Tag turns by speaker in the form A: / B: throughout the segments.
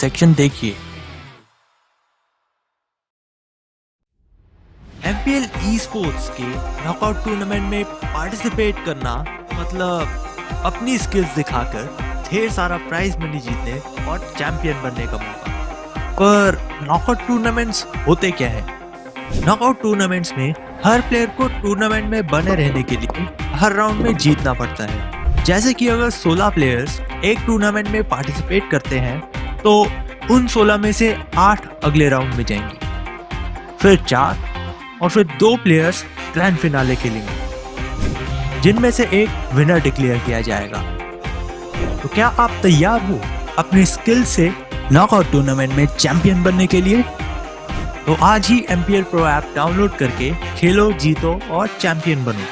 A: Section देखिए। MPL Esports के knockout tournament में पार्टिसिपेट करना मतलब अपनी स्किल्स दिखाकर ढेर सारा प्राइज मनी जीतने और चैंपियन बनने का मौका। पर नॉकआउट टूर्नामेंट्स होते क्या है? नॉकआउट टूर्नामेंट्स में हर प्लेयर को टूर्नामेंट में बने रहने के लिए हर राउंड में जीतना पड़ता है। जैसे कि अगर 16 प्लेयर्स एक टूर्नामेंट में पार्टिसिपेट करते हैं तो उन 16 में से 8 अगले राउंड में जाएंगे, फिर 4 और फिर 2 प्लेयर्स ग्रैंड फिनाले खेलेंगे, जिनमें से एक विनर डिक्लेयर किया जाएगा। तो क्या आप तैयार हो अपनी स्किल से नॉकआउट टूर्नामेंट में चैंपियन बनने के लिए? तो आज ही MPL Pro ऐप डाउनलोड करके खेलो, जीतो और चैंपियन बनो।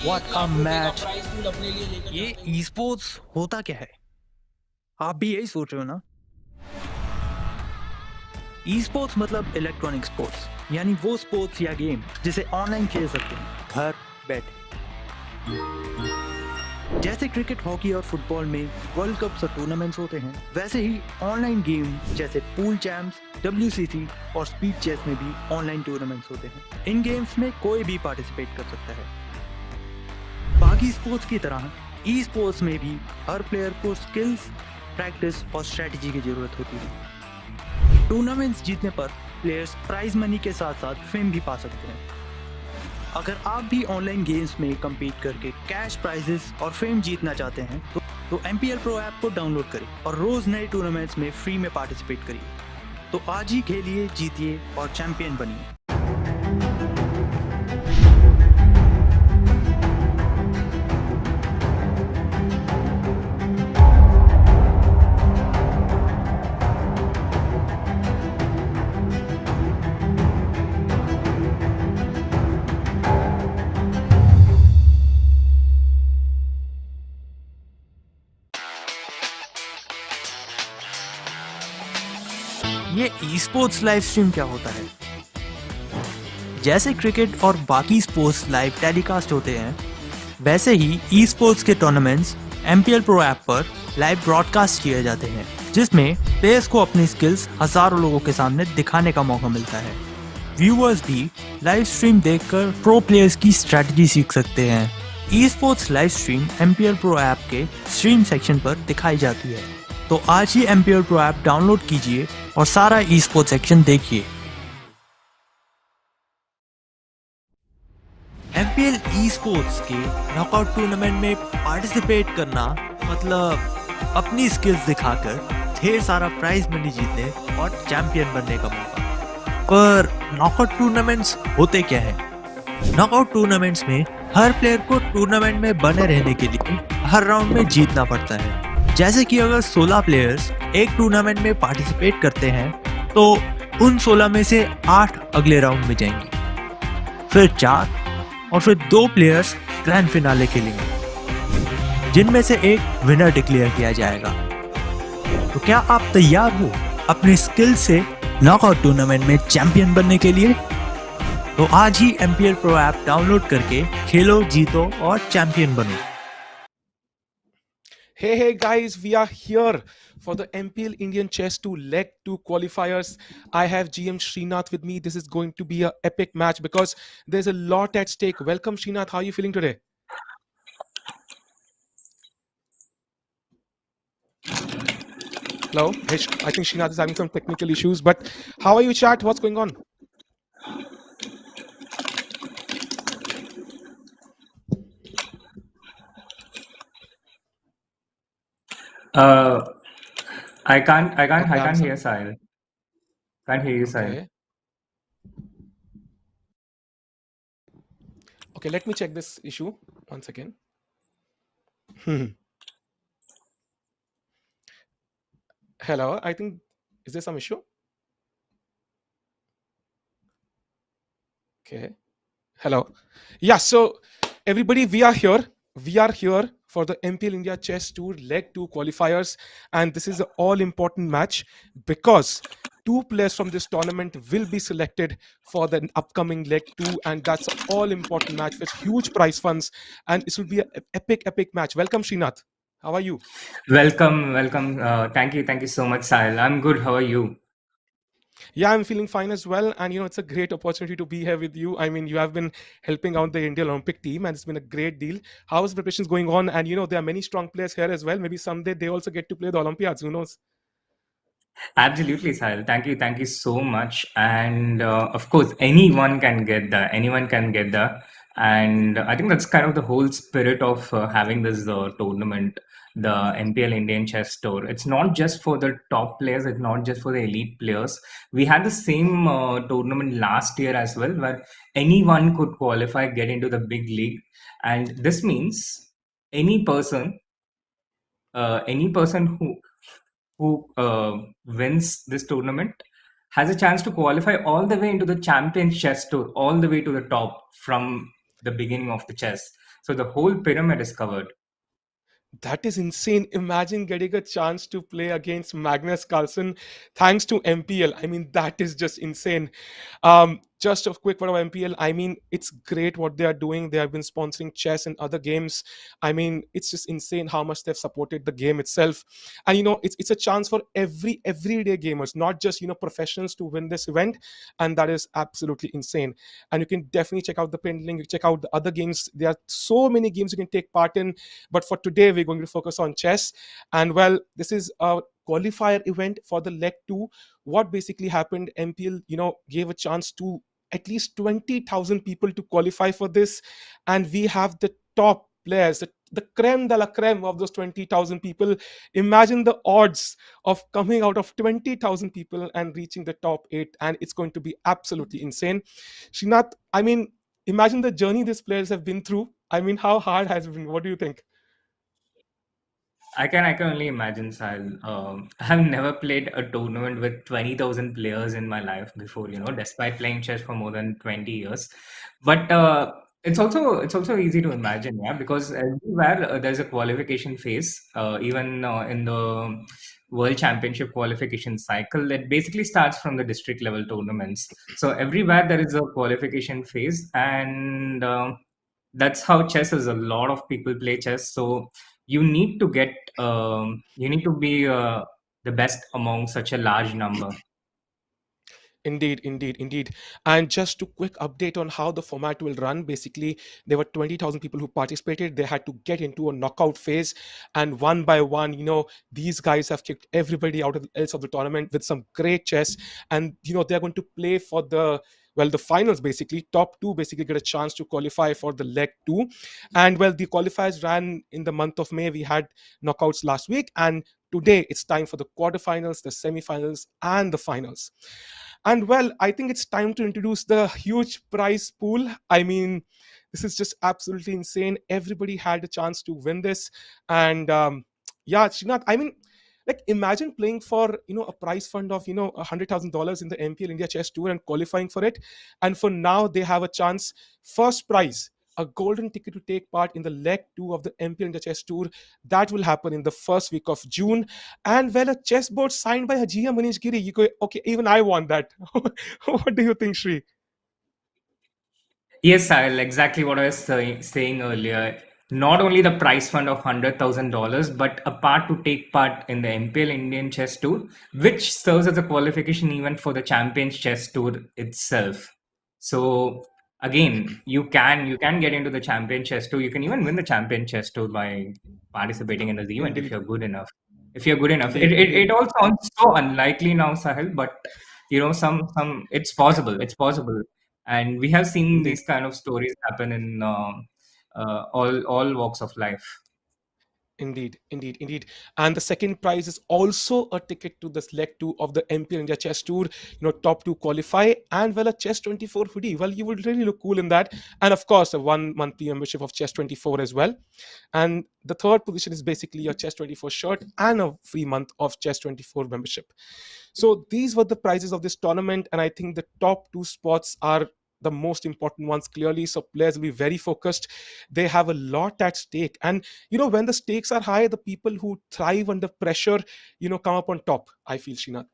A: What a match! ये esports होता क्या है? आप भी यही सोच रहे हो ना? esports मतलब इलेक्ट्रॉनिक स्पोर्ट्स, यानी वो स्पोर्ट्स या गेम जिसे ऑनलाइन खेल सकते हैं घर बैठे। जैसे क्रिकेट, हॉकी और फुटबॉल में वर्ल्ड कप और टूर्नामेंट्स होते हैं, वैसे ही ऑनलाइन गेम जैसे पूल चैंप्स, WCC और स्पीड चेस में भी ऑनलाइन टूर्नामेंट्स होते हैं। इन गेम्स में कोई भी पार्टिसिपेट कर सकता है। बाकी स्पोर्ट्स की तरह ई स्पोर्ट्स में भी हर प्लेयर को स्किल्स, प्रैक्टिस और स्ट्रेटजी की जरूरत होती है। टूर्नामेंट्स जीतने पर प्लेयर्स प्राइज मनी के साथ साथ फेम भी पा सकते हैं। अगर आप भी ऑनलाइन गेम्स में कम्पीट करके कैश प्राइजेस और फेम जीतना चाहते हैं तो MPL Pro ऐप को डाउनलोड करें और रोज नए टूर्नामेंट्स में फ्री में पार्टिसिपेट करिए। तो आज ही खेलिए, जीतिए और चैंपियन बनिए। ये esports लाइव स्ट्रीम क्या होता है? जैसे क्रिकेट और बाकी स्पोर्ट्स लाइव टेलीकास्ट होते हैं, वैसे ही esports के टूर्नामेंट्स MPL Pro ऐप पर लाइव ब्रॉडकास्ट किए जाते हैं, जिसमें प्लेयर्स को अपनी स्किल्स हजारों लोगों के सामने दिखाने का मौका मिलता है। व्यूअर्स भी लाइव स्ट्रीम देखकर प्रो प्लेयर्स की स्ट्रेटजी सीख सकते हैं। esports live stream MPL Pro app के स्ट्रीम सेक्शन पर दिखाई जाती है। तो आज ही MPL Pro ऐप डाउनलोड कीजिए और सारा esports सेक्शन देखिए। MPL Esports के नॉकआउट टूर्नामेंट में पार्टिसिपेट करना मतलब अपनी स्किल्स दिखाकर ढेर सारा प्राइज मनी जीतने और चैंपियन बनने का मौका। पर नॉकआउट टूर्नामेंट्स होते क्या है? नॉकआउट टूर्नामेंट्स में हर प्लेयर को टूर्नामेंट में बने रहने के लिए हर राउंड में जीतना पड़ता है। जैसे कि अगर 16 प्लेयर्स एक टूर्नामेंट में पार्टिसिपेट करते हैं तो उन 16 में से 8 अगले राउंड में जाएंगे, फिर 4 और फिर 2 प्लेयर्स ग्रैंड फिनाले खेलेंगे, जिनमें से एक विनर डिक्लेयर किया जाएगा। तो क्या आप तैयार हो अपनी स्किल से नॉकआउट टूर्नामेंट में चैंपियन बनने के लिए? तो आज ही MPL Pro ऐप डाउनलोड करके खेलो, जीतो और चैंपियन बनो।
B: Hey guys, we are here for the MPL Indian Chess Tour Leg 2 qualifiers. I have GM Srinath with me. This is going to be an epic match because there's a lot at stake. Welcome Srinath, how are you feeling today? Hello, I think Srinath is having some technical issues, but how are you chat? What's going on?
C: I can't hear Sahil. Can't hear you, Sahil.
B: Okay, let me check this issue once again. Hello, I think, is there some issue? Okay. Hello. Yeah, so everybody, we are here for the MPL India Chess Tour Leg 2 qualifiers, and this is an all important match because 2 players from this tournament will be selected for the upcoming leg 2, and that's an all important match with huge prize funds, and it will be an epic match. Welcome, Srinath. How are you?
C: Welcome, welcome. Thank you so much, Sahil. I'm good. How are you?
B: Yeah, I'm feeling fine as well, and it's a great opportunity to be here with you. I mean, you have been helping out the Indian Olympic team, and it's been a great deal. How is preparations going on? And there are many strong players here as well. Maybe someday they also get to play the Olympiads. Who knows?
C: Absolutely, Sahil. Thank you so much. And of course, anyone can get there. Anyone can get there. And I think that's kind of the whole spirit of having this tournament, the MPL Indian Chess Tour. It's not just for the top players. It's not just for the elite players. We had the same tournament last year as well, where anyone could qualify, get into the big league, and this means any person, any person who wins this tournament has a chance to qualify all the way into the Champions Chess Tour, all the way to the top from the beginning of the chess. So the whole pyramid is covered.
B: That is insane. Imagine getting a chance to play against Magnus Carlsen thanks to MPL. I mean, that is just insane. Just a quick word of MPL. I mean, it's great what they are doing. They have been sponsoring chess and other games. I mean, it's just insane how much they've supported the game itself. And it's a chance for everyday gamers, not just professionals, to win this event. And that is absolutely insane. And you can definitely check out the pinned link. You check out the other games. There are so many games you can take part in. But for today, we're going to focus on chess. And well, this is a qualifier event for the leg 2. What basically happened, MPL gave a chance to at least 20,000 people to qualify for this, and we have the top players, the creme de la creme of those 20,000 people. Imagine the odds of coming out of 20,000 people and reaching the top 8, and it's going to be absolutely insane. Srinath, I mean, imagine the journey these players have been through. I mean, how hard has it been? What do you think?
C: I can only imagine, Sahil. I've never played a tournament with 20,000 players in my life before, despite playing chess for more than 20 years. But it's also easy to imagine, yeah, because everywhere there's a qualification phase, even in the World Championship qualification cycle. It basically starts from the district level tournaments. So everywhere there is a qualification phase, and that's how chess is. A lot of people play chess, so you need to get you need to be the best among such a large number.
B: Indeed. And just a quick update on how the format will run. Basically, there were 20,000 people who participated. They had to get into a knockout phase, and one by one, these guys have kicked everybody out of else of the tournament with some great chess. And they're going to play for the finals. Basically, top two basically get a chance to qualify for the leg 2. And well, the qualifiers ran in the month of May. We had knockouts last week, and today it's time for the quarterfinals, the semifinals, and the finals. And well, I think it's time to introduce the huge prize pool. I mean, this is just absolutely insane. Everybody had a chance to win this. And yeah, Srinath, I mean, like, imagine playing for a prize fund of $100,000 in the MPL India Chess Tour and qualifying for it. And for now, they have a chance. First prize, a golden ticket to take part in the leg 2 of the MPL India Chess Tour. That will happen in the first week of June. And well, a chessboard signed by Hajiya Manish Giri. You go, okay, even I want that. What do you think, Shri?
C: Yes, Sahil, exactly what I was saying earlier. Not only the prize fund of $100,000, but a part to take part in the MPL Indian Chess Tour, which serves as a qualification event for the Champions Chess Tour itself. So again, you can get into the Champion Chess Tour. You can even win the Champion Chess Tour by participating in this event if
B: Indeed,
C: you're good enough. If you're good enough, it,
B: indeed,
C: it,
B: indeed,
C: it all sounds so unlikely now, Sahil, but some it's possible. It's possible, and we have seen
B: indeed.
C: these kind of stories happen in all walks of life.
B: Indeed. And the second prize is also a ticket to this leg 2 of the MPL India Chess Tour. Top two qualify, and well, a Chess24 hoodie. Well, you would really look cool in that. And of course, a 1 month membership of Chess24 as well. And the third position is basically a Chess24 shirt and a free month of Chess24 membership. So these were the prizes of this tournament, and I think the top two spots are the most important ones, clearly. So players will be very focused. They have a lot at stake, and when the stakes are high, the people who thrive under pressure come up on top, I feel, Srinath.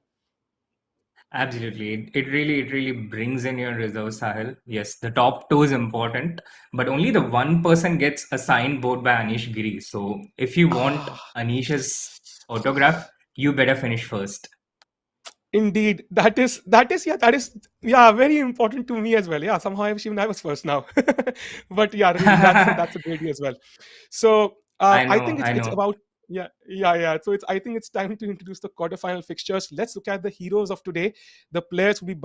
C: Absolutely. It really brings in your reserves, Sahil. Yes, the top two is important, but only the one person gets a signed board by Anish Giri. So if you want
B: Ah,
C: Anish's autograph, you better finish first.
B: indeed, that is very important to me as well. Yeah, somehow even I was first now, but yeah, really, that's a great idea as well. So I think
C: I
B: it's
C: know.
B: about yeah. So it's I think it's time to introduce the quarterfinal fixtures. Let's look at the heroes of today, the players who will be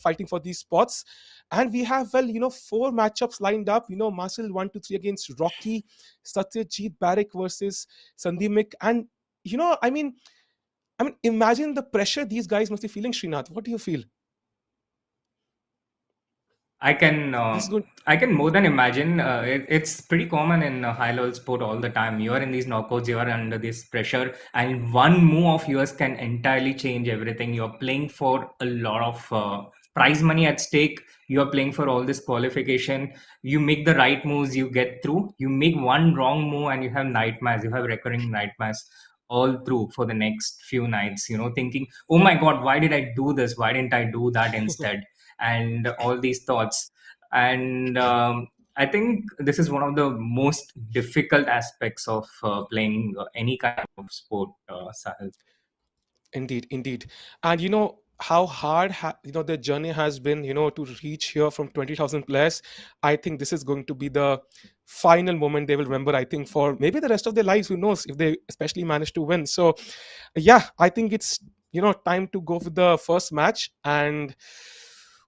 B: fighting for these spots, and we have four matchups lined up. Marcel 1-2-3 against Rocky, Satyajit Barak versus Sandimik, and imagine the pressure these guys must be feeling. Srinath, what do you feel?
C: I can
B: This is good.
C: I can more than imagine. It's pretty common in high level sport all the time. You are in these knockouts, you are under this pressure, and one move of yours can entirely change everything. You're playing for a lot of prize money at stake. You are playing for all this qualification. You make the right moves, you get through. You make one wrong move, and you have nightmares. You have recurring nightmares all through for the next few nights. Thinking, "Oh my God, why did I do this? Why didn't I do that instead?" And all these thoughts. And I think this is one of the most difficult aspects of playing any kind of sport, Sahil.
B: Indeed, indeed. And how hard the journey has been, to reach here from 20,000 players. I think this is going to be the final moment they will remember, I think, for maybe the rest of their lives. Who knows if they especially manage to win. So, yeah, I think it's, time to go with the first match. And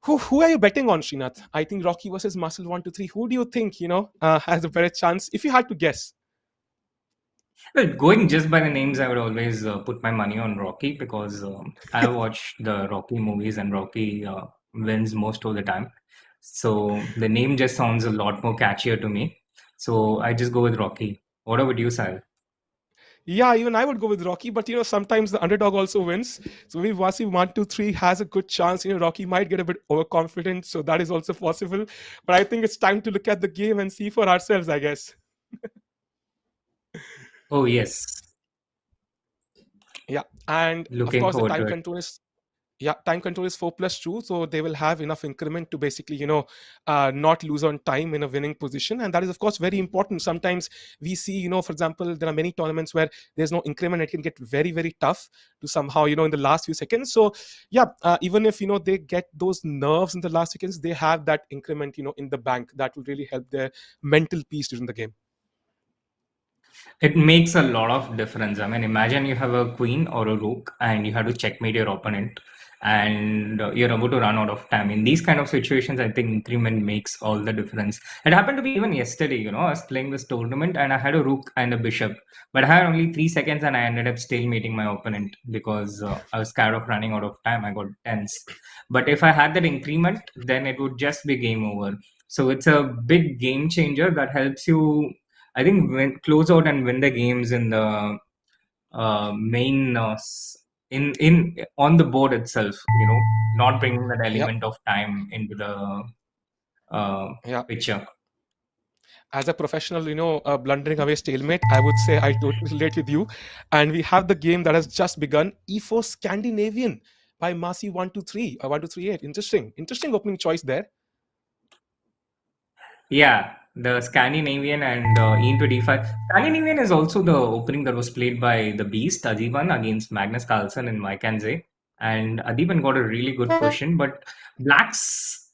B: who are you betting on, Srinath? I think Rocky versus Muscle 1-2-3. Who do you think, has a better chance if you had to guess?
C: Well, going just by the names, I would always put my money on Rocky because I watched the Rocky movies and Rocky wins most of the time. So the name just sounds a lot more catchier to me. So I just go with Rocky. What about you, Sahil?
B: Yeah, even I would go with Rocky, but sometimes the underdog also wins. So maybe Vasi 1-2-3 has a good chance. Rocky might get a bit overconfident, so that is also possible. But I think it's time to look at the game and see for ourselves, I guess.
C: Oh, yes.
B: Yeah, and of
C: Looking
B: course the
C: forward
B: time
C: to it.
B: control is yeah, time control is 4+2, so they will have enough increment to basically not lose on time in a winning position, and that is of course very important. Sometimes we see, for example, there are many tournaments where there's no increment. It can get very very tough to somehow, in the last few seconds. So yeah, even if they get those nerves in the last seconds, they have that increment in the bank that will really help their mental peace during the game.
C: It makes a lot of difference. I mean, imagine you have a queen or a rook and you have to checkmate your opponent and you're about to run out of time. In these kind of situations, I think increment makes all the difference. It happened to me even yesterday, I was playing this tournament and I had a rook and a bishop, but I had only 3 seconds and I ended up stalemating my opponent because I was scared of running out of time. I got tense. But if I had that increment, then it would just be game over. So it's a big game changer that helps you, I think, close out and win the games in the main in on the board itself. Not bringing that
B: Yeah,
C: element of time into the
B: yeah.
C: picture.
B: As a professional, blundering away stalemate, I would say I totally relate with you. And we have the game that has just begun, E4 Scandinavian by Masi 1-2-3, 1-2-3-8. Interesting opening choice there.
C: Yeah, the Scandinavian and E into D5. Scandinavian is also the opening that was played by the Beast Adiban against Magnus Carlsen in Maikanze. And Adiban got a really good position, but Black's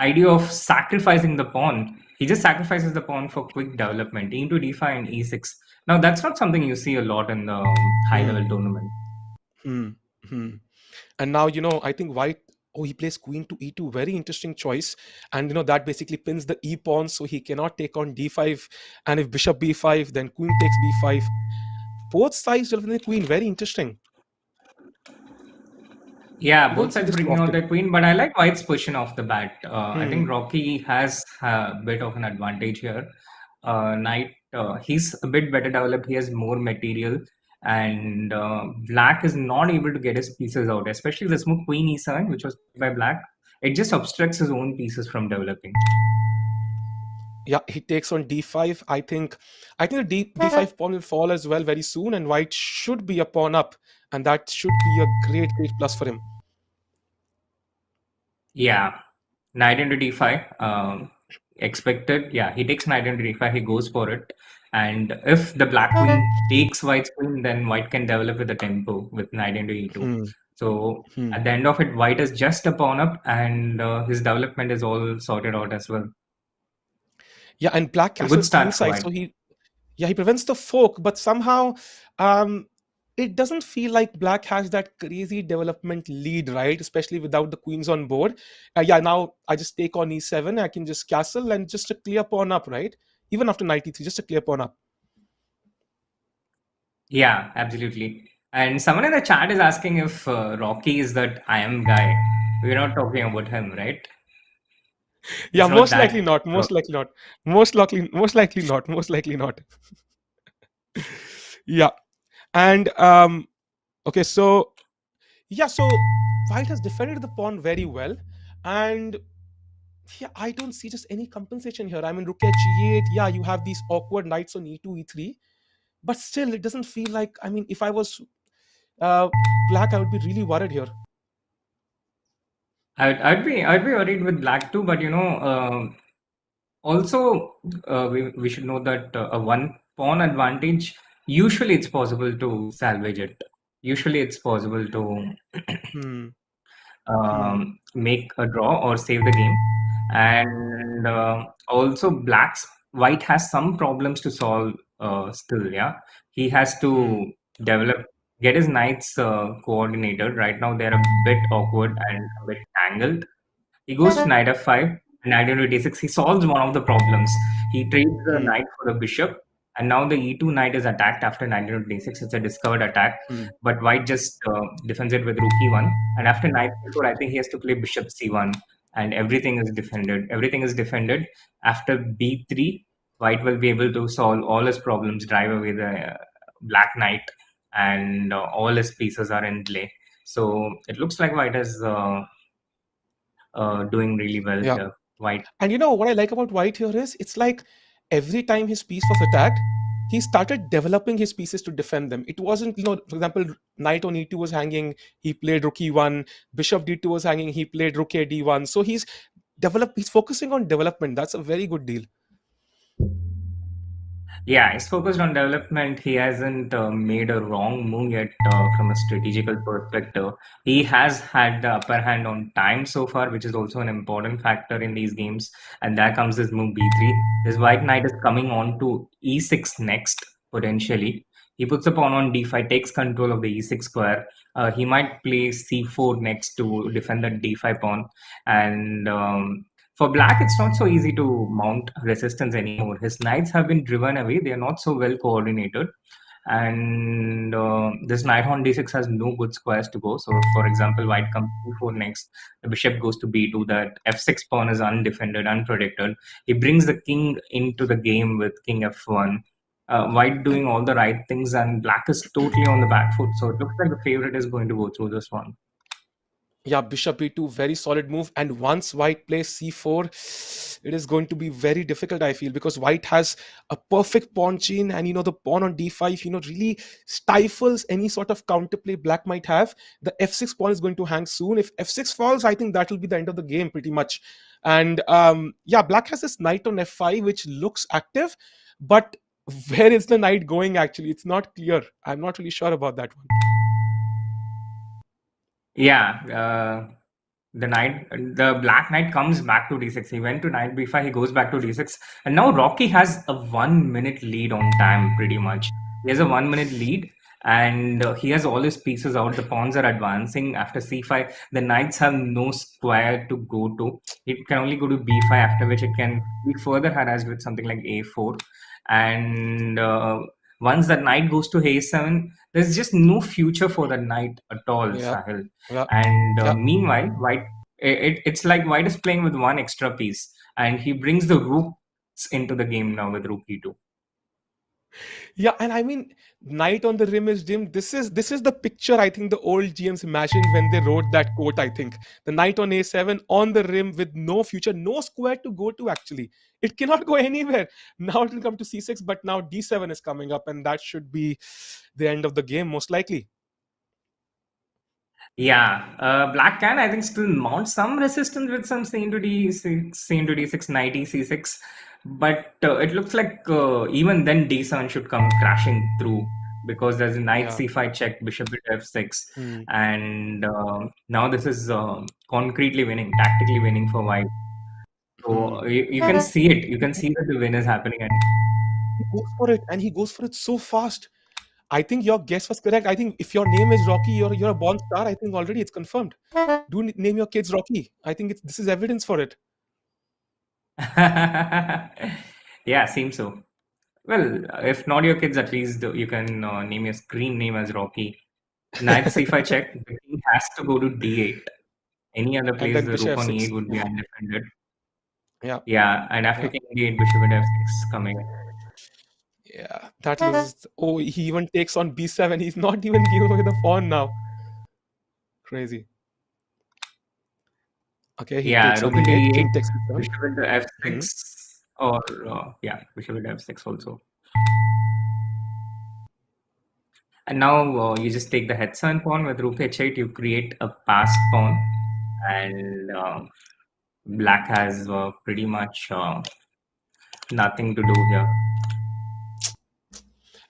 C: idea of sacrificing the pawn, he just sacrifices the pawn for quick development, E into D5 and E6. Now, that's not something you see a lot in the high
B: Hmm.
C: level tournament.
B: Hmm. Hmm. And now, I think white, oh, he plays queen to e2. Very interesting choice. And, that basically pins the e pawn, so he cannot take on d5. And if bishop b5, then queen takes b5. Both sides developing the queen. Very interesting.
C: Yeah,
B: You
C: both
B: don't see
C: sides
B: this too
C: bringing out
B: often.
C: their queen, but I like White's position off the bat. I think
B: Hmm.
C: Rocky has a bit of an advantage here. Knight, he's a bit better developed. He has more material, and Black is not able to get his pieces out, especially the smooth Queen E7, which was played by Black. It just obstructs his own pieces from developing.
B: Yeah, he takes on d5. I think the d5 pawn will fall as well very soon, and white should be a pawn up, and that should be a great great plus for him.
C: Yeah, knight into d5. Expected. Yeah, he takes knight into d5. He goes for it. And if the black queen takes white's queen, then white can develop with a tempo with knight into e2.
B: Hmm.
C: So
B: Hmm.
C: at the end of it, white is just a pawn up, and his development is all sorted out as well.
B: Yeah, and black
C: A good
B: castles
C: start for
B: queenside,
C: white.
B: so he prevents the fork, but somehow um it doesn't feel like black has that crazy development lead, right? Especially without the queens on board. Yeah, now I just take on e7, I can just castle and just a clear pawn up, right? Even after knight e3, just a clear pawn up.
C: Yeah, absolutely. And someone in the chat is asking if Rocky is that I am guy. We're not talking about him, right?
B: Yeah,
C: It's not
B: most likely
C: that
B: not, most likely not, most likely not, most likely not. Yeah. And okay, so yeah, so white has defended the pawn very well. And yeah, I don't see just any compensation here. I mean, rook h e8, yeah, you have these awkward knights on e2, e3, but still, it doesn't feel like. I mean, if I was uh, black, I would be really worried here.
C: I'd be worried with black too, but also we should know that a one pawn advantage, usually it's possible to salvage it. Usually it's possible to
B: Hmm. Hmm.
C: make a draw or save the game. And also white has some problems to solve still. Yeah, he has
B: Hmm.
C: to develop, get his knights coordinated. Right now they're a bit awkward and a bit tangled. He goes to knight f5 and knight into d6. He solves one of the problems. He trades the
B: Hmm.
C: knight for the bishop, and now the e2 knight is attacked after knight into d6. It's a discovered attack,
B: Hmm.
C: but white just defends it with rook e1. And after knight e4, I think he has to play bishop c1, and everything is defended. Everything is defended. After b3, white will be able to solve all his problems, drive away the black knight, and all his pieces are in play. So it looks like white is doing really well
B: Yeah.
C: here. White.
B: And you know what I like about white here is it's like every time his piece was attacked, he started developing his pieces to defend them. It wasn't, for example, knight on e2 was hanging, he played rook e1, bishop d2 was hanging, he played rook a d1. So he's focusing on development. That's a very good deal.
C: Yeah, he's focused on development. He hasn't made a wrong move yet from a strategical perspective. He has had the upper hand on time so far, which is also an important factor in these games. And there comes his move b3. This white knight is coming on to e6 next, potentially. He puts a pawn on d5, takes control of the e6 square. He might play c4 next to defend the d5 pawn. And for black, it's not so easy to mount resistance anymore. His knights have been driven away. They are not so well coordinated. And this knight on d6 has no good squares to go. So, for example, white comes e4 next. The bishop goes to b2. That f6 pawn is undefended, unprotected. He brings the king into the game with king f1. White
B: And
C: doing all the right things, and black is totally on the back foot. So, it looks like the favorite is going to go through this one.
B: yeah, bishop e2, very solid move. And once white plays c4, it is going to be very difficult, I feel, because white has a perfect pawn chain, and the pawn on d5, really stifles any sort of counterplay black might have. The f6 pawn is going to hang soon. If f6 falls, I think that will be the end of the game pretty much. And yeah, black has this knight on f5, which looks active, but where is the knight going actually? It's not clear. I'm not really sure about that one.
C: Yeah, the black knight comes back to d6. He went to knight b5. He goes back to d6, and now Rocky has a 1 minute lead on time. Pretty much, he has a 1 minute lead, and he has all his pieces out. The pawns are advancing after c5. The knights have no square to go to. It can only go to b5, after which it can be further harassed with something like a4. And once the knight goes to a7, there's just no future for the knight at all,
B: Yeah,
C: Sahil.
B: yeah,
C: And
B: yeah.
C: meanwhile, it's like white is playing with one extra piece, and he brings the rooks into the game now with rook e2.
B: Yeah, and I mean, night on the rim is dim. This is the picture I think the old GMs imagined when they wrote that quote. I think the knight on a7 on the rim with no future, no square to go to. Actually, it cannot go anywhere. Now it will come to c6, but now d7 is coming up, and that should be the end of the game most likely.
C: Yeah, black can I think still mount some resistance with some c into d6, c into d6, knight e c6, but it looks like even then d7 should come crashing through because there's a knight
B: Yeah.
C: c5 check, bishop at f6,
B: Hmm.
C: and now this is concretely winning, tactically winning for white. So
B: Hmm.
C: you can see it. You can see that the win is happening, and
B: He goes for it, and he goes for it so fast. I think your guess was correct. I think if your name is Rocky, you're a born star. I think already it's confirmed. Do name your kids Rocky. I think this is evidence for it.
C: yeah, seems so. Well, if not your kids, at least you can name your screen name as Rocky. Knight c5 check. The king has to go to d8. Any other
B: And
C: place,
B: then
C: the
B: Bishop
C: rook on
B: f6.
C: e8 would be undefended.
B: Yeah,
C: Yeah, and after
B: yeah,
C: king d8, bishop at f6 coming.
B: yeah. That loses. Oh, he even takes on b7. He's not even giving away the pawn now. Crazy. Okay, he
C: Yeah,
B: takes on
C: rook into
B: e8.
C: e8,
B: King takes b7.
C: bishop into
B: Hmm.
C: f6, or yeah, bishop into f6 also. And now you just take the headson pawn with rook h8. You create a passed pawn, and black has pretty much nothing to do here.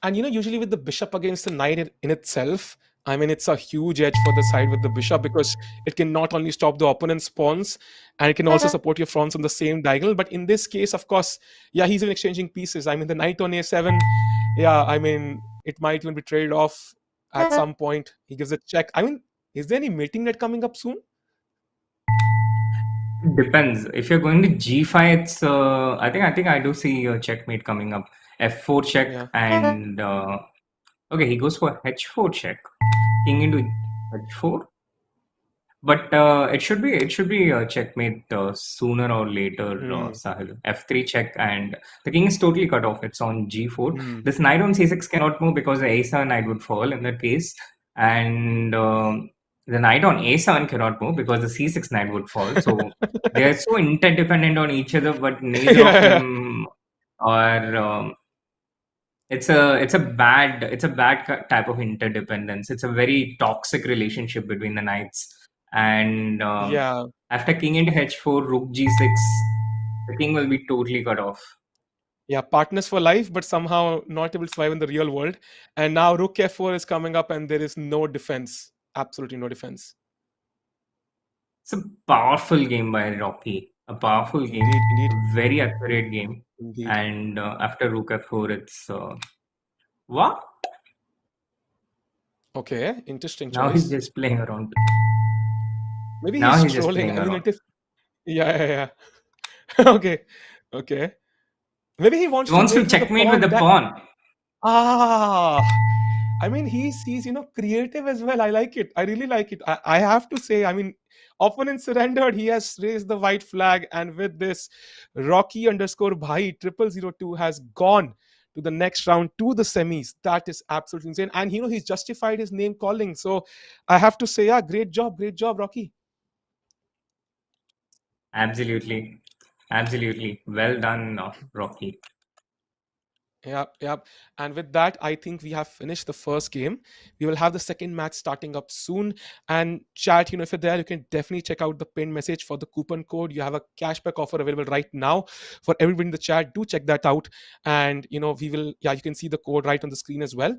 B: And usually with the bishop against the knight in itself, I mean, it's a huge edge for the side with the bishop because it can not only stop the opponent's pawns and it can also support your fronts on the same diagonal. But in this case, of course, yeah, he's even exchanging pieces. I mean, the knight on a7, yeah, I mean, it might even be traded off at some point. He gives a check. I mean, is there any mating net coming up soon?
C: Depends. If you're going to g5, it's I think I do see a checkmate coming up. f4 check,
B: Yeah.
C: and okay, he goes for h4 check. King into h4. But it should be a checkmate sooner or later,
B: Hmm.
C: Sahil. F3 check, and the king is totally cut off. It's on g4.
B: Hmm.
C: This knight on c6 cannot move because the a7 knight would fall in that case, and the knight on a7 cannot move because the c6 knight would fall. So they are so interdependent on each other, but neither of
B: Yeah.
C: them are. It's a bad type of interdependence. It's a very toxic relationship between the knights. And
B: Yeah.
C: after king into h4, rook g6, the king will be totally cut off.
B: Yeah, partners for life, but somehow not able to survive in the real world. And now Rook F4 is coming up, and there is no defense. Absolutely no defense.
C: It's a powerful game by Rocky. A powerful game,
B: Indeed, indeed,
C: a very accurate game.
B: indeed.
C: And after rook f4, it's what?
B: Okay, interesting
C: Now he's
B: choice.
C: just playing around.
B: Maybe
C: Now
B: he's
C: he's just
B: trolling.
C: playing
B: I mean,
C: around.
B: it is. Yeah, yeah, yeah. Okay, okay. Maybe he
C: He
B: wants to
C: wants to
B: break through the
C: checkmate with
B: pawn.
C: the pawn.
B: I mean, he's creative as well. I like it. I really like it. I have to say, I mean, opponent surrendered. He has raised the white flag, and with this, Rocky underscore Bhai 0002 has gone to the next round to the semis. That is absolutely insane. And he's justified his name calling. So I have to say, yeah, great job, Rocky.
C: Absolutely. Absolutely. Well done, Rocky.
B: Yep, yep. And with that, I think we have finished the first game. We will have the second match starting up soon. And chat, if you're there, you can definitely check out the pinned message for the coupon code. You have a cashback offer available right now for everybody in the chat. Do check that out. And we will, yeah, you can see the code right on the screen as well.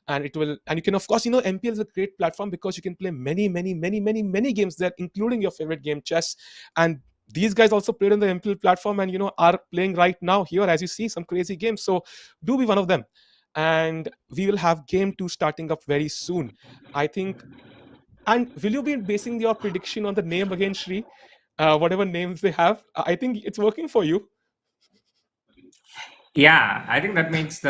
B: And and you can, of course, MPL is a great platform because you can play many, many, many, many, many games there, including your favorite game, chess. And these guys also played on the MPL platform and are playing right now here as you see some crazy games. So do be one of them. And we will have game 2 starting up very soon, I think. And will you be basing your prediction on the name again, Shri? Whatever names they have, I think it's working for you.
C: Yeah, I think that makes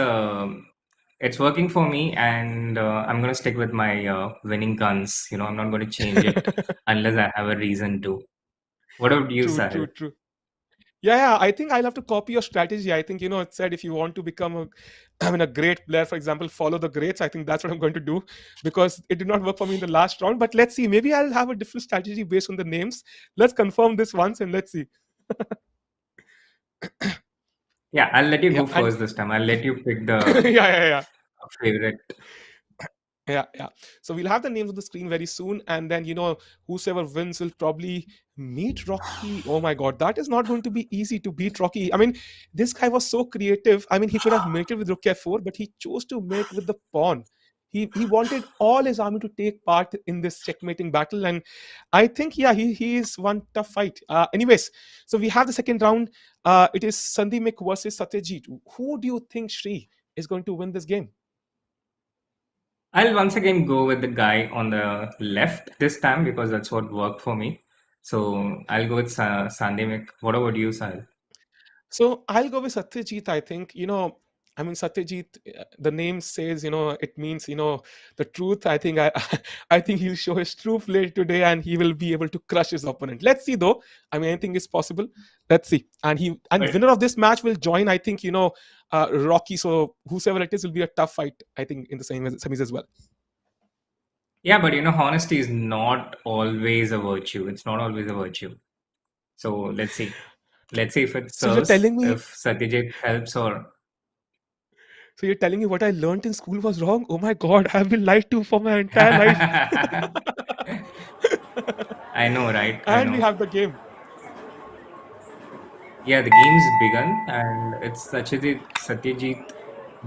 C: it's working for me, and I'm going to stick with my winning guns. I'm not going to change it unless I have a reason to. What about you,
B: True,
C: Sahil?
B: true, true. Yeah, I think I'll have to copy your strategy. I think it said if you want to become a great player, for example, follow the greats. I think that's what I'm going to do because it did not work for me in the last round. But let's see. Maybe I'll have a different strategy based on the names. Let's confirm this once and let's see.
C: Yeah, I'll let you
B: Yeah,
C: go
B: and
C: first this time. I'll let you pick
B: yeah,
C: the
B: yeah, yeah.
C: favorite.
B: Yeah. So we'll have the names on the screen very soon, and then whosoever wins will probably meet Rocky. Oh my God, that is not going to be easy to beat Rocky. I mean, this guy was so creative. I mean, he could have mated with Rook F4, but he chose to mate with the pawn. He wanted all his army to take part in this checkmating battle, and I think he is one tough fight. Anyways, so we have the second round. It is Sandimik versus Satyajit. Who do you think, Shri, is going to win this game?
C: I'll once again go with the guy on the left this time because that's what worked for me. So I'll go with Sandemik. What about you, Sahil?
B: So I'll go with Satyajit. I think, I mean, Satyajit, the name says, it means, the truth. I think I think he'll show his true play today and he will be able to crush his opponent. Let's see though. I mean, anything is possible. Let's see. And
C: But
B: winner of this match will join, I think, Rocky. So whosoever it is will be a tough fight, I think, in the semis as well.
C: yeah, but honesty is not always a virtue. It's not always a virtue. So let's see. Let's see if it
B: So you're
C: serves,
B: telling me
C: if Satyajit helps or.
B: So you're telling me what I learned in school was wrong? Oh my God, I've been lied to for my entire life.
C: I know, right? I
B: And we
C: know.
B: have the game.
C: Yeah, the game's begun and it's Satyajit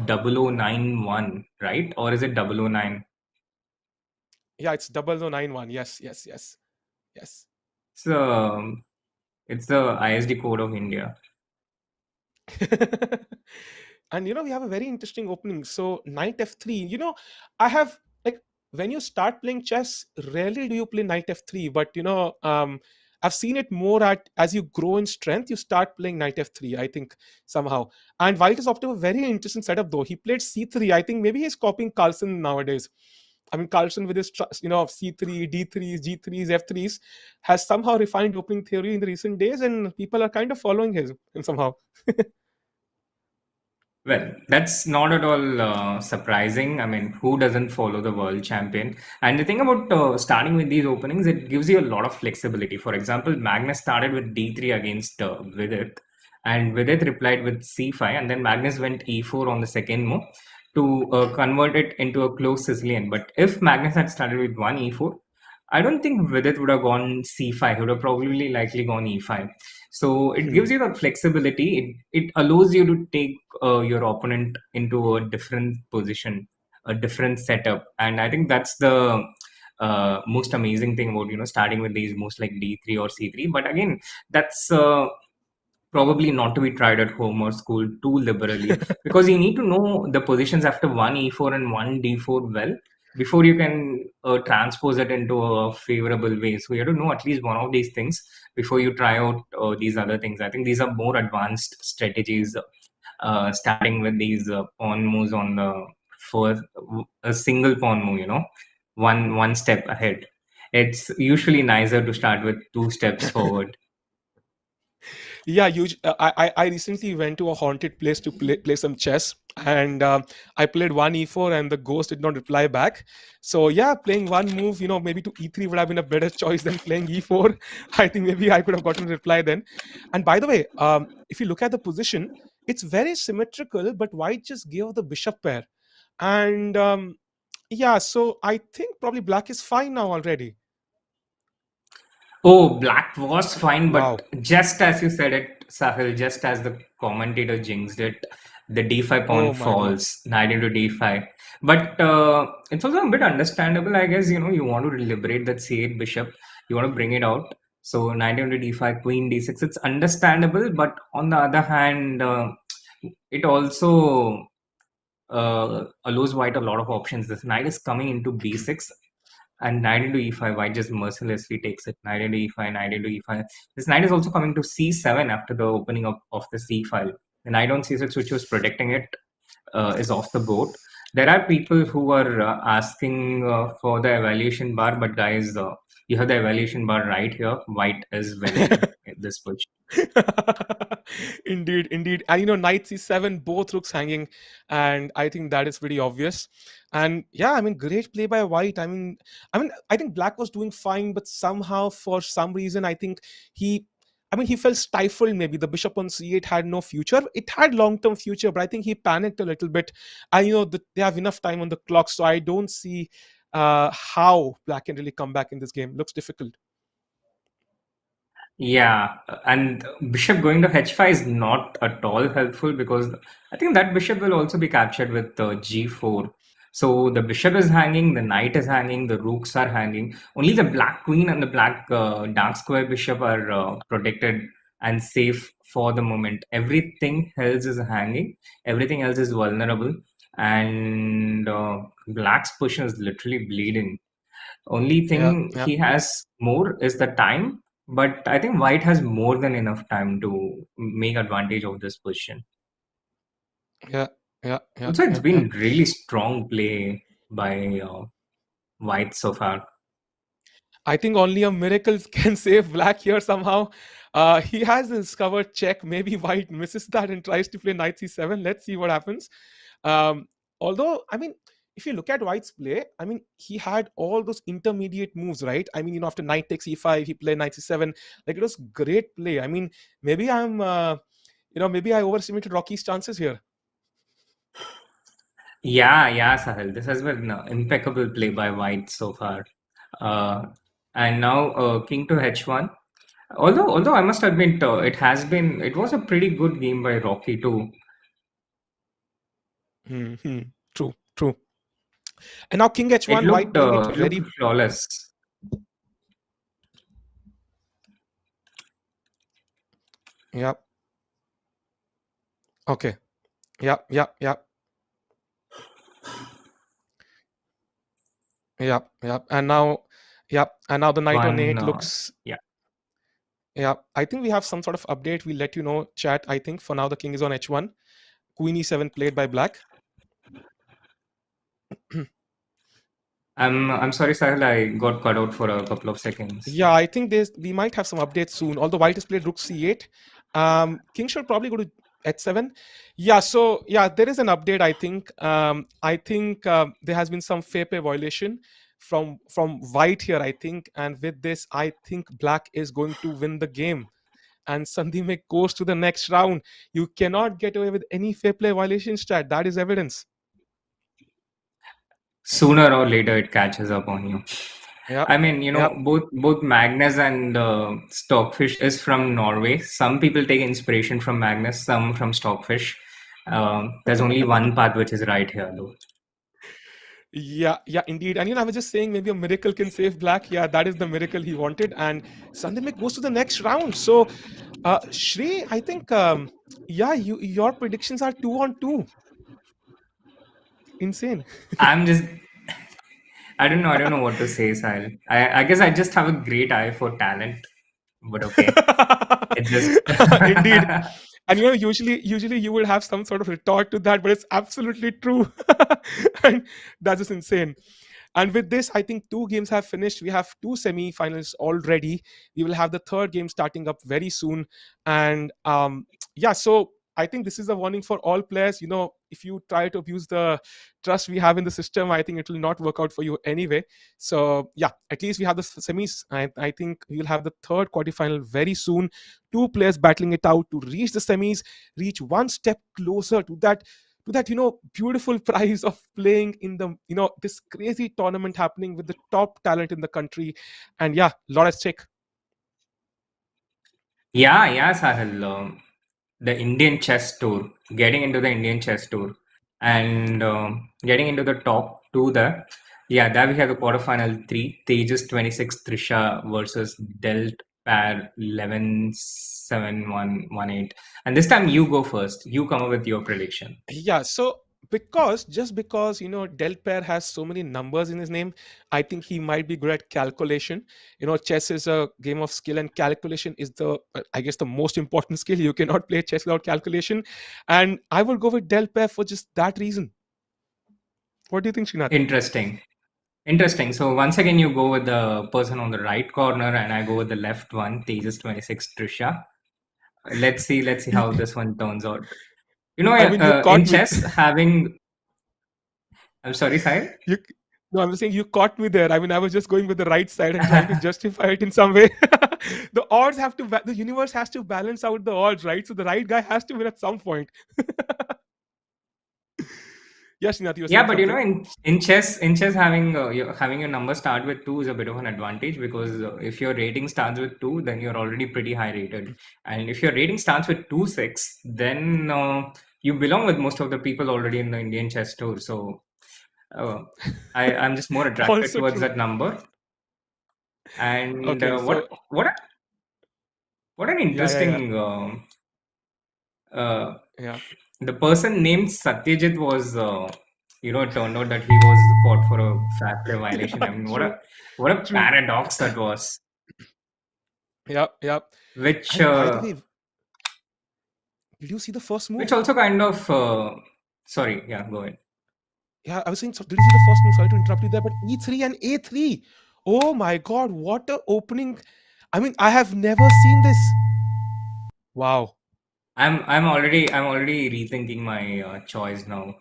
C: 0091, right? Or is it 009?
B: Yeah, it's 0091. Yes.
C: It's it's the ISD code of India.
B: And we have a very interesting opening. So knight f3. I have, like, when you start playing chess, rarely do you play knight f3. But I've seen it more at as you grow in strength, you start playing knight f3. I think somehow. And White is up to a very interesting setup though. He played c3. I think maybe he's copying Carlsen nowadays. I mean, Carlsen with his C3, D3s, G3s, F3s has somehow refined opening theory in the recent days, and people are kind of following him somehow.
C: Well, that's not at all surprising. I mean, who doesn't follow the world champion? And the thing about starting with these openings, it gives you a lot of flexibility. For example, Magnus started with D3 against Vidit, and Vidit replied with C5, and then Magnus went E4 on the second move to convert it into a close Sicilian. But if Magnus had started with one E4, I don't think Vidit would have gone C5. He would have probably likely gone E5. So it gives
B: Hmm.
C: you that flexibility. It allows you to take your opponent into a different position, a different setup, and I think that's the most amazing thing about starting with these moves like D3 or C3. But again, that's probably not to be tried at home or school too liberally because you need to know the positions after one e4 and one d4 well before you can transpose it into a favorable way. So you have to know at least one of these things before you try out these other things. I think these are more advanced strategies, starting with these pawn moves on the first, a single pawn move, one step ahead. It's usually nicer to start with two steps forward.
B: Yeah, I recently went to a haunted place to play some chess, and I played one e4, and the ghost did not reply back. So yeah, playing one move, maybe to e3 would have been a better choice than playing e4. I think maybe I could have gotten a reply then. And by the way, if you look at the position, it's very symmetrical, but White just gave the bishop pair, and yeah, so I think probably Black is fine now already.
C: Oh, black was fine, but
B: Wow.
C: just as you said it, Sahil, just as the commentator jinxed it, the d5 pawn
B: Oh my God.
C: falls, knight into d5. But it's also a bit understandable, I guess. You want to liberate that c8 bishop, you want to bring it out. So knight into d5, queen d6. It's understandable, but on the other hand, it also allows white a lot of options. This knight is coming into b6 and knight into e5. White just mercilessly takes it. Knight into e5, knight into e5. This knight is also coming to c7 after the opening of the c file. The knight on c6, which was protecting it, is off the board. There are people who are asking for the evaluation bar, but guys, you have the evaluation bar right here. White is winning this position.
B: Indeed. And knight c7, both rooks hanging, and I think that is pretty obvious. And yeah, I mean, great play by White. I think Black was doing fine, but somehow, for some reason, I think he I mean, he felt stifled. Maybe the bishop on c8 had no future. It had long-term future, but I think he panicked a little bit. I know that they have enough time on the clock, so I don't see how black can really come back in this game. Looks difficult.
C: Yeah, and bishop going to h5 is not at all helpful, because I think that bishop will also be captured with g4. So the bishop is hanging, the knight is hanging, the rooks are hanging. Only the black queen and the black dark square bishop are protected and safe for the moment. Everything else is hanging, everything else is vulnerable, and black's position is literally bleeding. Only
B: Yeah,
C: thing
B: yeah,
C: he has more is the time, but I think white has more than enough time to make advantage of this position.
B: yeah, yeah, yeah,
C: Also, it's
B: yeah, yeah.
C: been really strong play by white so far.
B: I think only a miracle can save black here somehow. He has discovered check. Maybe white misses that and tries to play knight c7. Let's see what happens. Um, Although, I mean, if you look at white's play, I mean, he had all those intermediate moves, right? I mean, after knight takes e5, he played knight c7. Like, it was great play. I mean, maybe maybe I overestimated Rocky's chances here.
C: Yeah, Sahil. This has been impeccable play by white so far. Uh, and now king to h1. Although I must admit, it was a pretty good game by Rocky too.
B: True, true. And now king h1, white playing it
C: It looked
B: very.
C: flawless.
B: Yeah. Okay. Yeah, yeah, yeah. Yeah, yeah. And now, yeah, and now the knight on
C: One,
B: 8 looks.
C: yeah.
B: Yeah, I think we have some sort of update. We'll let you know, chat. I think for now the king is on h1. Queen e7 played by black.
C: I'm sorry, Sahil, I got cut out for a couple of seconds.
B: Yeah, I think we might have some updates soon. Although white has played rook c8. King should probably go to h7. Yeah, so yeah, there is an update, I think. I think there has been some fair play violation from white here, I think. And with this, I think black is going to win the game. And Sandeep goes to the next round. You cannot get away with any fair play violations, chat. That is evidence.
C: Sooner or later, it catches up on you.
B: Yeah.
C: I mean,
B: Yeah.
C: both Magnus and Stockfish is from Norway. Some people take inspiration from Magnus, some from Stockfish. There's only one path which is right here, though.
B: Yeah, yeah, indeed. And I was just saying maybe a miracle can save black. Yeah, that is the miracle he wanted. And Sandeep goes to the next round. So, Shri, I think, yeah, your predictions are 2-on-2. Insane.
C: I'm just, I don't know what to say, Sahil. I guess I just have a great eye for talent, but okay. It just.
B: Indeed. And usually you would have some sort of retort to that, but it's absolutely true. And that's just insane. And with this, I think 2 games have finished. We have 2 semi-finals already. We will have the third game starting up very soon. And yeah, so I think this is a warning for all players. If you try to abuse the trust we have in the system, I think it will not work out for you anyway. So yeah, at least we have the semis. I think we'll have the third quarterfinal very soon. 2 players battling it out to reach the semis, reach one step closer to that beautiful prize of playing in the this crazy tournament happening with the top talent in the country. And yeah, lot at stake.
C: Yeah, Sahil. The Indian Chess Tour, getting into the Indian Chess Tour, and getting into the top 2 there. Yeah, there we have the quarterfinal 3. Tejas 26 Trisha versus Delt pair 11-7-1-1-8. And this time you go first. You come up with your prediction.
B: Yeah, so just because Del Pair has so many numbers in his name, I think he might be good at calculation. Chess is a game of skill, and calculation is I guess the most important skill. You cannot play chess without calculation, and I will go with Del Pair for just that reason. What do you think, Srinath?
C: Interesting. So once again, you go with the person on the right corner, and I go with the left one, Tejas 26 Trisha. Let's see how this one turns out.
B: I mean, you caught
C: in
B: me.
C: chess, having. I'm sorry, Sahil.
B: No, I'm saying you caught me there. I mean, I was just going with the right side and trying to justify it in some way. The odds have to, the universe has to balance out the odds, right? So the right guy has to win at some point. Yes, Srinath, you were
C: Yeah,
B: saying
C: but you know,
B: something.
C: in chess, having your number start with two is a bit of an advantage, because if your rating starts with two, then you're already pretty high rated, and if your rating starts with 2.6, then you belong with most of the people already in the Indian chess tour. So uh, I'm just more attracted
B: Also
C: towards
B: true.
C: that number. And
B: Okay, so
C: what an
B: yeah, yeah, yeah,
C: interesting uh,
B: yeah.
C: the person named Satyajit was, it turned out that he was caught for a fair play violation. I mean,
B: True,
C: what a
B: true.
C: paradox that was.
B: Yeah, yeah.
C: Which
B: And by the way, did you see the first
C: which
B: move?
C: also kind of sorry, yeah, go ahead.
B: Yeah, I was saying, so did you see the first move? Sorry to interrupt you there, but E3 and A3. Oh my God, what a opening. I mean, I have never seen this. Wow.
C: I'm already rethinking my choice now.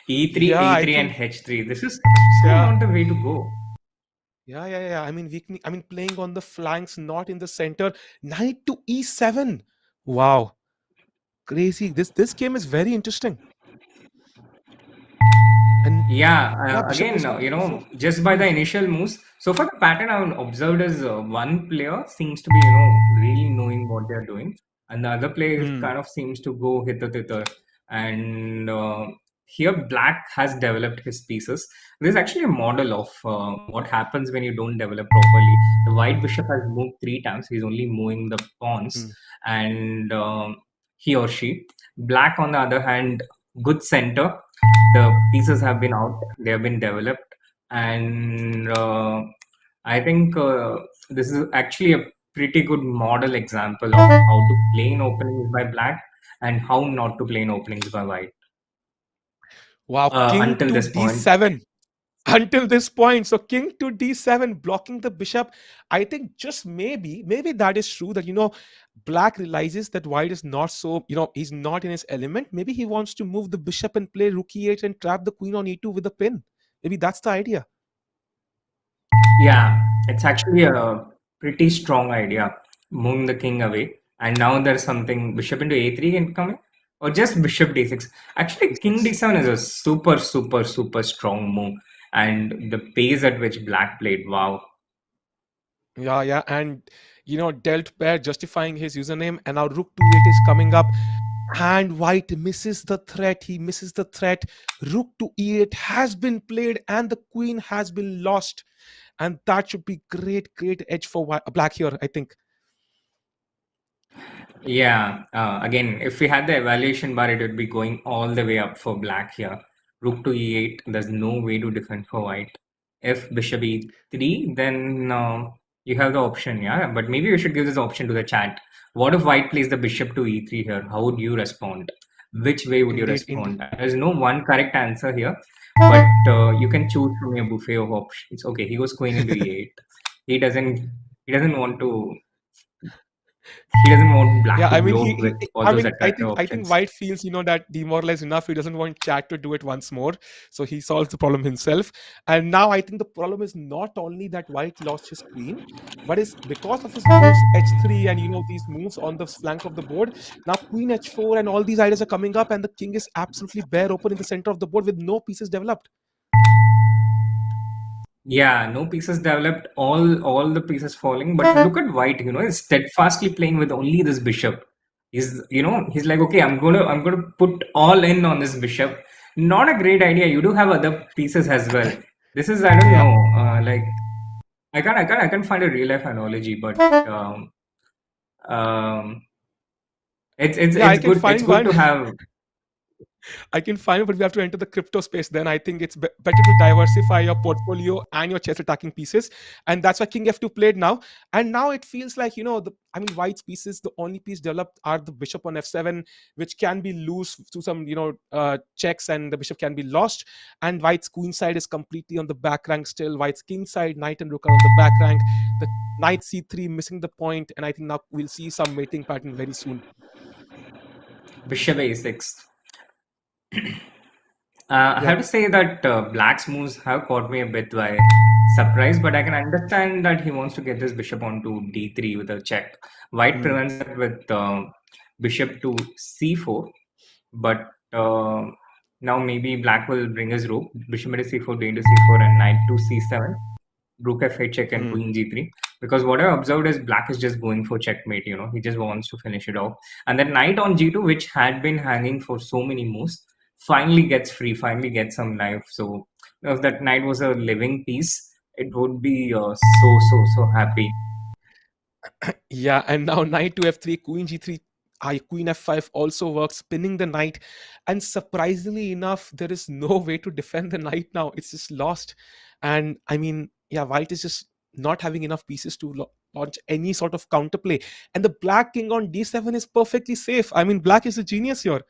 C: E3,
B: Yeah, I
C: A3, and
B: think,
C: H3. This is absolutely
B: yeah.
C: not the way to go.
B: Yeah, yeah, yeah. I mean, I mean, playing on the flanks, not in the center. Knight to E7. Wow. Crazy. This game is very interesting. And
C: Yeah,
B: yeah, bishop
C: again,
B: goes on to E4.
C: just by
B: Hmm.
C: the initial moves. So far, the pattern I've observed is one player seems to be, really knowing what they're doing, and the other player
B: Hmm.
C: kind of seems to go hither thither. And here, Black has developed his pieces. There's actually a model of what happens when you don't develop properly. The white bishop has moved 3 times. He's only moving the pawns,
B: Hmm.
C: and he or she. Black, on the other hand, good center, the pieces have been out, they have been developed, and I think this is actually a pretty good model example of how to play in openings by Black and how not to play in openings by White,
B: Wow. King
C: until
B: to
C: this point.
B: D7. Until this point, so king to d7, blocking the bishop. I think just maybe that is true, that black realizes that white is not, so he's not in his element. Maybe he wants to move the bishop and play rook e8 and trap the queen on e2 with a pin. Maybe that's the idea.
C: Yeah, it's actually a pretty strong idea, moving the king away. And now there's something bishop into a3 incoming, or just bishop d6. Actually, king
B: D6.
C: d7 is a super, super, super strong move. And the pace at which black played, wow.
B: Yeah, yeah. And dealt pair justifying his username, and now rook to e8 is coming up, and white misses the threat. He misses the threat. Rook to e8 has been played, and the queen has been lost. And that should be great edge for black here, I think.
C: Yeah, again, if we had the evaluation bar, it would be going all the way up for black here. Rook to e8, there's no way to defend for white. If bishop e3, then you have the option, yeah. But maybe we should give this option to the chat. What if white plays the bishop to e3 here? How would you respond? Which way would you
B: Indeed.
C: respond? There's no one correct answer here, but you can choose from your buffet of options. Okay, he goes queen into e8. He doesn't. He doesn't want to. He doesn't want
B: Yeah,
C: black to
B: I mean,
C: gloat with all
B: I
C: those
B: mean, I
C: attractive
B: think I think
C: options.
B: white feels, that demoralized enough. He doesn't want chat to do it once more, so he solves the problem himself. And now I think the problem is not only that white lost his queen, but is because of his moves h3 and these moves on the flank of the board. Now queen h4 and all these ideas are coming up, and the king is absolutely bare open in the center of the board with no pieces developed.
C: Yeah, no pieces developed, all the pieces falling. But look at white, he's steadfastly playing with only this bishop. He's like, okay, I'm gonna put all in on this bishop. Not a great idea. You do have other pieces as well. This is, I don't
B: Yeah.
C: know, like I can't find a real life analogy, but um, it's it's
B: Yeah, I
C: it's
B: can
C: good. It's
B: find
C: good
B: one.
C: to have.
B: I can find it, but we have to enter the crypto space. Then I think it's better to diversify your portfolio and your chess attacking pieces, and that's why King F2 played now. And now it feels like White's pieces. The only piece developed are the bishop on F7, which can be loose to some checks, and the bishop can be lost. And White's queen side is completely on the back rank still. White's king side, knight and rook are on the back rank. The knight c3 missing the point, and I think now we'll see some mating pattern very soon.
C: Bishop a6. I
B: Yeah.
C: have to say that Black's moves have caught me a bit by surprised, but I can understand that he wants to get his bishop onto d3 with a check. White
B: Hmm.
C: prevents it with bishop to c4, but now maybe black will bring his rook. Bishop to c4, d into c4, and knight to c7. Rook f8 check and
B: Hmm.
C: queen g3. Because what I observed is black is just going for checkmate. He just wants to finish it off. And then knight on g2, which had been hanging for so many moves, finally gets free. Finally gets some life. So if that knight was a living piece, it would be so happy.
B: Yeah, and now knight to f3, queen g3, queen f5 also works, pinning the knight. And surprisingly enough, there is no way to defend the knight now. It's just lost. And I mean, yeah, white is just not having enough pieces to launch any sort of counterplay. And the black king on d7 is perfectly safe. I mean, black is a genius here.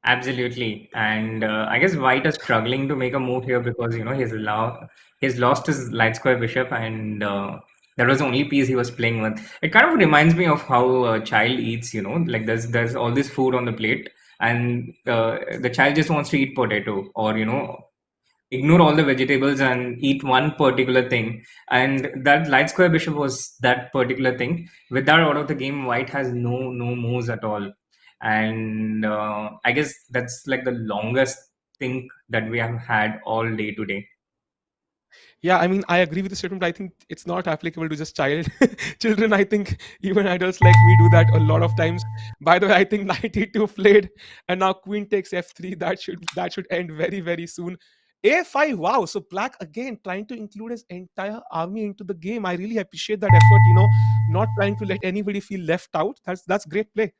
C: Absolutely, and I guess White is struggling to make a move here because he's lost his light square bishop, and that was the only piece he was playing with. It kind of reminds me of how a child eats. Like there's all this food on the plate, and the child just wants to eat potato, or ignore all the vegetables and eat one particular thing. And that light square bishop was that particular thing. With that out of the game, White has no moves at all. And I guess that's like the longest thing that we have had all day today.
B: Yeah, I mean, I agree with the statement, but I think it's not applicable to just children. I think even adults like me do that a lot of times. By the way, I think 92 played, and now queen takes f3. That should end very very soon. A5. Wow. So black again trying to include his entire army into the game. I really appreciate that effort. Not trying to let anybody feel left out. That's great play.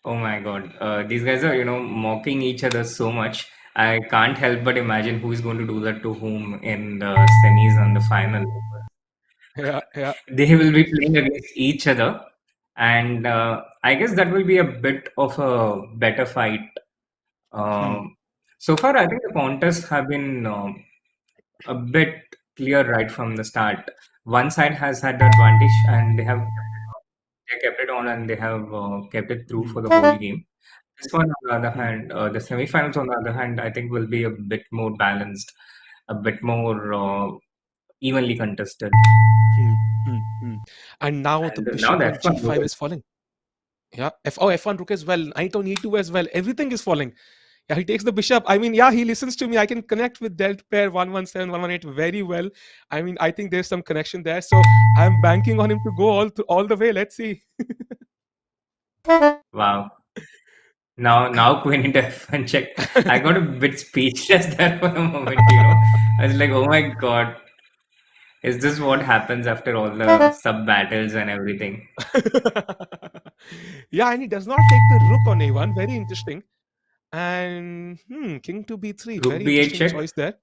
C: Oh my god, these guys are mocking each other so much. I can't help but imagine who is going to do that to whom in the semis and the final.
B: Yeah, yeah.
C: They will be playing against each other, and I guess that will be a bit of a better fight.
B: Hmm,
C: Um, so far, I think the contests have been a bit clear right from the start. One side has had the advantage, and they kept it on, and they have kept it through
B: hmm,
C: for the whole game. This one, on the other
B: hmm,
C: hand, the semifinals, on the other hand, I think will be a bit more balanced, a bit more evenly contested.
B: hmm, hmm, hmm. And now the
C: And now
B: bishop
C: the
B: on
C: F1
B: g5 is falling. Yeah, F1 rook as well, knight on e2 as well. Everything is falling. Yeah, he takes the bishop. I mean, yeah, he listens to me. I can connect with Delt pair 117, 118 very well. I mean, I think there's some connection there. So I'm banking on him to go all the way. Let's see.
C: wow. Now Queen into F1 check. I got a bit speechless there for a moment. I was like, oh my god, is this what happens after all the sub battles and everything?
B: Yeah, and he does not take the rook on a1. Very interesting. And king to b3.
C: Rook
B: Very
C: B8
B: interesting
C: check.
B: choice there.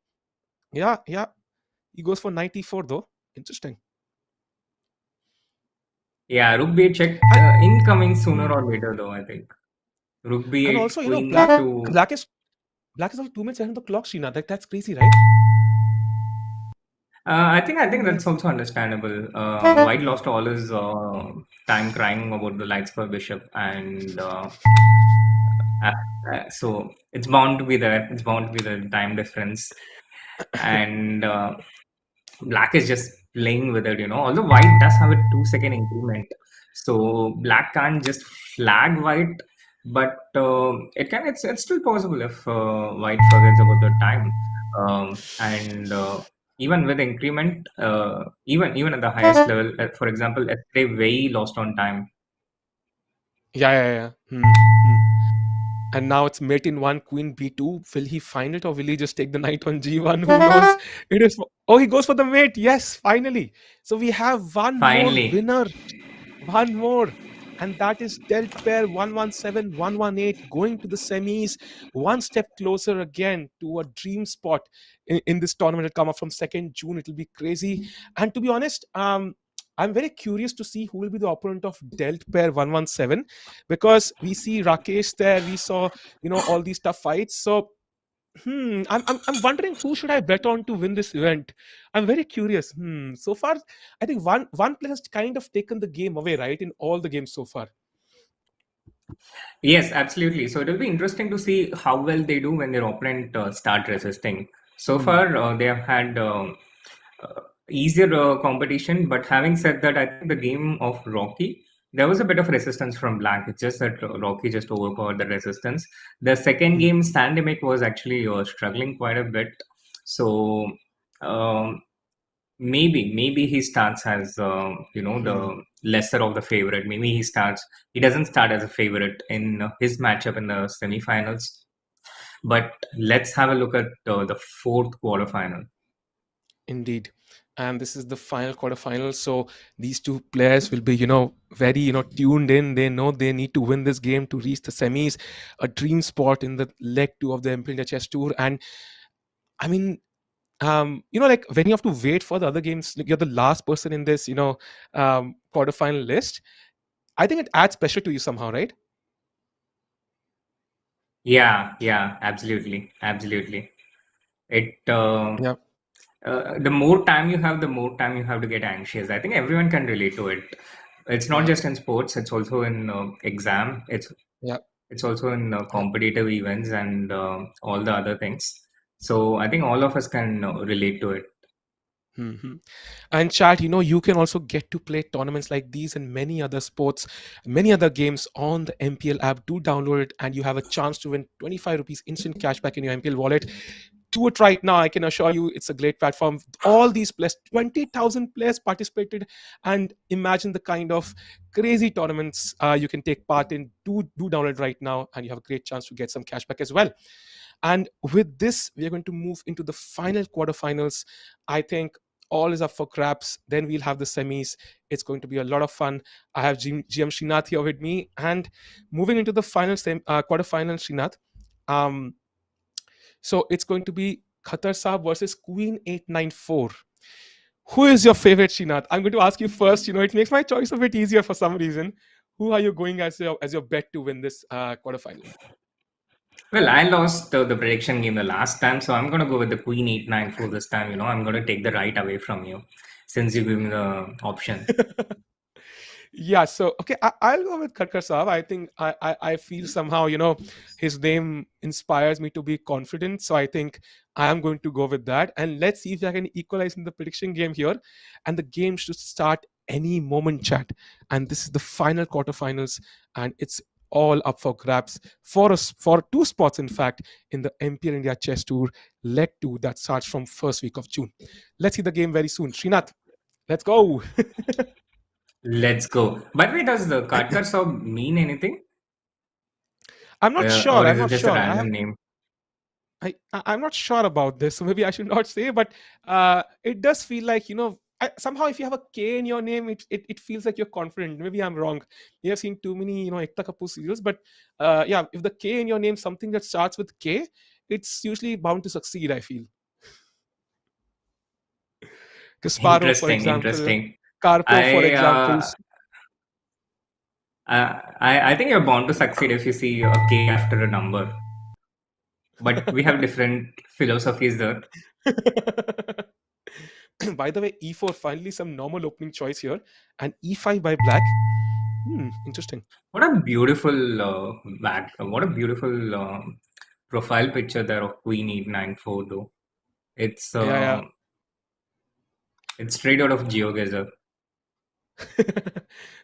B: Yeah, yeah. He goes for knight e4 though. Interesting.
C: Yeah, Rook B8 check.
B: And,
C: Incoming sooner
B: hmm,
C: or later, though, I think. Rook
B: and
C: B8,
B: also,
C: Queen
B: black
C: E2.
B: black is Black is on 2 minutes ahead of the clock, Sheena. That's crazy, right?
C: I think
B: Hmm.
C: that's also understandable. White lost all his time crying about the light square bishop, and uh, so it's bound to be there. It's bound to be the time difference, and black is just playing with it. Although white does have a 2-second increment, so black can't just flag white, but it's still possible if white forgets about the time. And even with increment, even at the highest level, for example, yesterday Wei lost on time.
B: Yeah, yeah, yeah. Hmm. And now it's mate in one, queen b2. Will he find it or will he just take the knight on g1? Who knows? It is. Oh, he goes for the mate. Yes, finally. So we have one more
C: Finally,
B: winner. One more. And that is dealt pair 117, 118 going to the semis, one step closer again to a dream spot in this tournament. It'll come up from 2nd June. It'll be crazy. And to be honest, I'm very curious to see who will be the opponent of dealt pair 117, because we see Rakesh there. We saw, all these tough fights. So I'm wondering who should I bet on to win this event. I'm very curious. So far, I think one player has kind of taken the game away, right? In all the games so far.
C: yes, absolutely. So it'll be interesting to see how well they do when their opponent start resisting. So far, they have had easier competition. But having said that, I think the game of Rocky, there was a bit of resistance from Black. It's just that Rocky just overpowered the resistance. The second game, Sandemic, was actually struggling quite a bit. So um, maybe he starts as the lesser of the favorite. Maybe he doesn't start as a favorite in his matchup in the semifinals. But let's have a look at the fourth quarterfinal.
B: Indeed. And this is the final quarterfinal. So these two players will be, very, tuned in. They know they need to win this game to reach the semis, a dream spot in the leg two of the MPL Indian Chess Tour. And I mean, like when you have to wait for the other games, like you're the last person in this, quarterfinal list. I think it adds pressure to you somehow, right?
C: Yeah, absolutely. It
B: Yeah.
C: the more time you have, the more time you have to get anxious. I think everyone can relate to it. It's not
B: Yeah.
C: just in sports; it's also in exam.
B: Yeah.
C: It's also in
B: Yeah.
C: competitive events and all the other things. So I think all of us can relate to it.
B: And chat, you can also get to play tournaments like these and many other sports, many other games on the MPL app. Do download it, and you have a chance to win 25 rupees instant cashback in your MPL wallet. Do it right now. I can assure you it's a great platform. All these players, 20,000 players participated, and imagine the kind of crazy tournaments you can take part in. Do download right now, and you have a great chance to get some cashback as well. And with this, we are going to move into the final quarterfinals. I think all is up for grabs. Then we'll have the semis. It's going to be a lot of fun. I have GM Srinath here with me. And moving into the final quarterfinal, Srinath. So it's going to be Khatar Saab versus Queen 894. Who is your favorite, Srinath? I'm going to ask you first. It makes my choice a bit easier for some reason. Who are you going as your bet to win this quarterfinal?
C: Well, I lost the prediction game the last time, so I'm going to go with the Queen 894 this time. I'm going to take the right away from you since you gave me the option.
B: Yeah, so okay, I'll go with Khatkar Saab. I think I feel somehow, his name inspires me to be confident. So I think I am going to go with that. And let's see if I can equalize in the prediction game here. And the game should start any moment, chat. And this is the final quarterfinals, and it's all up for grabs for us for two spots, in fact, in the MPL India Chess Tour leg 2 that starts from first week of June. Let's see the game very soon. Srinath, let's go.
C: Let's go. By the way, does the Katkar Saab mean anything?
B: I'm not sure.
C: Or
B: I'm
C: is it
B: not
C: just a
B: sure.
C: random name?
B: I'm not sure about this, so maybe I should not say. But it does feel like somehow if you have a K in your name, it feels like you're confident. Maybe I'm wrong. You have seen too many Ekta Kapoor serials, but yeah, if the K in your name, something that starts with K, it's usually bound to succeed. I feel. Kasparov, for example,
C: Interesting.
B: Karpov, for
C: I,
B: example.
C: uh, I think you're bound to succeed if you see a K after a number. But we have different philosophies there.
B: By the way, E4 finally some normal opening choice here, and E5 by Black. Interesting.
C: What a beautiful what a beautiful profile picture there of Queen 894 though. It's
B: Yeah.
C: it's straight out of GeoGuessr.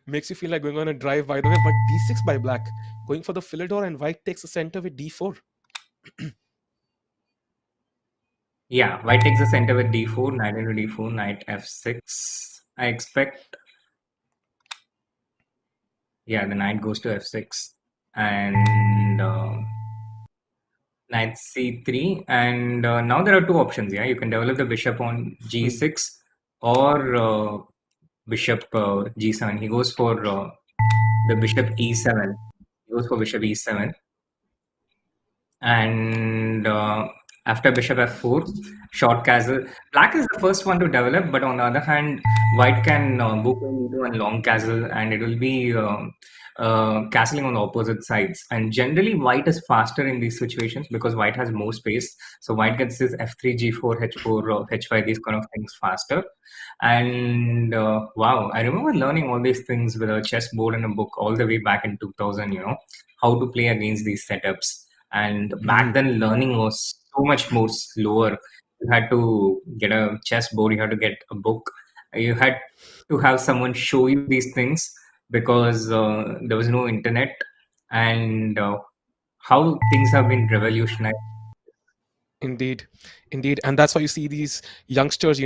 B: Makes you feel like going on a drive, by the way. But D6 by Black, going for the Philidor, and White takes the center with D4.
C: Yeah, White takes the center with D4, knight into D4, knight F6. I expect. Yeah, the knight goes to F6 and knight C3. And now there are two options. Yeah, you can develop the bishop on G6 or bishop G7. He goes for the bishop E7. He goes for bishop E7. And after bishop F4, short castle. Black is the first one to develop, but on the other hand, white can book into a long castle, and it will be castling on the opposite sides. And generally, white is faster in these situations because white has more space. So white gets this F3, G4, H4, H5, these kind of things faster. And wow, I remember learning all these things with a chessboard and a book all the way back in 2000. How to play against these setups. And back then, learning was so much more slower. You had to get a chessboard, you had to get a book, you had to have someone show you these things because there was no internet, and how things have been revolutionized.
B: Indeed, indeed, and that's why you see these youngsters,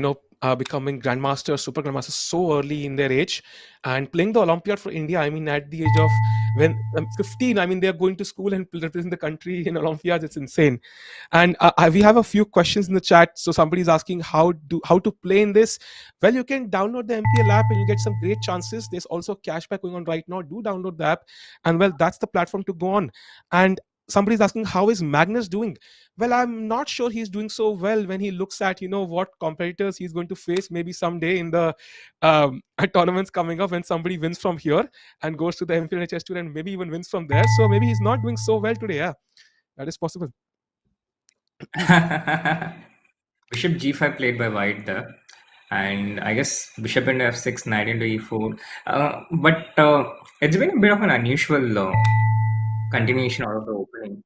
B: becoming grandmasters, super grandmasters so early in their age, and playing the Olympiad for India. I mean, at the age of when 15, I mean, they're going to school and represent the country in Olympiads. It's insane. And we have a few questions in the chat. So somebody's asking how to play in this. Well, you can download the MPL app and you get some great chances. There's also cashback going on right now. Do download the app, and well, that's the platform to go on. And somebody's asking, how is Magnus doing? Well, I'm not sure he's doing so well when he looks at what competitors he's going to face maybe someday in the tournaments coming up, when somebody wins from here and goes to the MPL Chess Tour and maybe even wins from there. So maybe he's not doing so well today. Yeah, that is possible.
C: Bishop g5 played by white there, and I guess bishop into f6, knight into e4. But it's been a bit of an unusual continuation out of the opening,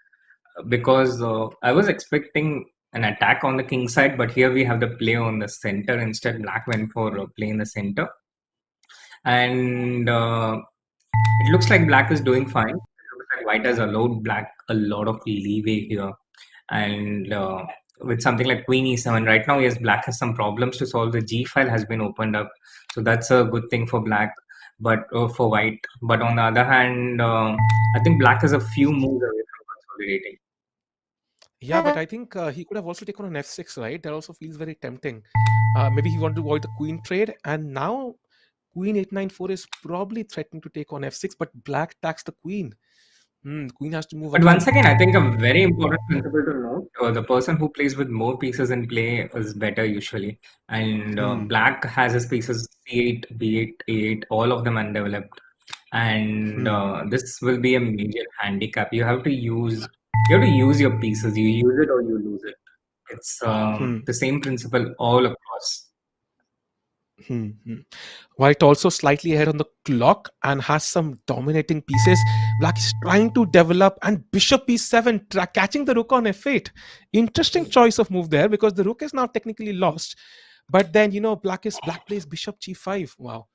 C: because I was expecting an attack on the king side, but here we have the play on the center. Instead, black went for play in the center, and it looks like black is doing fine. It looks like white has allowed black a lot of leeway here, and with something like queen e7 right now, yes, black has some problems to solve. The g file has been opened up, so that's a good thing for black, but for white. But on the other hand, I think black is a few moves away from consolidating.
B: Yeah, but I think he could have also taken on f6, right? That also feels very tempting. Maybe he wanted to avoid the queen trade, and now queen 894 is probably threatening to take on f6, but black attacks the queen. Queen has to move
C: But
B: again.
C: once again, I think a very important principle to note: the person who plays with more pieces in play is better usually. And black has his pieces c8, b8, a8, all of them undeveloped, and this will be a major handicap. You have to use your pieces. You use it or you lose it. It's the same principle all across.
B: White also slightly ahead on the clock and has some dominating pieces. Black is trying to develop, and bishop e7 catching the rook on f8. Interesting choice of move there, because the rook is now technically lost. But then black plays bishop g5. Wow.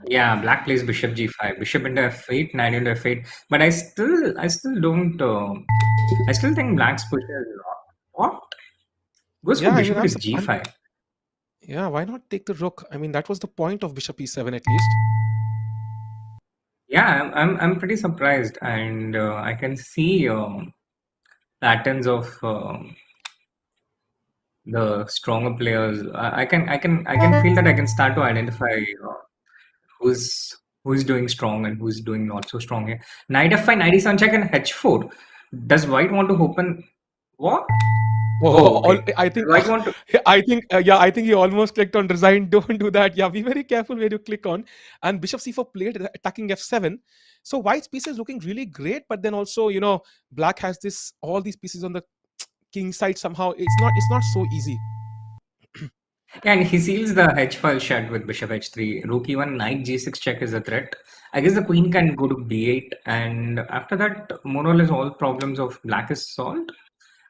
C: Yeah, black plays bishop g5, bishop into f8, knight into f8. But I still don't. I still think black's position is not. What? Goes for bishop to g5.
B: Yeah, why not take the rook? I mean, that was the point of bishop e7 at least.
C: Yeah, I'm pretty surprised, and I can see patterns of the stronger players. I can feel that I can start to identify who's doing strong and who's doing not so strong here. Knight f5, knight e7 check, and h4. Does white want to open what?
B: Okay. I think I think he almost clicked on resign. Don't do that. Yeah, be very careful where you click on. And bishop c4 played, attacking f7. So white's piece is looking really great, but then also black has all these pieces on the king side. Somehow it's not so easy.
C: Yeah, and he seals the h file shut with bishop h3. Rook e1, knight g6 check is a threat. I guess the queen can go to b8, and after that, more or less all problems of black is solved.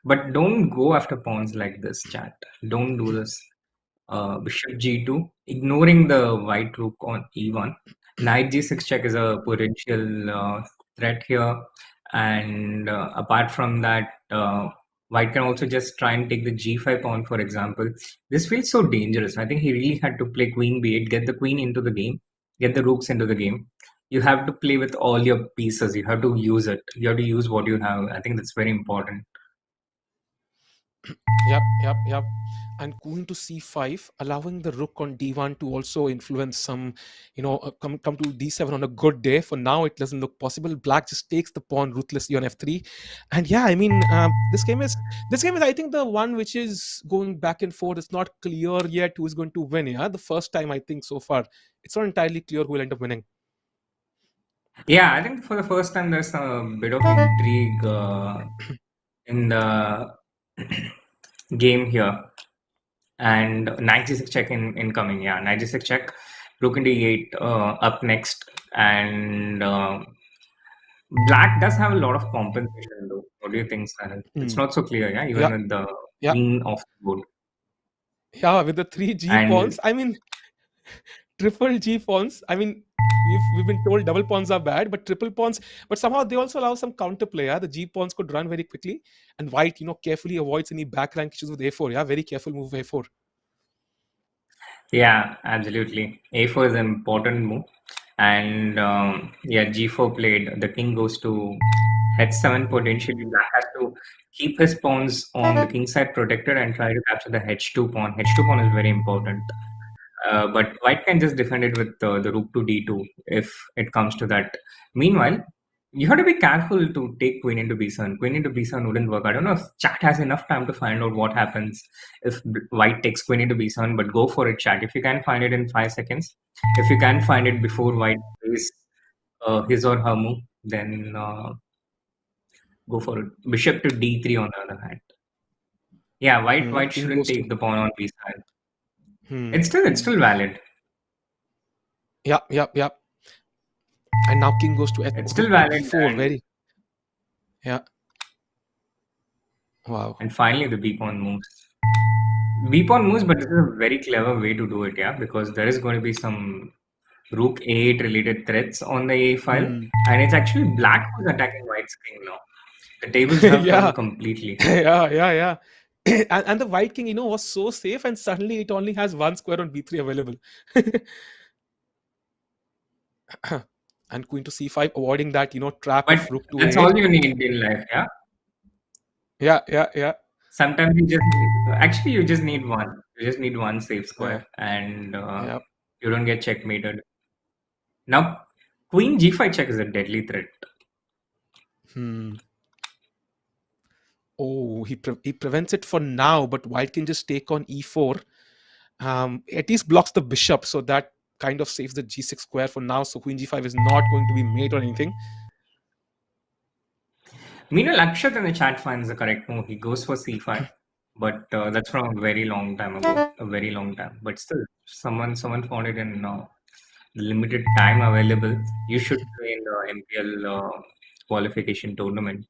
C: But don't go after pawns like this, chat. Don't do this. Bishop g2, ignoring the white rook on e1. Knight g6 check is a potential threat here. And apart from that, white can also just try and take the g5 pawn, for example. This feels so dangerous. I think he really had to play queen b8, get the queen into the game, get the rooks into the game. You have to play with all your pieces. You have to use it. You have to use what you have. I think that's very important.
B: Yep. And queen to c5, allowing the rook on d1 to also influence some, come to d7 on a good day. For now, it doesn't look possible. Black just takes the pawn ruthlessly on f3. And yeah, I mean, this game is, I think, the one which is going back and forth. It's not clear yet who is going to win. Yeah, the first time, I think, so far, it's not entirely clear who will end up winning.
C: Yeah, I think for the first time, there's a bit of intrigue in the game here. And knight g6 check incoming. Yeah, knight g6 check, rook into e8 up next. And black does have a lot of compensation though. What do you think, Sahil? It's
B: Hmm.
C: not so clear, yeah, even
B: Yeah,
C: with the
B: yeah,
C: queen of the board.
B: yeah. With the three G
C: And
B: pawns, I mean, triple G pawns. I mean, we've been told double pawns are bad, but triple pawns. But somehow they also allow some counterplay. Yeah, the G pawns could run very quickly, and white, carefully avoids any back rank issues with A4. Yeah, very careful move A4.
C: yeah, absolutely. A4 is an important move. And yeah, G4 played. The king goes to H7 potentially. Black has to keep his pawns on the king side protected and try to capture the H2 pawn. H2 pawn is very important. But white can just defend it with the rook to d2 if it comes to that. Meanwhile, you have to be careful to take queen into b7. Queen into b7 wouldn't work. I don't know if chat has enough time to find out what happens if white takes queen into b7, but go for it, chat. If you can find it in 5 seconds, if you can find it before white plays his or her move, then go for it. Bishop to d3 on the other hand. Yeah, white
B: King
C: shouldn't
B: goes to.
C: take the pawn on b7. It's
B: Hmm.
C: still valid.
B: Yeah, yeah, yeah. And now king goes to
C: It's still
B: rook to
C: valid,
B: d4. Very. Yeah. Wow.
C: and finally the b pawn moves. B pawn moves, but this is a very clever way to do it, yeah, because there is going to be some rook a8 related threats on the a file,
B: Hmm.
C: and it's actually black who's attacking white's king now. The tables have
B: Yeah.
C: turned completely.
B: Yeah, yeah, yeah. And the white king, was so safe, and suddenly it only has one square on b3 available. And queen to c5, avoiding that, trap
C: But
B: of rook to
C: that's
B: a8.
C: all you need in life, yeah.
B: Yeah, yeah, yeah,
C: Sometimes you just need one. You just need one safe
B: yeah,
C: square, and
B: yeah.
C: you don't get checkmated. Now, queen g5 check is a deadly threat.
B: Hmm. Oh, he prevents it for now, but white can just take on e4. At least blocks the bishop, so that kind of saves the g6 square for now. So queen g5 is not going to be mate or anything.
C: Meanwhile, Akshat in the chat finds the correct move. He goes for c5, but that's from a very long time ago. A very long time. But still, someone found it in the limited time available. You should play in the MPL qualification tournament,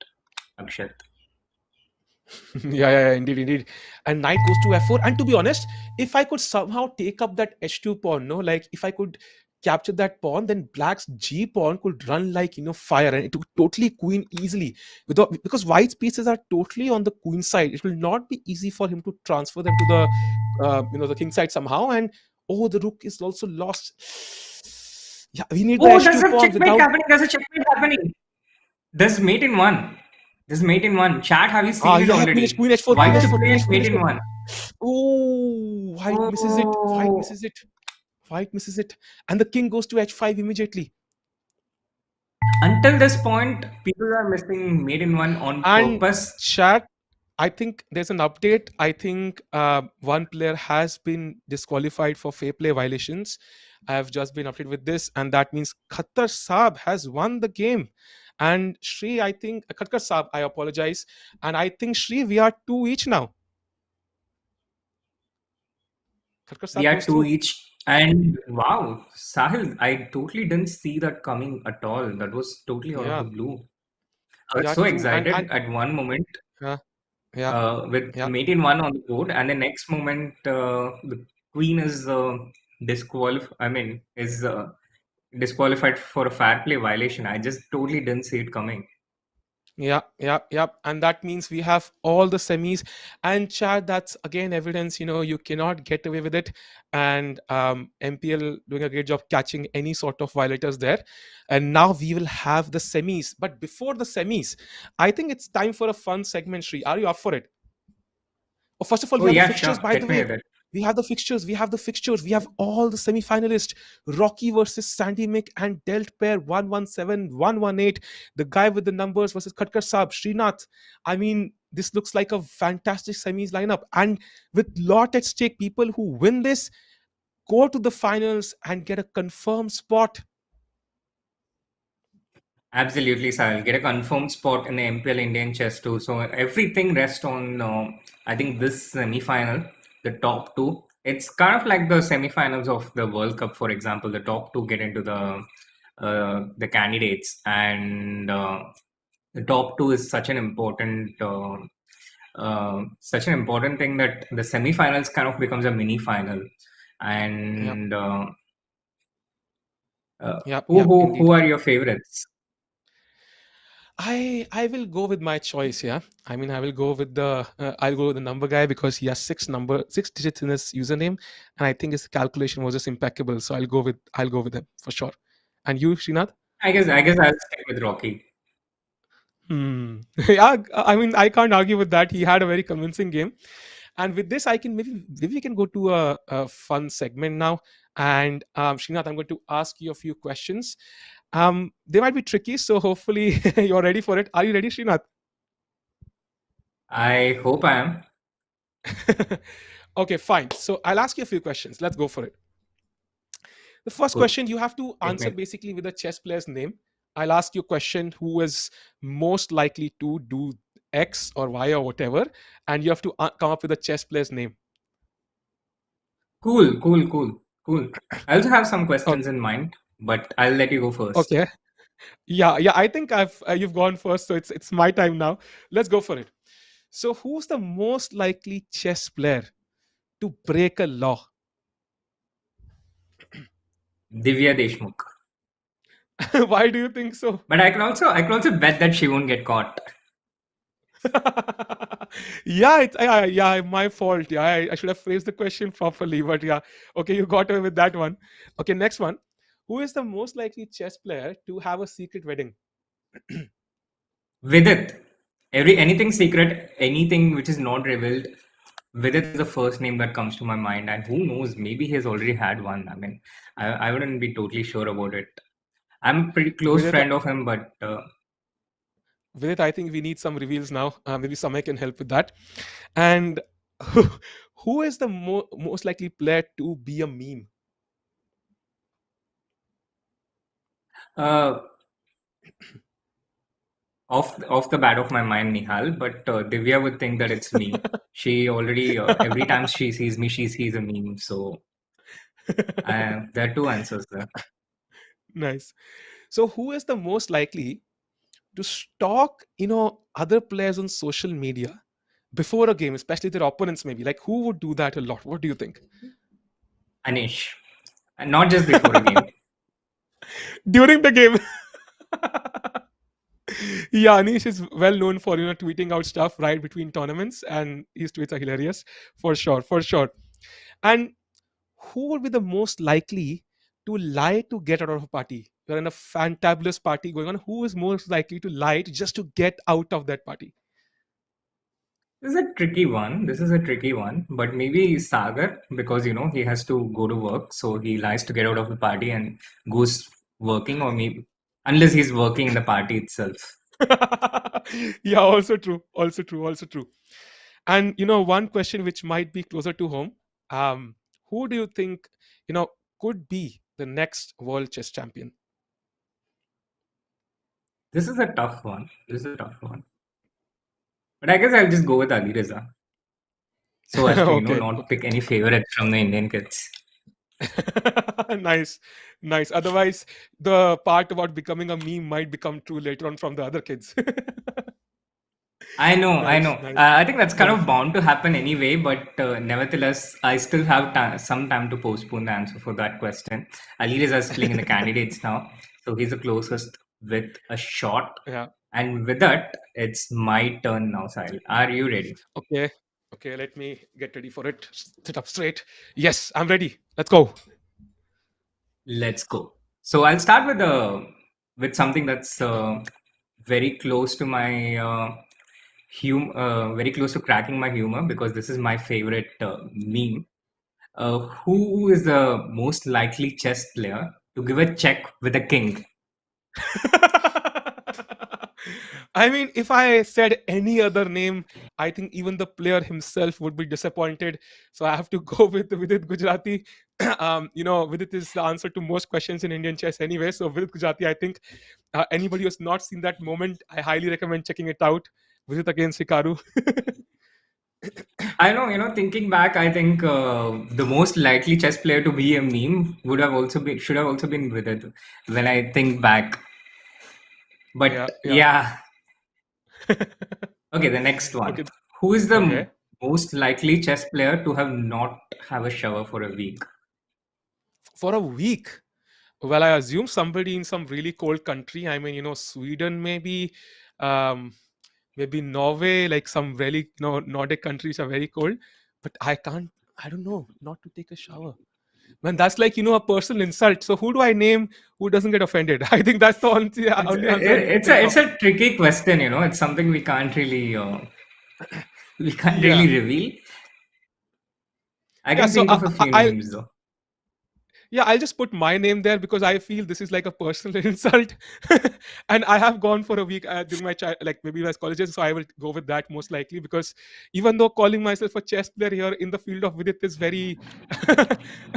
C: Akshat.
B: Yeah, yeah, yeah, indeed, indeed. And knight goes to f4. And to be honest, if I could somehow take up that h2 pawn, no, like if I could capture that pawn, then black's g pawn could run like fire, and it would totally queen easily. Without, because white's pieces are totally on the queen side, it will not be easy for him to transfer them to the king side somehow. And oh, the rook is also lost. Yeah, we need the
C: Oh, there's
B: h2
C: a
B: pawn
C: checkmate
B: without.
C: happening. There's a checkmate happening. There's mate in one. There's mate in one. Chat, have you seen it
B: Yeah, queen h,
C: already?
B: queen h4, queen
C: White to
B: h4,
C: play
B: queen
C: is
B: h, queen
C: mate in
B: h4.
C: one.
B: Oh, white misses it. White
C: Oh.
B: misses it. White misses it. And the king goes to h5 immediately.
C: Until this point, people are missing mate in one on
B: And
C: purpose.
B: chat, I think there's an update. I think one player has been disqualified for fair play violations. I have just been updated with this, and that means Khattar Saab has won the game. And Shri, I think Khattar Saab, I apologize. And I think Shri, we are 2 each now. Khattar
C: We
B: Saab
C: are
B: goes
C: two
B: through.
C: each. And wow, Sahil, I totally didn't see that coming at all. That was totally out of the
B: Yeah,
C: blue. I was
B: yeah,
C: so
B: true. And
C: excited at one moment
B: yeah, yeah,
C: with
B: yeah.
C: mate in one on the board, and the next moment the queen is disqualified for a fair play violation. I just totally didn't see it coming.
B: Yeah, yeah, yeah. And that means we have all the semis. And Chad, that's again evidence, you cannot get away with it. And MPL doing a great job catching any sort of violators there. And now we will have the semis. But before the semis, I think it's time for a fun segment, Sri. Are you up for it? Oh, first of all,
C: Oh
B: we have the
C: yeah,
B: fixtures,
C: sure.
B: by the
C: Get me
B: way.
C: with it.
B: We have the fixtures. We have the fixtures. We have all the semi-finalists. Rocky versus Sandy Mick and Delt pair 117, 118. The guy with the numbers versus Khatkar Saab, Srinath. I mean, this looks like a fantastic semis lineup. And with lot at stake, people who win this go to the finals and get a confirmed spot.
C: Absolutely, Sahil. Get a confirmed spot in the MPL Indian Chess Tour. So everything rests on, I think, this semi-final, the top two. It's kind of like the semi-finals of the World Cup, for example. The top two get into the candidates, and the top two is such an important thing that the semi-finals kind of becomes a mini final.
B: Yep.
C: And
B: Yep.
C: who
B: Yep.
C: who
B: Indeed.
C: who are your favorites?
B: I will go with my choice. Yeah. I mean, I will go with the I'll go with the number guy because he has six digits in his username, and I think his calculation was just impeccable. So I'll go with him for sure. And you, Srinath?
C: I guess I'll stick with Rocky.
B: Hmm. Yeah. I mean, I can't argue with that. He had a very convincing game. And with this, I can maybe we can go to a fun segment now. And Srinath, I'm going to ask you a few questions. They might be tricky, so hopefully you're ready for it. Are you ready, Srinath?
C: I hope I am.
B: Okay, fine. So I'll ask you a few questions. Let's go for it. The first
C: Cool.
B: question you have to
C: Hit
B: answer
C: me.
B: basically with a chess player's name. I'll ask you a question who is most likely to do X or Y or whatever, and you have to come up with a chess player's name.
C: Cool. I also have some
B: Okay.
C: questions in mind, but I'll let you go first.
B: Okay. Yeah. I think I've you've gone first, so it's my time now. Let's go for it. So, who's the most likely chess player to break a law?
C: Divya Deshmukh.
B: Why do you think so?
C: But I can also bet that she won't get caught.
B: Yeah, my fault. Yeah, I should have phrased the question properly, but yeah, okay, you got away with that one. Okay, next one. Who is the most likely chess player to have a secret wedding?
C: Vidit. Anything secret, anything which is not revealed, Vidit is the first name that comes to my mind, and who knows, maybe he has already had one. I mean, I wouldn't be totally sure about it. I'm a pretty close
B: Vidit,
C: friend of him, but
B: Vidit, I think we need some reveals now. Maybe Samay can help with that. And who is the most likely player to be a meme?
C: uh, off the bat of my mind, Nihal, but Divya would think that it's me. She already every time she sees me, she sees a meme. So there are two answers there.
B: Nice. So, who is the most likely to stalk, other players on social media before a game, especially their opponents? Maybe like who would do that a lot? What do you think?
C: Anish, and not just before a game.
B: During the game. Yeah, Anish is well known for tweeting out stuff right between tournaments, and his tweets are hilarious for sure, for sure. And who would be the most likely to lie to get out of a party? You're in a fantabulous party going on. Who is most likely to lie just to get out of that party?
C: This is a tricky one. This is a tricky one, but maybe Sagar, because he has to go to work, so he lies to get out of the party and goes working, or maybe unless he's working in the party itself.
B: Yeah, also true, also true, also true. And one question which might be closer to home. Who do you think could be the next world chess champion?
C: This is a tough one. But I guess I'll just go with Ali Reza, so as to
B: Okay,
C: not
B: okay.
C: pick any favorites from the Indian kids.
B: Nice, nice. Otherwise, the part about becoming a meme might become true later on from the other kids.
C: I know, I
B: Nice,
C: know.
B: nice,
C: I think that's kind of
B: nice.
C: bound to happen anyway, but nevertheless, I still have some time to postpone the answer for that question. Ali Reza is playing in the candidates now, so he's the closest with a shot.
B: Yeah.
C: And with that, it's my turn now, Sahil. Are you ready?
B: Okay. Okay. Let me get ready for it. Sit up straight. Yes, I'm ready. Let's go.
C: Let's go. So I'll start with something that's very close to my very close to cracking my humor, because this is my favorite meme. Who is the most likely chess player to give a check with a king?
B: I mean, if I said any other name, I think even the player himself would be disappointed. So I have to go with Vidit Gujarati. Vidit is the answer to most questions in Indian chess anyway. So Vidit Gujarati, I think anybody who's not seen that moment, I highly recommend checking it out. Vidit against Hikaru.
C: I know, thinking back, I think the most likely chess player to be a meme should have also been with it when I think back.
B: Yeah,
C: But
B: yeah.
C: yeah, Okay, the next one.
B: Okay.
C: Who is the
B: Okay.
C: most likely chess player to have not have a shower for a week?
B: For a week. Well, I assume somebody in some really cold country. I mean, Sweden maybe, um, maybe Norway, like some really, Nordic countries are very cold. But I can't. I don't know. Not to take a shower. Man, that's like a personal insult. So who do I name who doesn't get offended? I think that's the only answer I need to
C: It's
B: think
C: a
B: of.
C: it's a tricky question, you know. It's something we can't really we can't
B: Yeah.
C: really reveal. I
B: Yeah.
C: can
B: So
C: think of a few
B: I
C: names though.
B: yeah, I'll just put my name there because I feel this is like a personal insult. And I have gone for a week during my like maybe my colleges, so I will go with that most likely, because even though calling myself a chess player here in the field of Vidit is very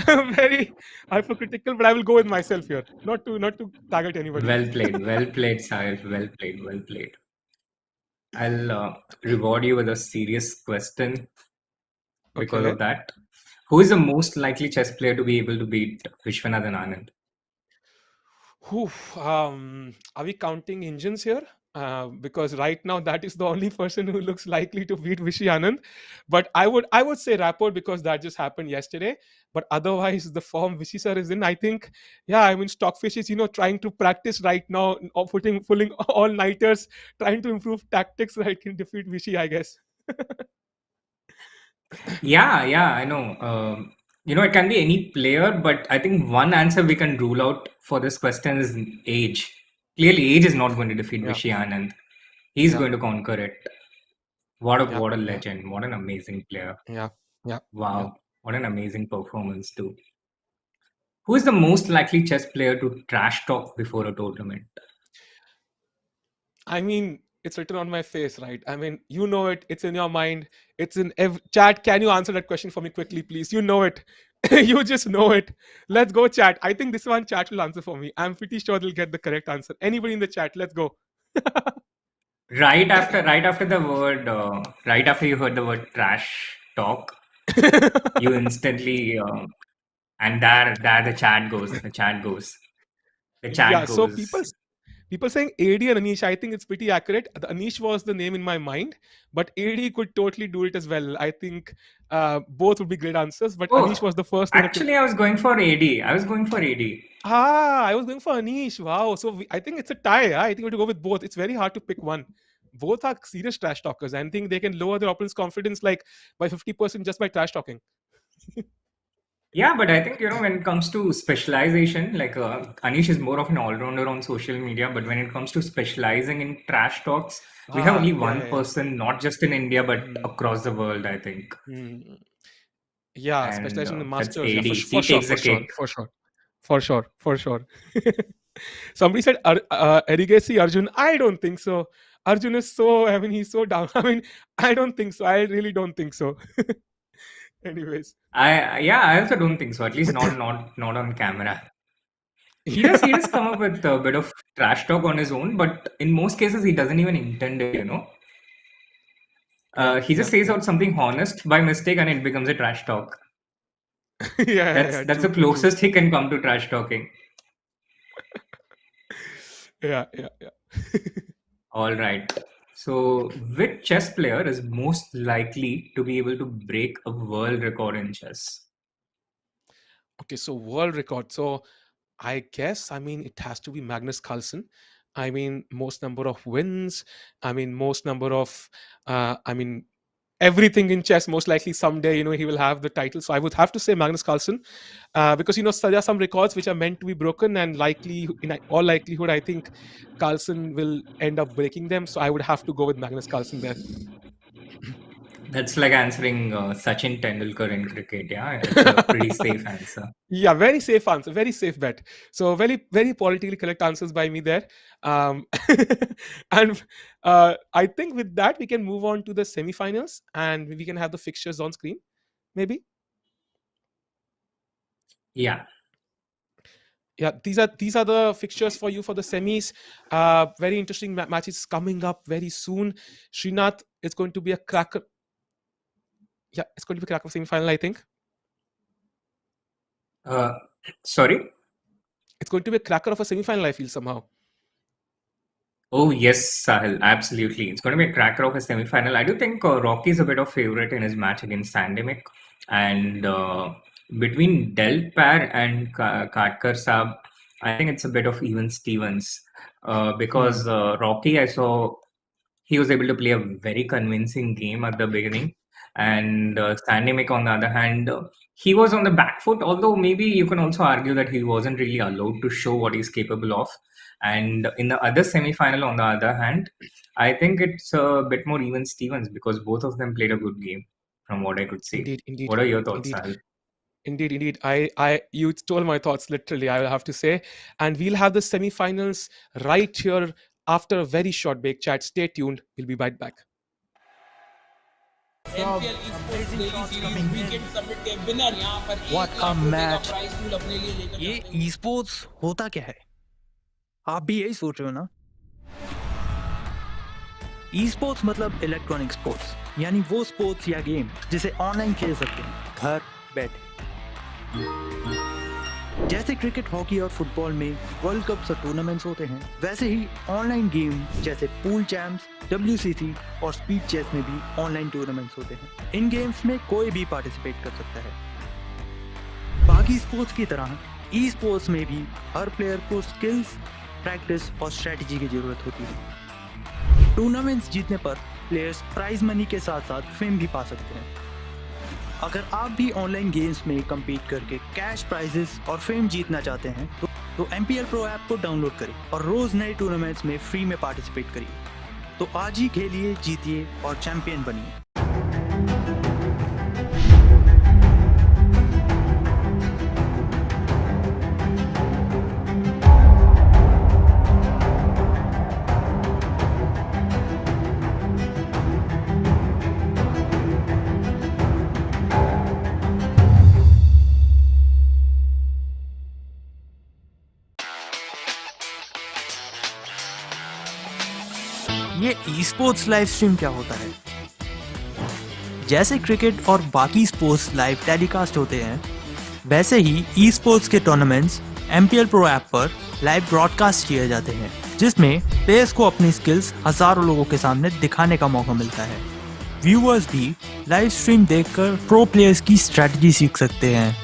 B: very hypocritical, but I will go with myself here, not to target anybody.
C: Well played, Sahil. Well played, well played. I'll reward you with a serious question because
B: Okay.
C: of that. Who is the most likely chess player to be able to beat Vishwanathan Anand?
B: Whew, are we counting engines here? Because right now that is the only person who looks likely to beat Vishy Anand. But I would say Rapport because that just happened yesterday. But otherwise, the form Vishy sir is in, I think, yeah, I mean, Stockfish is trying to practice right now, or pulling all nighters, trying to improve tactics so that it can defeat Vishy, I guess.
C: Yeah, I know. You know, it can be any player, but I think one answer we can rule out for this question is age. Clearly, age is not going to defeat
B: Yeah,
C: Vishy Anand. He's
B: yeah,
C: going to conquer it. What a
B: yeah,
C: what a
B: yeah,
C: legend! What an amazing player!
B: yeah, yeah, yeah.
C: Wow, what an amazing performance too. Who is the most likely chess player to trash talk before a tournament?
B: I mean, it's written on my face, right? I mean, you know it. It's in your mind. It's in chat. Can you answer that question for me quickly, please? You know it. You just know it. Let's go, chat. I think this one chat will answer for me. I'm pretty sure they'll get the correct answer. Anybody in the chat? Let's go.
C: Right after you heard the word trash talk, you instantly and there the
B: Yeah.
C: chat
B: So
C: goes.
B: people saying AD and Anish. I think it's pretty accurate. The Anish was the name in my mind, but AD could totally do it as well. I think both would be great answers. But Anish
C: Oh,
B: was the first name that came.
C: actually, I was going for AD. I was going for AD.
B: I was going for Anish. Wow. So I think it's a tie. I think we have to go with both. It's very hard to pick one. Both are serious trash talkers. And I think they can lower their opponent's confidence like by 50% just by trash talking.
C: Yeah, but I think, you know, when it comes to specialization, like Anish is more of an all-rounder on social media, but when it comes to specializing in trash talks, we have only
B: Yeah,
C: one
B: yeah, yeah.
C: person, not just in India, but
B: Hmm,
C: across the world, I think.
B: hmm. Yeah,
C: And
B: specializing in the
C: that's
B: masters. Yeah,
C: AD.
B: for
C: He
B: sure,
C: takes
B: for
C: the
B: sure,
C: cake.
B: for sure, for sure, for sure. Somebody said Erigesi Arjun. I don't think so. Arjun is so, I mean, he's so down. I mean, I don't think so. I really don't think so. Anyways.
C: Yeah, I also don't think so. At least not on camera. He does come up with a bit of trash talk on his own, but in most cases he doesn't even intend it, you know.
B: Yeah,
C: He
B: yeah,
C: just says
B: yeah.
C: out something honest by mistake and it becomes a trash talk.
B: Yeah, yeah,
C: That's
B: yeah.
C: that's
B: True,
C: the
B: true, true.
C: closest he can come to trash talking.
B: Yeah, yeah, yeah.
C: All right. So, which chess player is most likely to be able to break a world record in chess?
B: Okay, so world record. So I guess, I mean, it has to be Magnus Carlsen. I mean, most number of wins. I mean, most number of, I mean, everything in chess. Most likely someday, he will have the title. So I would have to say Magnus Carlsen, because so there are some records which are meant to be broken, and likely, in all likelihood, I think Carlsen will end up breaking them. So I would have to go with Magnus Carlsen there.
C: That's like answering Sachin Tendulkar in cricket. Yeah, it's a pretty safe answer.
B: Yeah, very safe answer, very safe bet. So very, very politically correct answers by me there. Um, and I think with that we can move on to the semifinals, and we can have the fixtures on screen. Maybe.
C: Yeah.
B: Yeah, these are the fixtures for you for the semis. Very interesting matches coming up very soon. Srinath, it's going to be a cracker. Yeah, it's going to be a cracker semifinal. I think
C: Uh, Sorry.
B: it's going to be a cracker of a semifinal. I feel somehow.
C: Oh yes, Sahil, absolutely. It's going to be a cracker of a semi-final. I do think Rocky is a bit of favorite in his match against Sandemic, and between Del Par and Katkar Saab, I think it's a bit of even Stevens
B: Hmm.
C: because Rocky, I saw he was able to play a very convincing game at the beginning. And Sandemic, on the other hand, he was on the back foot, although maybe you can also argue that he wasn't really allowed to show what he's capable of. And in the other semi final, on the other hand, I think it's a bit more even Stevens because both of them played a good game from what I could see.
B: Indeed, indeed,
C: What are your thoughts,
B: indeed.
C: Sahil?
B: Indeed, indeed. You stole my thoughts literally, I will have to say. And we'll have the semi-finals right here after a very short break. Chat, stay tuned. We'll be right back.
D: MPL Esports daily series weekend summit के winner यहाँ पर
A: What
D: 1
A: a
D: lakh रुपए का
A: match.
D: Price pool अपने लिए लेकर
A: ये
D: जाते हैं।
A: esports होता क्या है? आप भी यही सोच रहे हो ना? esports मतलब इलेक्ट्रॉनिक स्पोर्ट्स, यानी वो स्पोर्ट्स या गेम जिसे ऑनलाइन खेल सकते हैं घर बैठे। जैसे क्रिकेट, हॉकी और फुटबॉल में वर्ल्ड कप्स और टूर्नामेंट्स होते हैं, वैसे ही ऑनलाइन गेम जैसे पूल चैंप्स, WCC और स्पीड चेस में भी ऑनलाइन टूर्नामेंट्स होते हैं। इन गेम्स में कोई भी पार्टिसिपेट कर सकता है। बाकी स्पोर्ट्स की तरह ई स्पोर्ट्स में भी हर प्लेयर को स्किल्स, प्रैक्टिस और स्ट्रेटजी की जरूरत होती है। टूर्नामेंट्स जीतने पर प्लेयर्स प्राइज मनी के साथ साथ फेम भी पा सकते हैं। अगर आप भी ऑनलाइन गेम्स में कम्पीट करके कैश प्राइजेस और फेम जीतना चाहते हैं तो MPL Pro ऐप को डाउनलोड करें और रोज नए टूर्नामेंट्स में फ्री में पार्टिसिपेट करिए। तो आज ही खेलिए, जीतिए और चैंपियन बनिए। ये ई-स्पोर्ट्स लाइव स्ट्रीम क्या होता है? जैसे क्रिकेट और बाकी स्पोर्ट्स लाइव टेलीकास्ट होते हैं, वैसे ही ई-स्पोर्ट्स के टूर्नामेंट्स MPL Pro ऐप पर लाइव ब्रॉडकास्ट किए जाते हैं, जिसमें प्लेयर्स को अपनी स्किल्स हजारों लोगों के सामने दिखाने का मौका मिलता है। व्यूअर्स भी लाइव स्ट्रीम देखकर प्रो प्लेयर्स की स्ट्रेटजी सीख सकते हैं।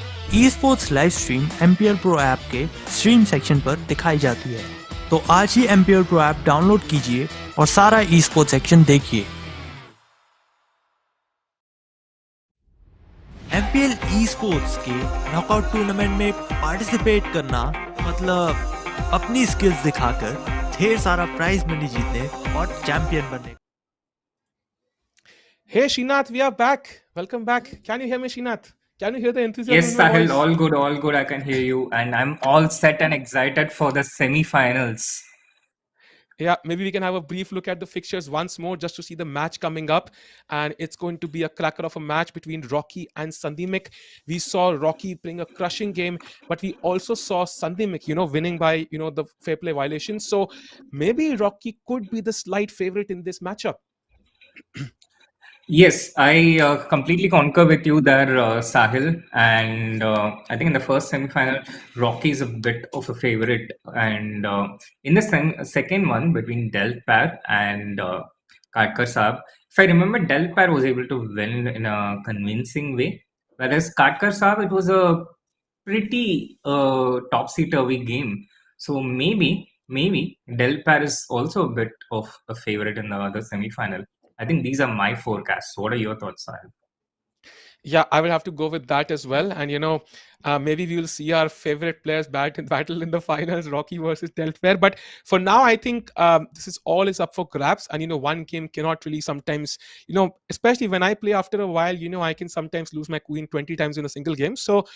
A: Esports live stream MPL Pro app के स्ट्रीम सेक्शन पर दिखाई जाती है। तो आज ही MPL Pro ऐप डाउनलोड कीजिए और सारा ई-स्पोर्ट्स सेक्शन देखिए। MPL ई-स्पोर्ट्स के नॉकआउट टूर्नामेंट में पार्टिसिपेट करना मतलब अपनी स्किल्स दिखाकर ढेर सारा प्राइज मनी जीतने और चैंपियन बनने।
B: Hey, Srinath, we are back. Welcome back. Can you hear me, Srinath? Can you hear the enthusiasm
C: Yes,
B: in my
C: Sahil,
B: voice?
C: all good, all good. I can hear you, and I'm all set and excited for the semi-finals.
B: Yeah, maybe we can have a brief look at the fixtures once more just to see the match coming up. And it's going to be a cracker of a match between Rocky and Sandimik. We saw Rocky playing a crushing game, but we also saw Sandimik, winning by, the fair play violation. So maybe Rocky could be the slight favorite in this matchup.
C: Yes, I completely concur with you there, Sahil. And I think in the first semi-final, Rocky is a bit of a favorite. And in the second one between Del Par and Katkar Saab, if I remember, Del Par was able to win in a convincing way. Whereas Katkar Saab, it was a pretty topsy-turvy game. So maybe Del Par is also a bit of a favorite in the other semi-final. I think these are my forecasts. What are your thoughts, Sahil?
B: Yeah, I will have to go with that as well. And maybe we will see our favorite players battle in the finals, Rocky versus Deltware. But for now, I think this is all is up for grabs. And one game cannot really sometimes, especially when I play after a while, I can sometimes lose my queen 20 times in a single game. So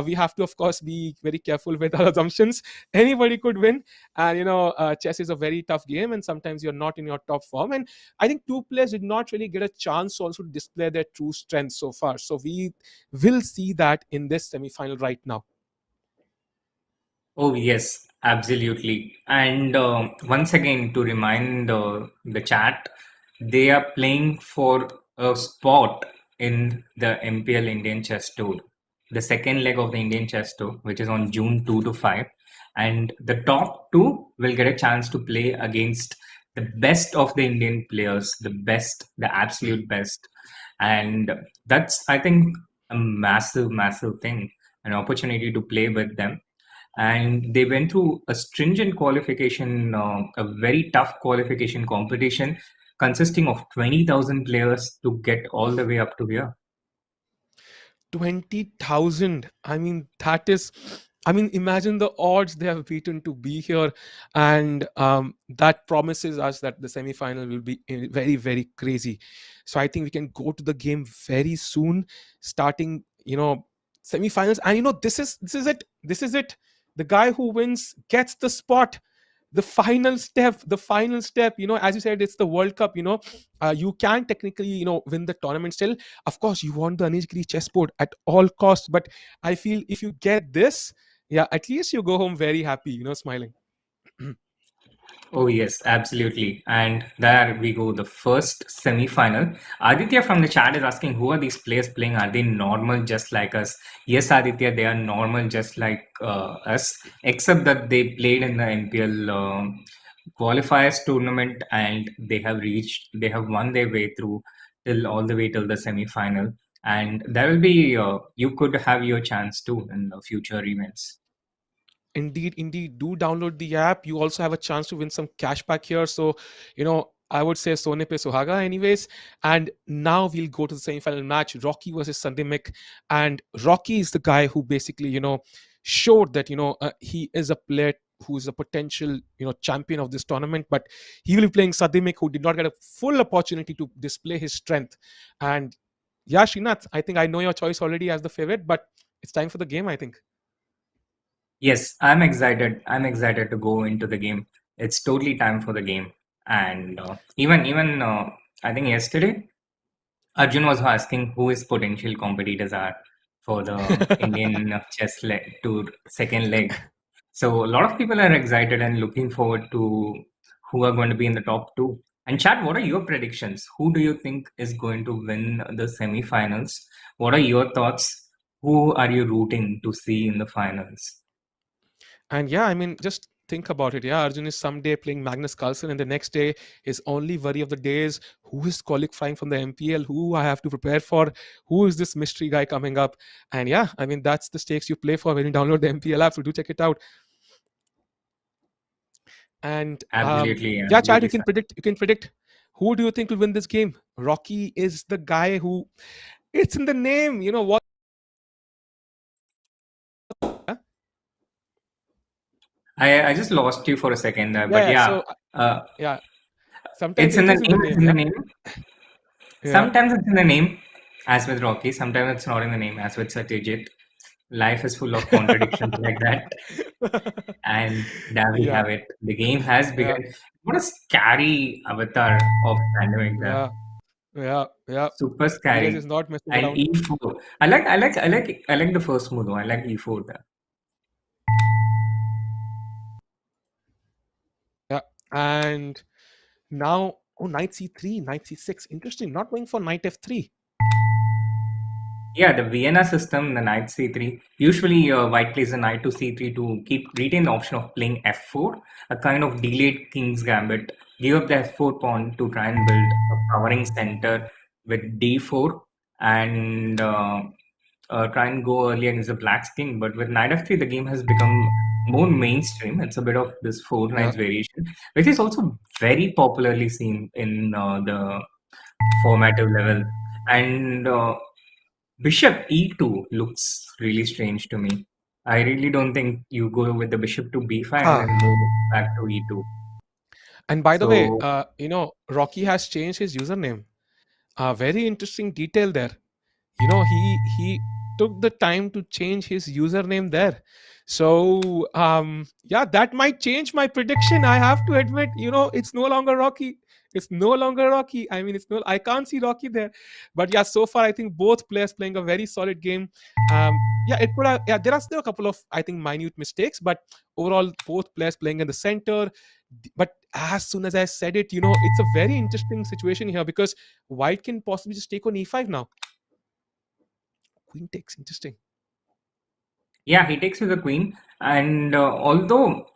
B: we have to, of course, be very careful with our assumptions. Anybody could win, and chess is a very tough game, and sometimes you're not in your top form. And I think two players did not really get a chance also to display their true strength so far. So we will see that in this semi-final right now.
C: Oh, yes, absolutely. And once again, to remind the chat, they are playing for a spot in the MPL Indian Chess Tour, the second leg of the Indian Chess Tour, which is on June 2 to 5. and the top two will get a chance to play against the best of the Indian players, the absolute best. And that's, I think, a massive thing, an opportunity to play with them. And they went through a stringent qualification, a very tough qualification competition consisting of 20,000 players to get all the way up to here.
B: 20,000. I mean, that is, I mean, imagine the odds they have beaten to be here. And that promises us that the semi-final will be very, very crazy. So I think we can go to the game very soon, starting, semi-finals. And, this is it. This is it. The guy who wins gets the spot. The final step, as you said, it's the World Cup. You can technically, win the tournament still. Of course, you want the Anish Giri chessboard at all costs, but I feel if you get this, yeah, at least you go home very happy, smiling.
C: Oh, yes, absolutely. And there we go, the first semi-final. Aditya from the chat is asking, who are these players playing? Are they normal just like us? Yes, Aditya, they are normal just like us, except that they played in the MPL qualifiers tournament, and they have won their way through all the way till the semi-final. And there will be, you could have your chance too in the future events.
B: Indeed, do download the app. You also have a chance to win some cash back here. So, I would say Sone Pe Suhaga anyways. And now we'll go to the semi-final match, Rocky versus Sandimik. And Rocky is the guy who basically, showed that, he is a player who is a potential, champion of this tournament. But he will be playing Sandimik, who did not get a full opportunity to display his strength. And yeah, Srinath, I think I know your choice already as the favorite, but it's time for the game, I think.
C: Yes, I'm excited. I'm excited to go into the game. It's totally time for the game. And even I think yesterday, Arjun was asking who his potential competitors are for the Indian chess tour second leg. So a lot of people are excited and looking forward to who are going to be in the top two. And Chad, what are your predictions? Who do you think is going to win the semi-finals? What are your thoughts? Who are you rooting to see in the finals?
B: And yeah, I mean, just think about it. Yeah, Arjun is someday playing Magnus Carlsen, and the next day, his only worry of the day is who is qualifying from the MPL, who I have to prepare for, who is this mystery guy coming up. And yeah, I mean, that's the stakes you play for when you download the MPL app. So do check it out. And
C: Absolutely,
B: yeah, Chad,
C: absolutely.
B: you can predict who do you think will win this game? Rocky is the guy who, it's in the name. What?
C: I just lost you for a second there, but
B: Yeah.
C: yeah,
B: So yeah, sometimes
C: it's in
B: it
C: the
B: is in
C: name.
B: the
C: It's
B: name.
C: in the
B: Yeah.
C: name.
B: Yeah.
C: Sometimes it's in the name, as with Rocky. Sometimes it's not in the name, as with Satyajit. Life is full of contradictions like that. And there we
B: Yeah.
C: have it. The game has
B: Yeah.
C: begun. What a scary avatar of pandemic there.
B: Yeah.
C: Super
B: Dheeraj
C: scary.
B: is not messing
C: And
B: around.
C: E4. I like the first move though. I like E4 there.
B: Yeah. And now, knight c3, knight c6. Interesting. Not going for knight f3.
C: Yeah, the Vienna system, the knight c3. Usually, white plays the knight to c3 to retain the option of playing f4, a kind of delayed king's gambit. Give up the f4 pawn to try and build a covering center with d4 and try and go early against the black's king. But with knight f3, the game has become more mainstream. It's a bit of this four knights
B: Yeah.
C: variation, which is also very popularly seen in the formative level. And Bishop e2 looks really strange to me. I really don't think you go with the bishop to b5 and
B: Ah.
C: then move back to e2.
B: And by the way,
C: So
B: Rocky has changed his username. Very interesting detail there. He took the time to change his username there. So yeah, that might change my prediction. I have to admit, it's no longer Rocky. It's no longer Rocky. I mean, I can't see Rocky there. But yeah, so far I think both players playing a very solid game. Yeah, it could have, yeah, there are still a couple of, I think, minute mistakes, but overall both players playing in the center. But as soon as I said it, it's a very interesting situation here because white can possibly just take on e5 now. Queen takes, interesting.
C: yeah, he takes with the queen. And although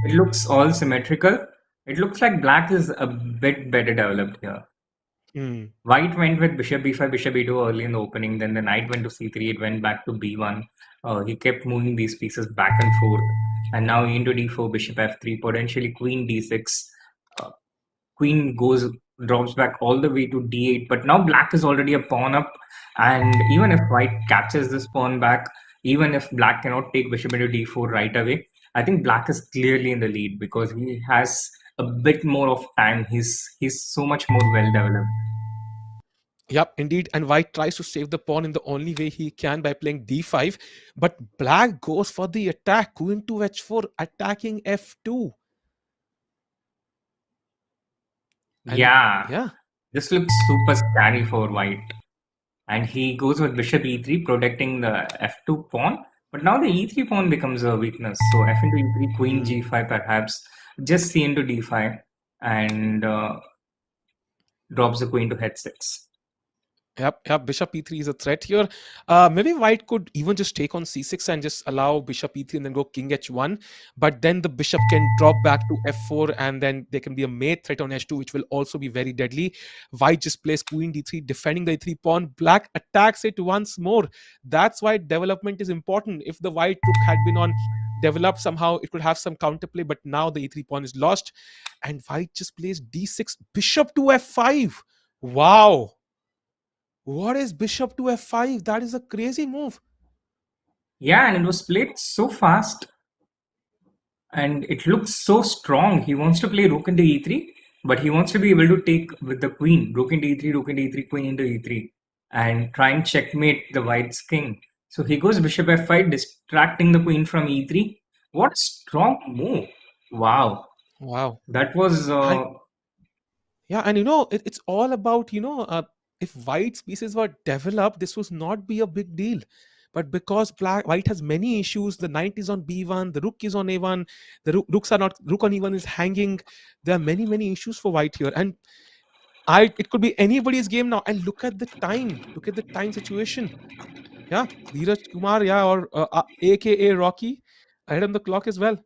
C: it looks all symmetrical, it looks like black is a bit better developed here.
B: Hmm.
C: White went with bishop b5, bishop e2 early in the opening. Then the knight went to c3. It went back to b1. He kept moving these pieces back and forth. And now into d4, bishop f3, potentially queen d6. Uh, Queen drops back all the way to d8. But now black is already a pawn up. And even if white captures this pawn back, even if black cannot take bishop into d4 right away, I think black is clearly in the lead because he has a bit more of time. He's so much more well developed.
B: Yep, indeed. And white tries to save the pawn in the only way he can by playing d5. But black goes for the attack. Queen to h4, attacking f2. And
C: Yeah,
B: yeah,
C: this looks super scary for white. And he goes with bishop e3, protecting the f2 pawn. But now the e3 pawn becomes a weakness. So f into e3, queen
B: mm,
C: g5 perhaps, just c into d5, and drops the queen to h6.
B: yep. Bishop e3 is a threat here. Maybe white could even just take on c6 and just allow bishop e3 and then go king h1. But then the bishop can drop back to f4 and then there can be a mate threat on h2, which will also be very deadly. White just plays queen d3, defending the e3 pawn. Black attacks it once more. That's why development is important. If the white rook had been on developed somehow, it could have some counterplay. But now the e3 pawn is lost. And white just plays d6, bishop to f5. Wow. What is bishop to f5? That is a crazy move.
C: Yeah, and it was played so fast and it looks so strong. He wants to play rook into e3, but he wants to be able to take with the queen, rook into e3, rook into e3, queen into e3, and try and checkmate the white's king. So he goes bishop f5, distracting the queen from e3. What a strong move! Wow,
B: Wow.
C: that was
B: And yeah, and it's all about, if white's pieces were developed, this would not be a big deal. But because white has many issues, the knight is on b1, the rook is on a1, the rooks are not, rook on e1 is hanging. There are many issues for white here. And it could be anybody's game now. And look at the time. Look at the time situation. Yeah, Dheeraj Kumar, yeah, or aka Rocky, ahead on the clock as well.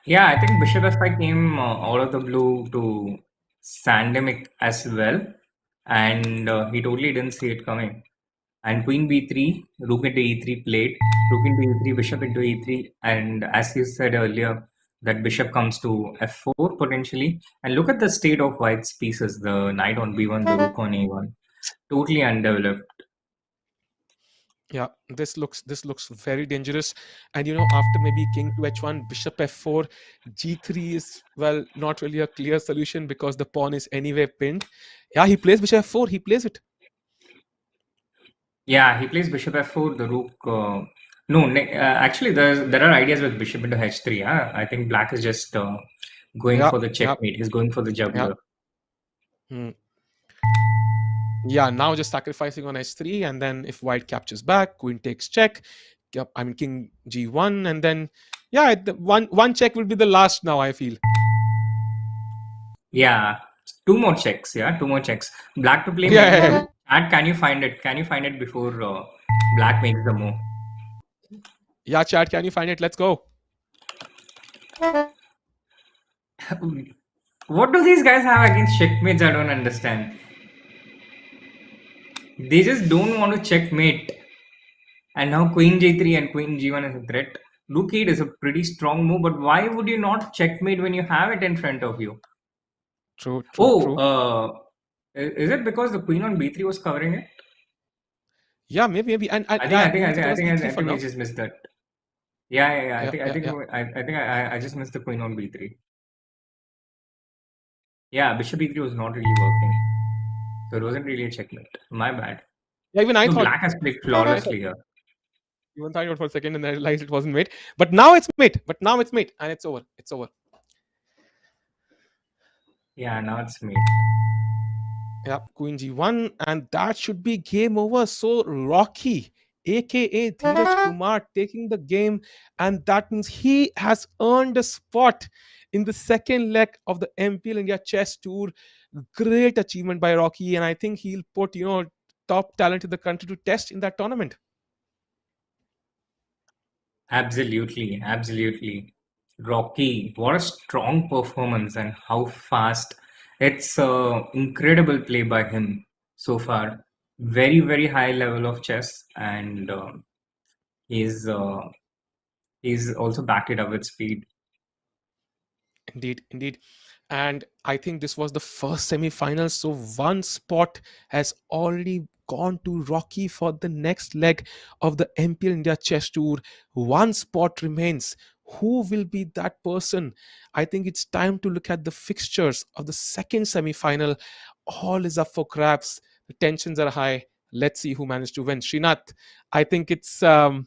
C: yeah. I think bishop f5 came out of the blue to Sandemic as well, and he totally didn't see it coming. And queen b3, rook into e3 played, rook into e3, bishop into e3, and as you said earlier, that bishop comes to f4 potentially. And look at the state of white's pieces: the knight on b1, the rook on a1, totally undeveloped.
B: Yeah, this looks very dangerous. And after maybe king to h1, bishop f4, g3 is, well, not really a clear solution because the pawn is anyway pinned. Yeah, he plays bishop f4, he plays it.
C: Yeah, he plays bishop f4, the rook. No, actually, there are ideas with bishop into h3. Huh? I think black is just going
B: Yeah,
C: for the
B: yeah,
C: checkmate. He's going for the
B: yeah.
C: juggler.
B: Hmm. Yeah, now just sacrificing on h3, and then if white captures back, queen takes check. Yep, I mean king g1, and then yeah, one check will be the last now, I feel.
C: Yeah, two more checks. Yeah, two more checks. Black to play
B: Yeah,
C: mate
B: yeah,
C: two.
B: yeah.
C: Chat, can you find it? Can you find it before black makes the move?
B: Yeah, chat, can you find it? Let's go.
C: What do these guys have against checkmates? I don't understand. They just don't want to checkmate. And now queen j3 and queen g1 is a threat. Rook 8 is a pretty strong move, but why would you not checkmate when you have it in front of you?
B: True, true,
C: Oh,
B: true.
C: is it because the queen on b3 was covering it?
B: Yeah, maybe, and
C: I think
B: yeah,
C: I think
B: we
C: I
B: need to
C: think
B: give
C: I
B: us
C: think
B: e3
C: I
B: for
C: think we
B: now.
C: just missed that. Yeah. I
B: Yeah,
C: think I
B: yeah,
C: think
B: yeah.
C: I think I just missed the queen on b3. Yeah, bishop e3 was not really working, so it wasn't really a checkmate. My bad.
B: Yeah, even I
C: No,
B: thought.
C: black has played
B: Even I thought.
C: flawlessly here.
B: Even thought it for a second, and I realized it wasn't mate. But now it's mate. And it's over. It's over.
C: Yeah, now it's mate.
B: Yeah, queen g1, and that should be game over. So Rocky, aka Dheeraj Kumar, taking the game, and that means he has earned a spot in the second leg of the MPL India Chess Tour. Great achievement by Rocky, and I think he'll put top talent in the country to test in that tournament.
C: Absolutely, absolutely. Rocky, what a strong performance and how fast. It's incredible play by him so far. Very, very high level of chess, and he's uh, he's also backed it up with speed.
B: Indeed, indeed. And I think this was the first semi-final. So one spot has already gone to Rocky for the next leg of the MPL India Chess Tour. One spot remains. Who will be that person? I think it's time to look at the fixtures of the second semi-final. All is up for grabs. The tensions are high. Let's see who managed to win. Srinath, I think it's a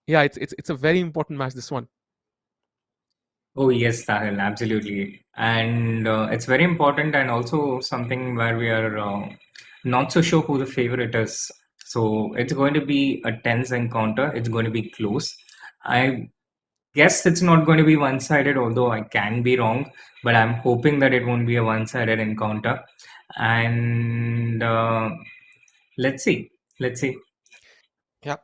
B: very important match, this one.
C: Oh yes, Sahil, absolutely. And it's very important and also something where we are not so sure who the favorite is. So it's going to be a tense encounter. It's going to be close. I guess it's not going to be one-sided, although I can be wrong, but I'm hoping that it won't be a one-sided encounter. And let's see. Let's see.
B: Yeah.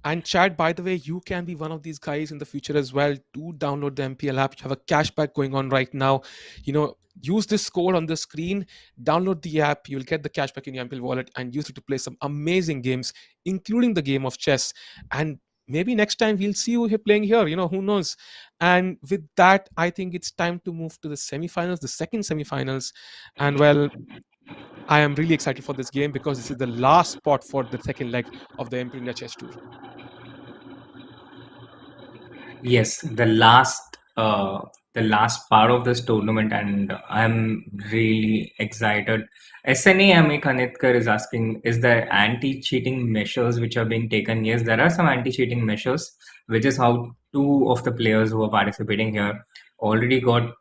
B: And Chad, by the way, you can be one of these guys in the future as well. Do download the MPL app. You have a cashback going on right now. Use this code on the screen, download the app. You'll get the cashback in your MPL wallet and use it to play some amazing games, including the game of chess. And maybe next time we'll see you here playing here. Who knows? And with that, I think it's time to move to the semifinals, the second semifinals. And well, I am really excited for this game because this is the last spot for the second leg of the MPL India Chess Tour.
C: Yes, the last part of this tournament, and I'm really excited. SNA Ame Kanitkar is asking, is there anti-cheating measures which are being taken? Yes, there are some anti-cheating measures, which is how two of the players who are participating here already got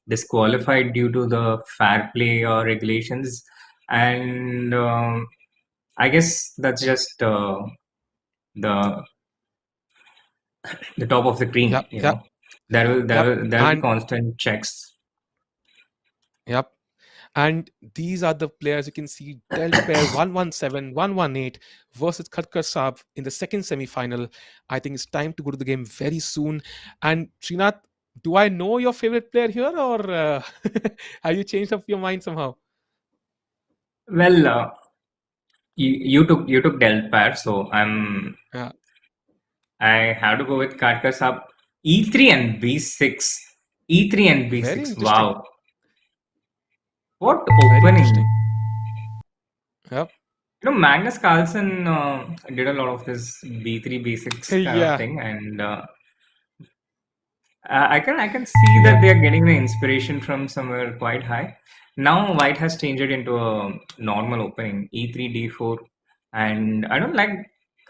C: disqualified due to the fair play regulations, and I guess that's just the the top of the cream,
B: Yep, yep,
C: There will be
B: and
C: constant checks.
B: yep. And these are the players you can see dealt pair 117, 118 versus Khatkar Saab in the second semi-final. I think it's time to go to the game very soon. And Srinath, do I know your favorite player here, or have you changed up your mind somehow?
C: Well, you took Del pair, so
B: Yeah,
C: I have to go with Karkas up E3 and B6. E3 and
B: very
C: B6.
B: interesting.
C: Wow, what
B: Very
C: opening!
B: interesting. Yep.
C: Magnus Carlsen did a lot of this B3 B6 kind of
B: Yeah.
C: thing, and I can see that
B: Yep.
C: they are getting the inspiration from somewhere quite high. Now White has changed it into a normal opening, E3 D4, and I don't like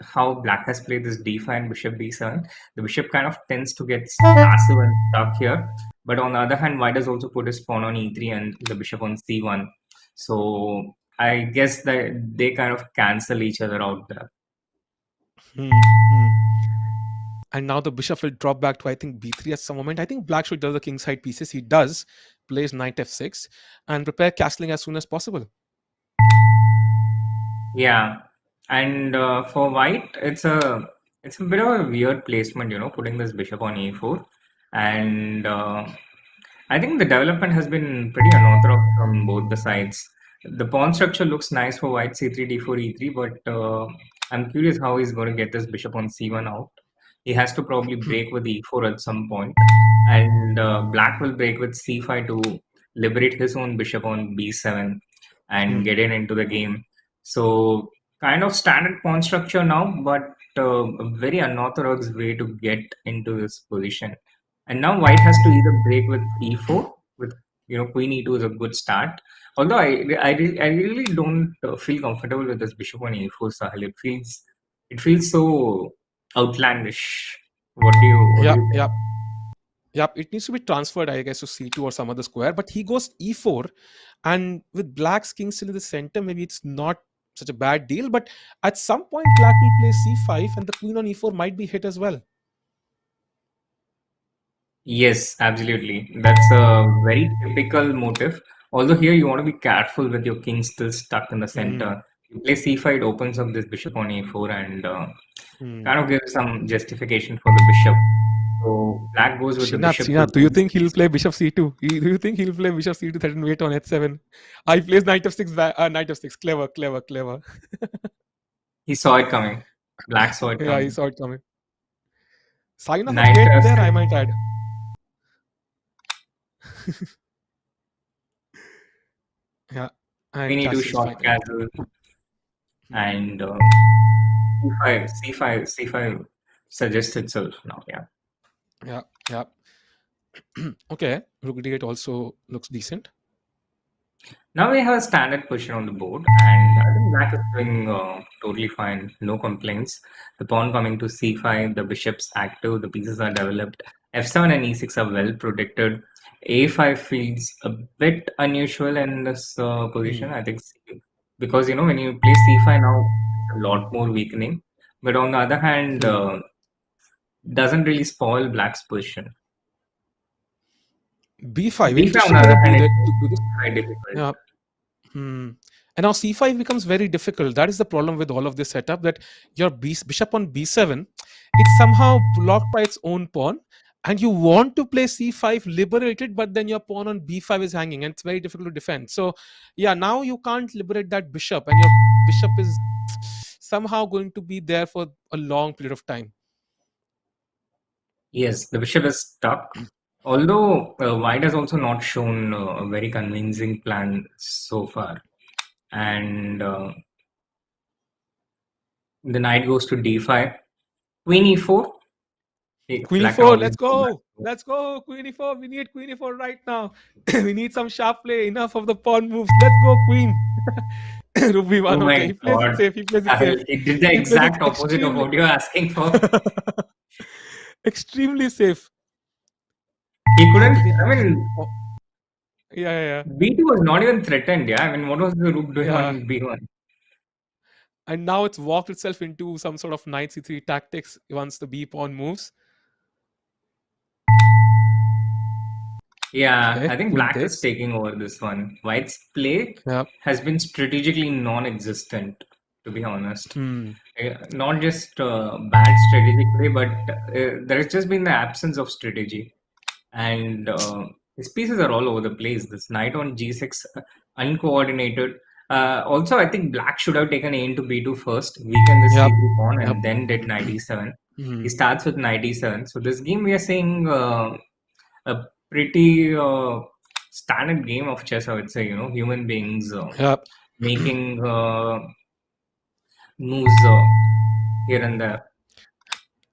C: how Black has played this D5 and Bishop B7. The Bishop kind of tends to get passive and stuck here, but on the other hand, White has also put his pawn on E3 and the Bishop on C1. So I guess that they kind of cancel each other out there.
B: Hmm. And now the bishop will drop back to, I think, b3 at some moment. I think Black should do the king side pieces. He does. Plays knight f6 and prepare castling as soon as possible.
C: Yeah, and for white, it's a bit of a weird placement, putting this bishop on e4, and I think the development has been pretty unorthodox from both the sides. The pawn structure looks nice for white c3, d4, e3, but I'm curious how he's going to get this bishop on c1 out. He has to probably break with e4 at some point, and black will break with c5 to liberate his own bishop on b7 and get into the game. So kind of standard pawn structure now, but a very unorthodox way to get into this position. And now white has to either break with e4 with queen e2 is a good start. Although I really don't feel comfortable with this bishop on e4, Sahil. It feels so outlandish. What do you
B: Yep,
C: think?
B: yep, yep. It needs to be transferred, I guess, to c2 or some other square. But he goes e4, and with Black's king still in the center, maybe it's not such a bad deal. But at some point, Black will play c5, and the queen on e4 might be hit as well.
C: Yes, absolutely. That's a very typical motive. Although here you want to be careful with your king still stuck in the
B: Hmm.
C: center. You play c5, it opens up this bishop on a4 and kind of gives some justification for the bishop. So black goes with the bishop to
B: Srinath, do you think he'll
C: d6.
B: play bishop c2? Do you think he'll play bishop c2 threaten wait on h7? He plays knight of 6, knight of 6. Clever, clever, clever.
C: He saw it coming. Black saw it
B: Yeah,
C: coming.
B: he saw it coming. Sign of a
C: Knight
B: gate there,
C: f6.
B: I might add. Yeah,
C: We
B: and
C: need to
B: castle's
C: short
B: fine.
C: castle and c5 suggests itself now. Yeah.
B: Yeah. Okay, rook d8 also looks decent.
C: Now we have a standard position on the board, and I think black is doing totally fine. No complaints. The pawn coming to c5, the bishop's active, the pieces are developed. f7 and e6 are well protected. a5 feels a bit unusual in this position. I think because when you play c5 now, it's a lot more weakening. But on the other hand, doesn't really spoil black's position.
B: b5.
C: b5
B: Interesting
C: on the other hand
B: do
C: is
B: this.
C: quite difficult.
B: Yeah. And now c5 becomes very difficult. That is the problem with all of this setup, that your bishop on b7, it's somehow blocked by its own pawn, and you want to play c5 liberated, but then your pawn on b5 is hanging and it's very difficult to defend. So yeah, now you can't liberate that bishop, and your bishop is somehow going to be there for a long period of time.
C: Yes, the bishop is stuck. Although white has also not shown a very convincing plan so far. And the knight goes to d5. Queen e4.
B: Queen
C: Black
B: e4,
C: can
B: let's
C: always
B: go. Let's go. Queen e4. We need Queen e4 right now. We need some sharp play. Enough of the pawn moves. Let's go, Queen. Rook b1.
C: Oh
B: Okay,
C: my
B: he plays it
C: god.
B: safe. He plays it safe.
C: He did the
B: He plays it
C: exact opposite of what you're asking for.
B: extremely safe.
C: He couldn't.
B: Did he
C: I mean,
B: yeah.
C: b2 was not even threatened. Yeah, I mean, what was the rook doing
B: Yeah.
C: on b1?
B: And now it's walked itself into some sort of knight c3 tactics once the b pawn moves.
C: Yeah,
B: Okay,
C: I think
B: queen
C: black is
B: takes.
C: taking over this one. White's play
B: Yeah.
C: has been strategically non-existent, to be honest. Not just bad strategically, but there has just been the absence of strategy. And his pieces are all over the place. This knight on g6, uncoordinated. Also, I think black should have taken a into b2 first, weakened the c3 pawn, and then did knight e7. He starts with knight e7. So this game we are seeing a pretty standard game of chess, I would say. Human beings making moves here and there.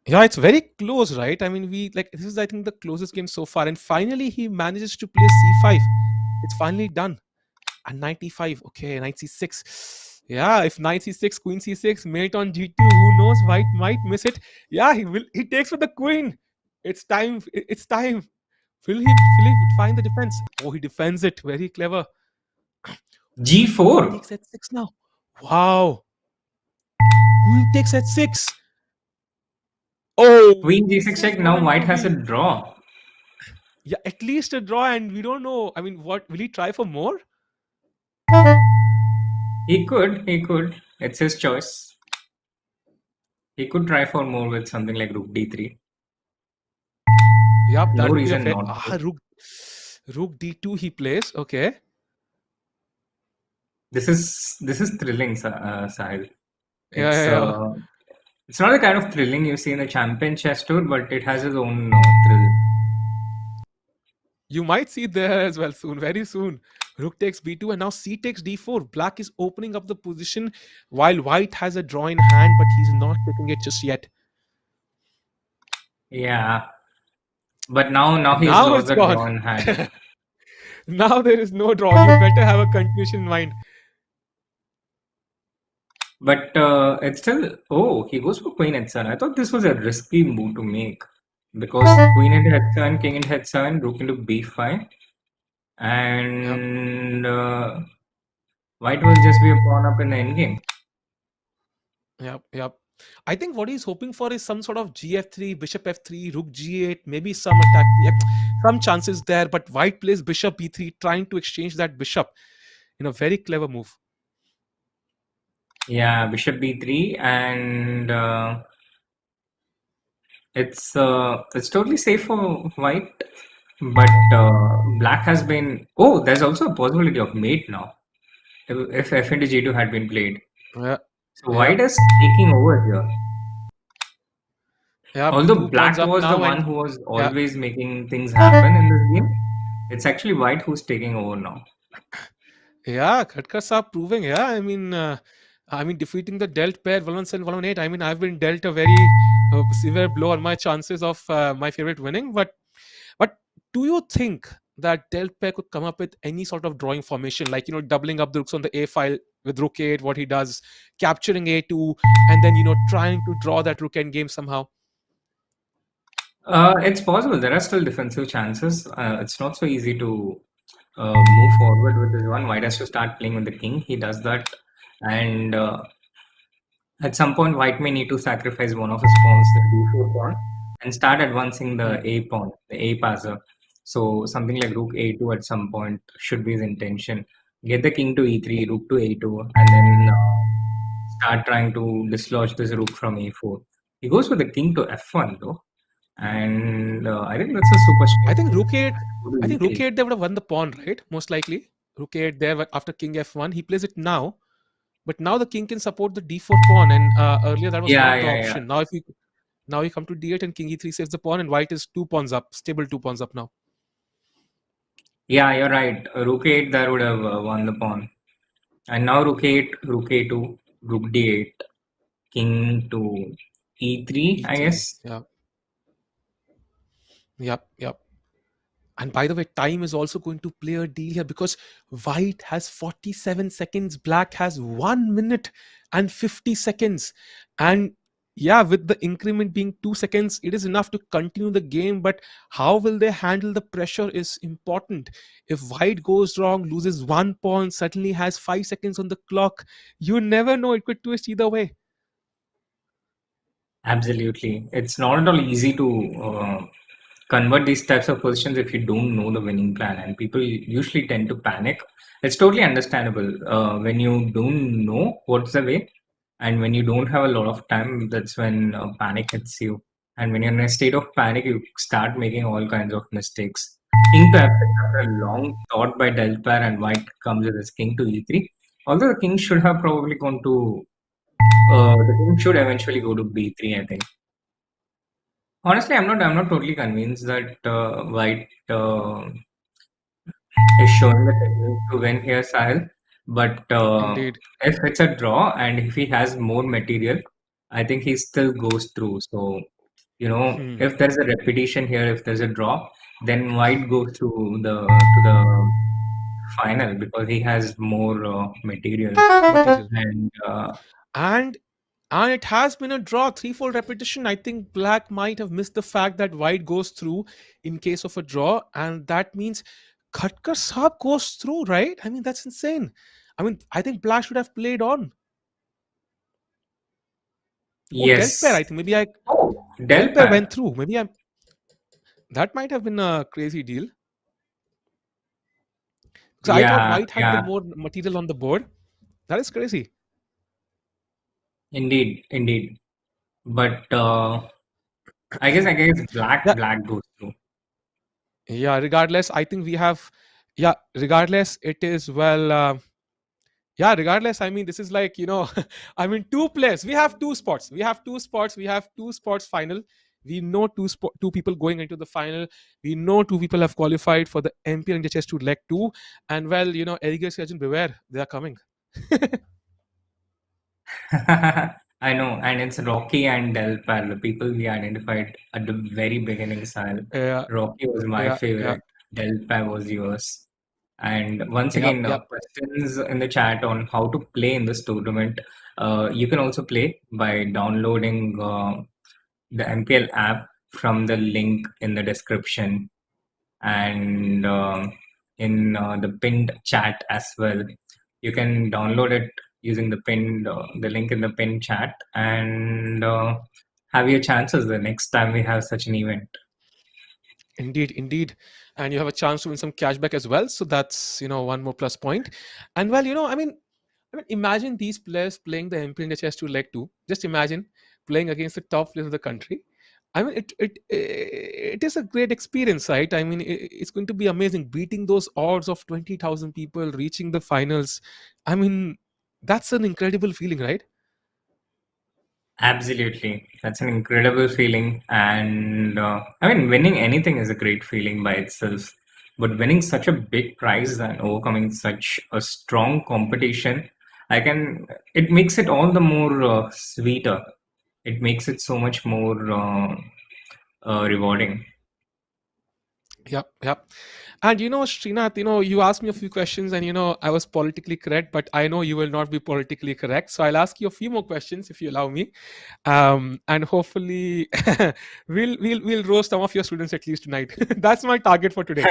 B: Yeah, it's very close, right? I mean, this is, I think, the closest game so far. And finally, he manages to play c5. It's finally done. And knight e5. Okay, knight c6. Yeah, if knight c6, queen c6, mate on g2, who knows? White might miss it. Yeah, he takes with the queen. It's time. It's time. Will he find the defense? Oh, he defends it. Very clever.
C: g4.
B: He takes h6 now. Wow. Queen takes h6. Oh,
C: Queen g6 check. Now white has a draw.
B: Yeah, at least a draw, and we don't know. I mean, what will he try for more?
C: He could. It's his choice. He could try for more with something like rook d3.
B: Yep, that
C: No
B: would be
C: reason
B: a
C: not to.
B: rook d2 he plays. Okay.
C: This is thrilling, Sahil.
B: Yeah.
C: It's not the kind of thrilling you see in the Champion Chess Tour, but it has its own thrill.
B: You might see it there as well soon, very soon. Rook takes b2 and now c takes d4. Black is opening up the position while white has a draw in hand, but he's not taking it just yet.
C: Yeah. But now he's lost the draw in hand.
B: Now there is no draw. You better have a continuation in mind.
C: But it's still... Oh, he goes for queen h7. I thought this was a risky move to make. Because queen into h7, king into h7, rook into b5. And white will just be a pawn up in the endgame.
B: Yep. I think what he's hoping for is some sort of gf3, bishop f3, rook g8, maybe some attack. Yep, some chances there, but white plays bishop b3, trying to exchange that bishop in a very clever move.
C: Yeah, bishop b3, and it's totally safe for white, but black has been. Oh, there's also a possibility of mate now if f into g2 had been played.
B: Yeah,
C: So
B: yeah,
C: white is taking over here.
B: yeah.
C: Although
B: 2 pawns
C: black
B: up
C: was the
B: now,
C: one
B: and
C: who was
B: yeah,
C: always making things happen in this game, it's actually white who's taking over now.
B: yeah. Khatkar Saab proving. Yeah, I mean, defeating the dealt pair 117, 118. I mean, I've been dealt a very severe blow on my chances of my favorite winning. But do you think that dealt pair could come up with any sort of drawing formation, like doubling up the rooks on the a file with rook 8, what he does, capturing a2, and then trying to draw that rook end game somehow?
C: It's possible. There are still defensive chances. It's not so easy to move forward with this one. White has to start playing with the king. He does that, and at some point, white may need to sacrifice one of his pawns, the d4 pawn, and start advancing the
B: Hmm.
C: a pawn, the a passer. So something like rook a2 at some point should be his intention. Get the king to e3, rook to a2, and then start trying to dislodge this rook from a4. He goes with the king to f1 though, and I think that's a super
B: I
C: straight
B: think
C: move.
B: rook 8.
C: Go to
B: I think rook
C: e3.
B: 8 they would have won the pawn, right? Most likely. Rook 8 there after king f1. He plays it now, but now the king can support the d4 pawn, and earlier that was
C: Yeah,
B: not the
C: yeah, yeah.
B: option. Now you come to d8 and king e3 saves the pawn, and white is 2 pawns up, stable 2 pawns up now.
C: Yeah, you're right. Rook 8 there would have won the pawn. And now rook 8, rook a2, rook d8, king to e3, I
B: e3.
C: guess.
B: Yeah. Yep. Yep. And by the way, time is also going to play a deal here because white has 47 seconds, black has 1 minute and 50 seconds. And yeah, with the increment being 2 seconds, it is enough to continue the game. But how will they handle the pressure is important. If white goes wrong, loses 1 pawn, suddenly has 5 seconds on the clock, you never know. It could twist either way.
C: Absolutely. It's not at all easy to convert these types of positions if you don't know the winning plan, and people usually tend to panic. It's totally understandable when you don't know what's the way, and when you don't have a lot of time, that's when panic hits you. And when you're in a state of panic, you start making all kinds of mistakes. King to f6 after a long thought by del pair, and white comes with his king to e3. Although the king should have probably gone to the king should eventually go to b3, I think. Honestly, I'm not totally convinced that white is showing the technique to win here, Sahil. But
B: Indeed.
C: if it's a draw and if he has more material, I think he still goes through. So,
B: Hmm.
C: if there's a repetition here, if there's a draw, then white goes through the final because he has more material.
B: Material.
C: And
B: And it has been a draw, threefold repetition. I think black might have missed the fact that white goes through in case of a draw, and that means Khatkar Saab goes through, right? I mean, that's insane. I mean, I think black should have played on. Oh, dealt pair.
C: yes.
B: I think maybe I
C: Oh,
B: dealt
C: del
B: pair went
C: pair.
B: through. Maybe I that might have been a crazy deal because I thought
C: Yeah,
B: white had the
C: yeah.
B: more material on the board. That is crazy.
C: Indeed, indeed. But I guess
B: Yeah,
C: black goes through.
B: yeah. Regardless, I think we have. Yeah, regardless, it is well. Yeah, regardless, I mean, this is like, I mean, two players. We have two spots final. We know two people going into the final. We know two people have qualified for the MPL Indian Chess Tour leg 2. And well, Eriger Surgeon, beware, they are coming.
C: I know, and it's Rocky and Del Pal, the people we identified at the very beginning, Sal.
B: Yeah,
C: Rocky was my
B: yeah, yeah,
C: favorite, Del Pal was yours. And once
B: yep,
C: again,
B: yep.
C: questions in the chat on how to play in this tournament. You can also play by downloading the MPL app from the link in the description and in the pinned chat as well. You can download it using the link in the pinned chat and have your chances the next time we have such an event.
B: Indeed, indeed. And you have a chance to win some cashback as well. So that's, one more plus point. And well, I mean, I mean, imagine these players playing the MPL India Chess Tour Leg 2. Just imagine playing against the top players of the country. I mean, it is a great experience, right? I mean, it's going to be amazing beating those odds of 20,000 people, reaching the finals. I mean, that's an incredible feeling, right?
C: Absolutely. That's an incredible feeling. And I mean, winning anything is a great feeling by itself. But winning such a big prize and overcoming such a strong competition, it makes it all the more sweeter. It makes it so much more rewarding.
B: Yep. And Srinath, you asked me a few questions and I was politically correct, but I know you will not be politically correct. So I'll ask you a few more questions if you allow me. And hopefully we'll roast some of your students at least tonight. That's my target for today.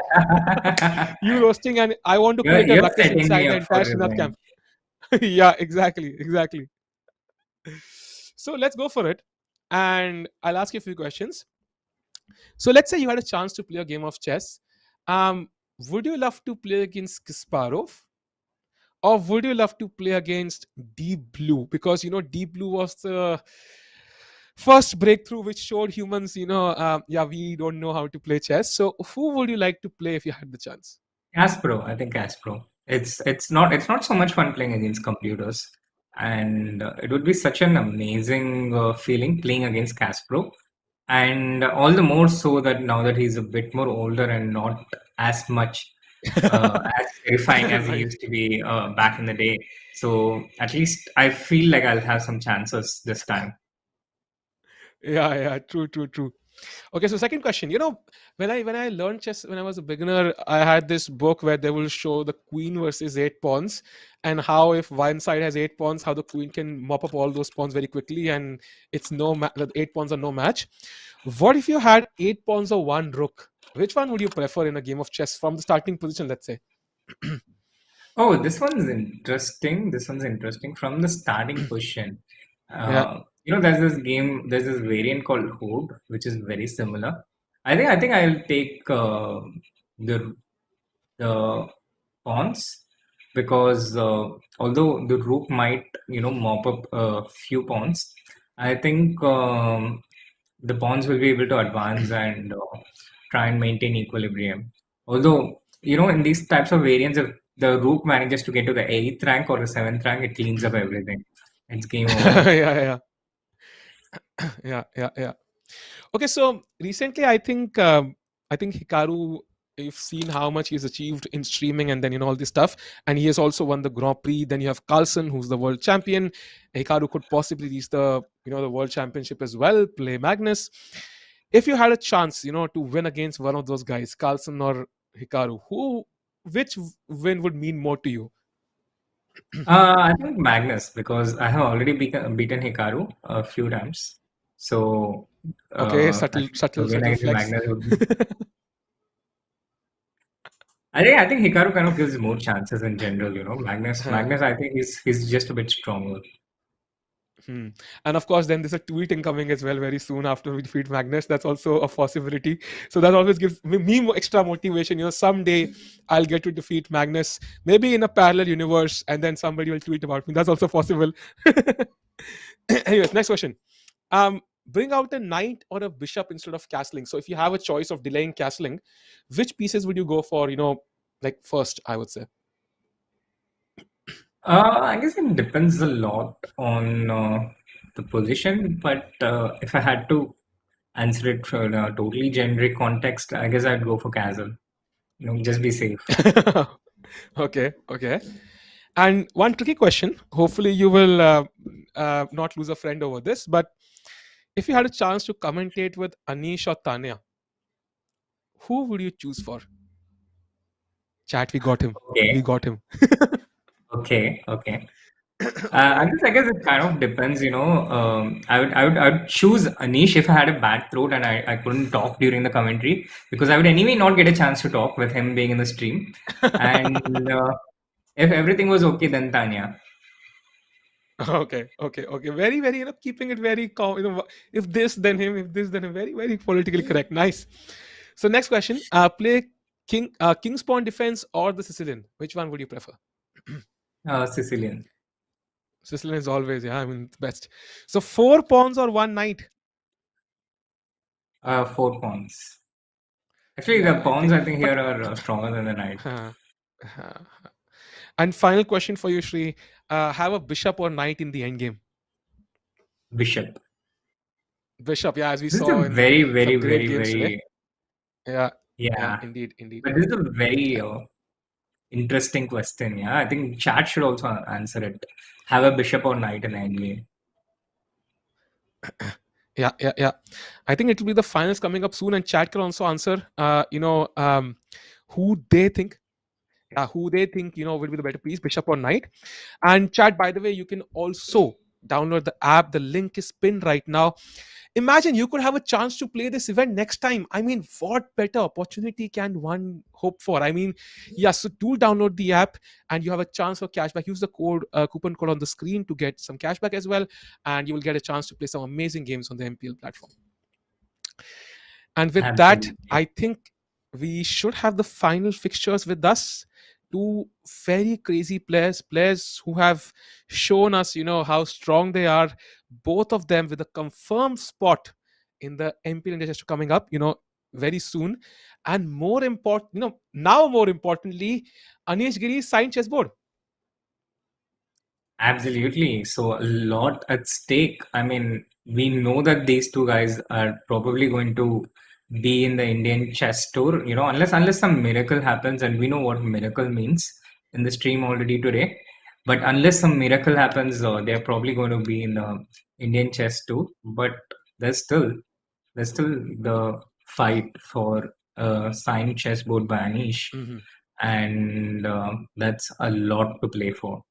B: You roasting, and I want to create a
C: You're
B: ruckus
C: setting
B: inside
C: me
B: the
C: up for
B: entire Srinath
C: revenge.
B: camp. Yeah, exactly. So let's go for it. And I'll ask you a few questions. So let's say you had a chance to play a game of chess. Um, would you love to play against Kasparov, or would you love to play against Deep Blue? Because Deep Blue was the first breakthrough which showed humans, yeah, we don't know how to play chess. So who would you like to play if you had the chance?
C: Caspro, I think Caspro. It's not so much fun playing against computers, and it would be such an amazing feeling playing against Caspro, and all the more so that now that he's a bit more older and not as much as terrifying as he
B: Right.
C: used to be back in the day. So at least I feel like I'll have some chances this time.
B: Yeah, true. Okay, so second question. When I learned chess when I was a beginner, I had this book where they will show the queen versus 8 pawns, and how if one side has 8 pawns, how the queen can mop up all those pawns very quickly, and the 8 pawns are no match. What if you had 8 pawns or one rook? Which one would you prefer in a game of chess from the starting position? Let's say.
C: Oh, this one's interesting. This one's interesting from the starting position.
B: Yeah.
C: There's this variant called Horde, which is very similar. I think I'll take the the pawns because although the rook might mop up a few pawns, I think the pawns will be able to advance and try and maintain equilibrium. Although, in these types of variants, if the rook manages to get to the 8th rank or the 7th rank, it cleans up everything. It's game over.
B: Yeah. Yeah. Okay, so recently I think Hikaru, you've seen how much he's achieved in streaming, and then all this stuff, and he has also won the Grand Prix. Then you have Carlsen, who's the world champion. Hikaru could possibly reach the world championship as well. Play Magnus. If you had a chance, to win against one of those guys, Carlsen or Hikaru, which win would mean more to you?
C: I think Magnus, because I have already beaten Hikaru a few times. So,
B: Okay,
C: I
B: subtle,
C: think the
B: subtle,
C: win
B: subtle
C: against
B: flex.
C: Magnus would be. I think Hikaru kind of gives more chances in general. Magnus, I think he's just a bit stronger.
B: Hmm. And of course, then there's a tweet incoming as well very soon after we defeat Magnus. That's also a possibility. So that always gives me extra motivation. Someday I'll get to defeat Magnus, maybe in a parallel universe, and then somebody will tweet about me. That's also possible. Anyways, next question. Bring out a knight or a bishop instead of castling. So if you have a choice of delaying castling, which pieces would you go for? Like first, I would say.
C: I guess it depends a lot on the position, but if I had to answer it in a totally generic context, I guess I'd go for Castle. Just be safe.
B: Okay. And one tricky question. Hopefully, you will not lose a friend over this. But if you had a chance to commentate with Anish or Tanya, who would you choose for? Chat, we got him.
C: Okay,
B: We got him.
C: okay. I guess it kind of depends. I would choose Anish if I had a bad throat and I couldn't talk during the commentary, because I would anyway not get a chance to talk with him being in the stream. And if everything was okay, then Tanya.
B: Okay. Very, very, keeping it very calm. If this, then him. If this, then him. Very, very politically correct. Nice. So next question. Play King's Pawn Defense or the Sicilian. Which one would you prefer?
C: Sicilian.
B: Sicilian is always, yeah, I mean, the best. So 4 pawns or one knight?
C: 4 pawns. Actually, the
B: Yeah, I
C: pawns
B: think.
C: I think
B: But
C: here are stronger than the knight.
B: uh, uh, and final question for you, Shri: have a bishop or knight in the endgame?
C: Bishop.
B: Bishop, yeah, as we
C: This is a
B: saw in
C: very, very,
B: some great
C: very,
B: games today.
C: very
B: Yeah, yeah,
C: yeah.
B: indeed, indeed.
C: But this is a very interesting question. Yeah, I think chat should also answer it. Have a bishop or knight in the endgame.
B: Yeah, yeah, yeah. I think it will be the finals coming up soon, and chat can also answer. Who they think, who they think will be the better piece, bishop or knight. And chat, by the way, you can also download the app. The link is pinned right now. Imagine you could have a chance to play this event next time. I mean, what better opportunity can one hope for? I mean, yeah, so do download the app and you have a chance for cashback. Use the coupon code on the screen to get some cashback as well, and you will get a chance to play some amazing games on the MPL platform. And with that,
C: Absolutely.
B: I think we should have the final fixtures with us. Two very crazy players who have shown us, how strong they are. Both of them with a confirmed spot in the MPL Indian Chess Tour coming up, very soon. And more important, now more importantly, Anish Giri's signed chessboard.
C: Absolutely. So a lot at stake. I mean, we know that these two guys are probably going to be in the Indian Chess Tour, unless some miracle happens, and we know what miracle means in the stream already today. But unless some miracle happens, they're probably going to be in the Indian Chess Tour. But there's still the fight for signed chessboard by Anish,
B: Mm-hmm.
C: and that's a lot to play for.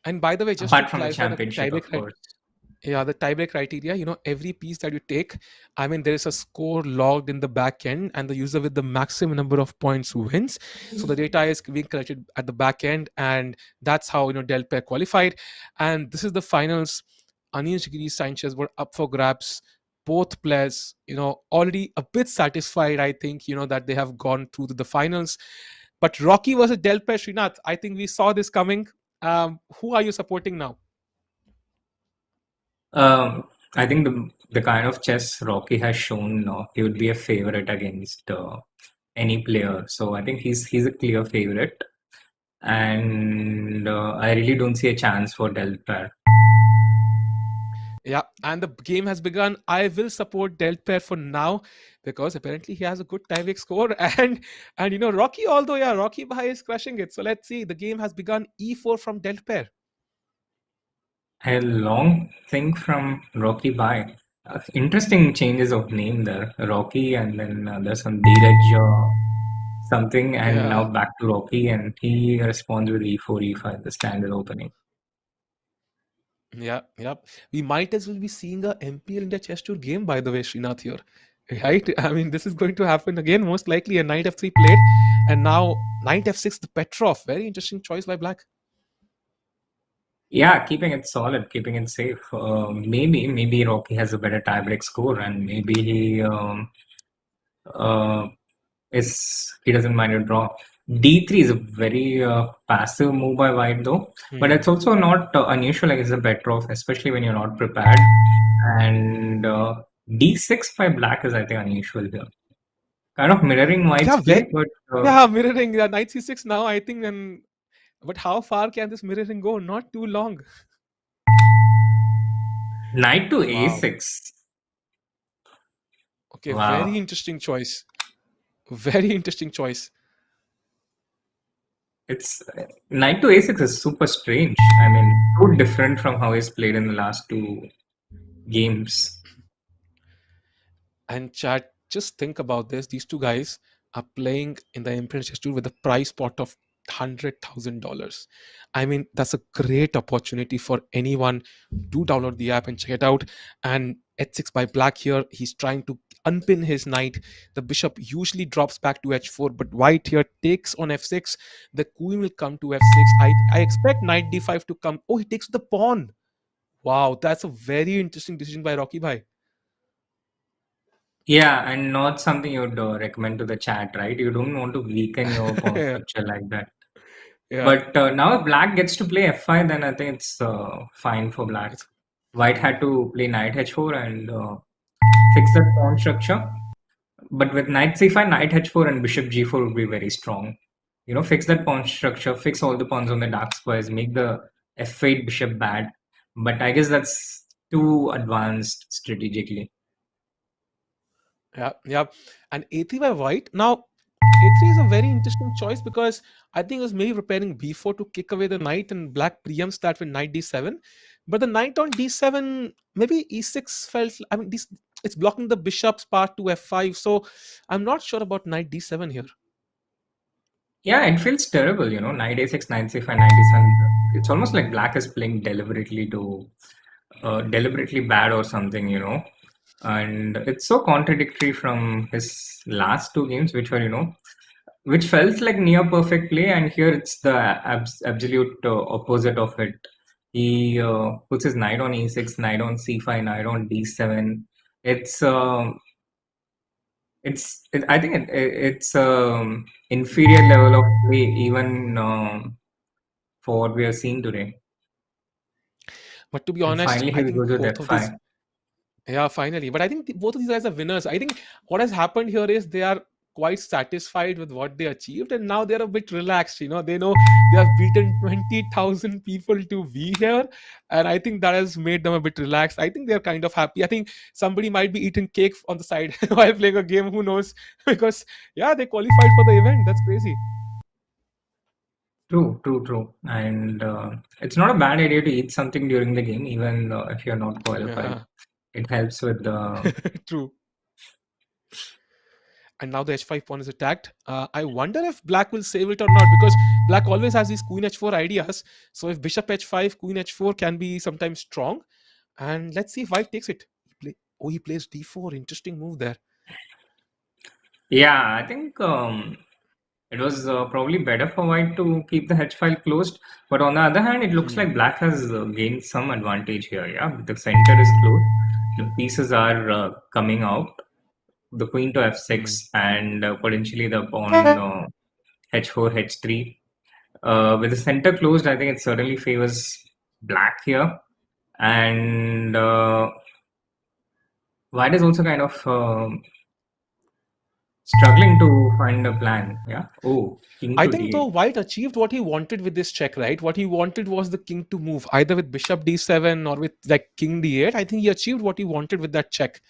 B: And by the way, just to
C: Apart from the
B: clarify the
C: championship, of
B: tiebreak,
C: course.
B: yeah, the tiebreak criteria, every piece that you take, I mean, there is a score logged in the back end, and the user with the maximum number of points wins. So the data is being collected at the back end, and that's how Del Pair qualified. And this is the finals. Anish Giri Sanchez were up for grabs. Both players, already a bit satisfied, I think, that they have gone through to the finals. But Rocky versus Del Pair, Srinath, I think we saw this coming. Who are you supporting now?
C: I think the kind of chess Rocky has shown, he would be a favorite against any player. So I think he's a clear favorite, and I really don't see a chance for Del Pair.
B: Yeah, and the game has begun. I will support Del Pair for now because apparently he has a good tiebreak score. And Rocky, although Rocky Bhai is crushing it. So let's see. The game has begun. E4 from Del Pair.
C: A long thing from Rocky Bhai. Interesting changes of name there. Rocky, and then there's some Dheeraj something, and now
B: Yeah,
C: back to Rocky, and he responds with E4, E5, the standard opening.
B: yeah, yeah. We might as well be seeing a MPL India Chess Tour game, by the way, Srinath here. Right? I mean, this is going to happen again, most likely a knight f3 played. And now knight f6, the Petrov. Very interesting choice by Black.
C: Yeah, keeping it solid, keeping it safe. Maybe Rocky has a better tiebreak score, and maybe uh, he doesn't mind a draw. D3 is a very passive move by White, though, but it's also not unusual against the Petrov, especially when you're not prepared. And D6 by Black is, I think, unusual here. Kind of mirroring White's
B: Yeah,
C: play, but
B: mirroring knight c6 now, I think. And but how far can this mirroring go? Not too long.
C: knight to
B: Wow.
C: A6.
B: Okay,
C: Wow.
B: very interesting choice. Very interesting choice.
C: It's knight to A6 is super strange. I mean, so different from how he's played in the last two games.
B: And chat, just think about this. These two guys are playing in the MPL Chess Tour with a prize pot of $100,000. I mean, that's a great opportunity for anyone. Do download the app and check it out. And h6 by Black here, he's trying to unpin his knight. The bishop usually drops back to h4, but White here takes on f6. The queen will come to f6. I expect knight d5 to come. Oh, he takes the pawn. Wow, that's a very interesting decision by Rocky Bhai.
C: Yeah, and not something you would recommend to the chat, right? You don't want to weaken your pawn structure like that.
B: Yeah.
C: But now if black gets to play f5, then I think it's fine for black. White had to play knight h4 and fix that pawn structure. But with knight c5, knight h4 and bishop g4 would be very strong. Fix that pawn structure, fix all the pawns on the dark squares, make the f8 bishop bad. But I guess that's too advanced strategically.
B: Yeah. And a3 by white. Now, a3 is a very interesting choice because I think it was maybe preparing b4 to kick away the knight, and black preempts that with knight d7. But the knight on d7, maybe e6 felt. I mean, it's blocking the bishop's path to f5. So I'm not sure about knight d7 here.
C: Yeah, it feels terrible, knight a6, knight c5, knight d7. It's almost like black is playing deliberately bad or something, and it's so contradictory from his last two games, which felt like near perfect play, and here it's the absolute opposite of it. He puts his knight on e6, knight on c5, knight on d7. I think it's inferior level of play even for what we are seeing today.
B: But to be
C: And
B: honest,
C: finally
B: I
C: he
B: think
C: goes with
B: both of these.
C: f5.
B: Yeah, finally. But I think both of these guys are winners. I think what has happened here is they are quite satisfied with what they achieved, and now they're a bit relaxed. They know they have beaten 20,000 people to be here, and I think that has made them a bit relaxed. I think they're kind of happy. I think somebody might be eating cake on the side while playing a game. Who knows? Because yeah, they qualified for the event. That's crazy.
C: True. And it's not a bad idea to eat something during the game, even if you're not qualified.
B: Yeah.
C: It helps with the.
B: True. And now the h5 pawn is attacked. I wonder if black will save it or not, because black always has these queen h4 ideas. So if bishop h5, queen h4 can be sometimes strong. And let's see if white takes it. He plays d4. Interesting move there.
C: Yeah, I think it was probably better for white to keep the h file closed. But on the other hand, it looks like black has gained some advantage here. Yeah, the center is closed. The pieces are coming out. The queen to f6 and potentially the pawn h4, h3. With the center closed, I think it certainly favors black here. And white is also kind of struggling to find a plan. Yeah. Oh, king to
B: I think
C: d8.
B: though white achieved what he wanted with this check, right? What he wanted was the king to move either with bishop d7 or with like king d8. I think he achieved what he wanted with that check.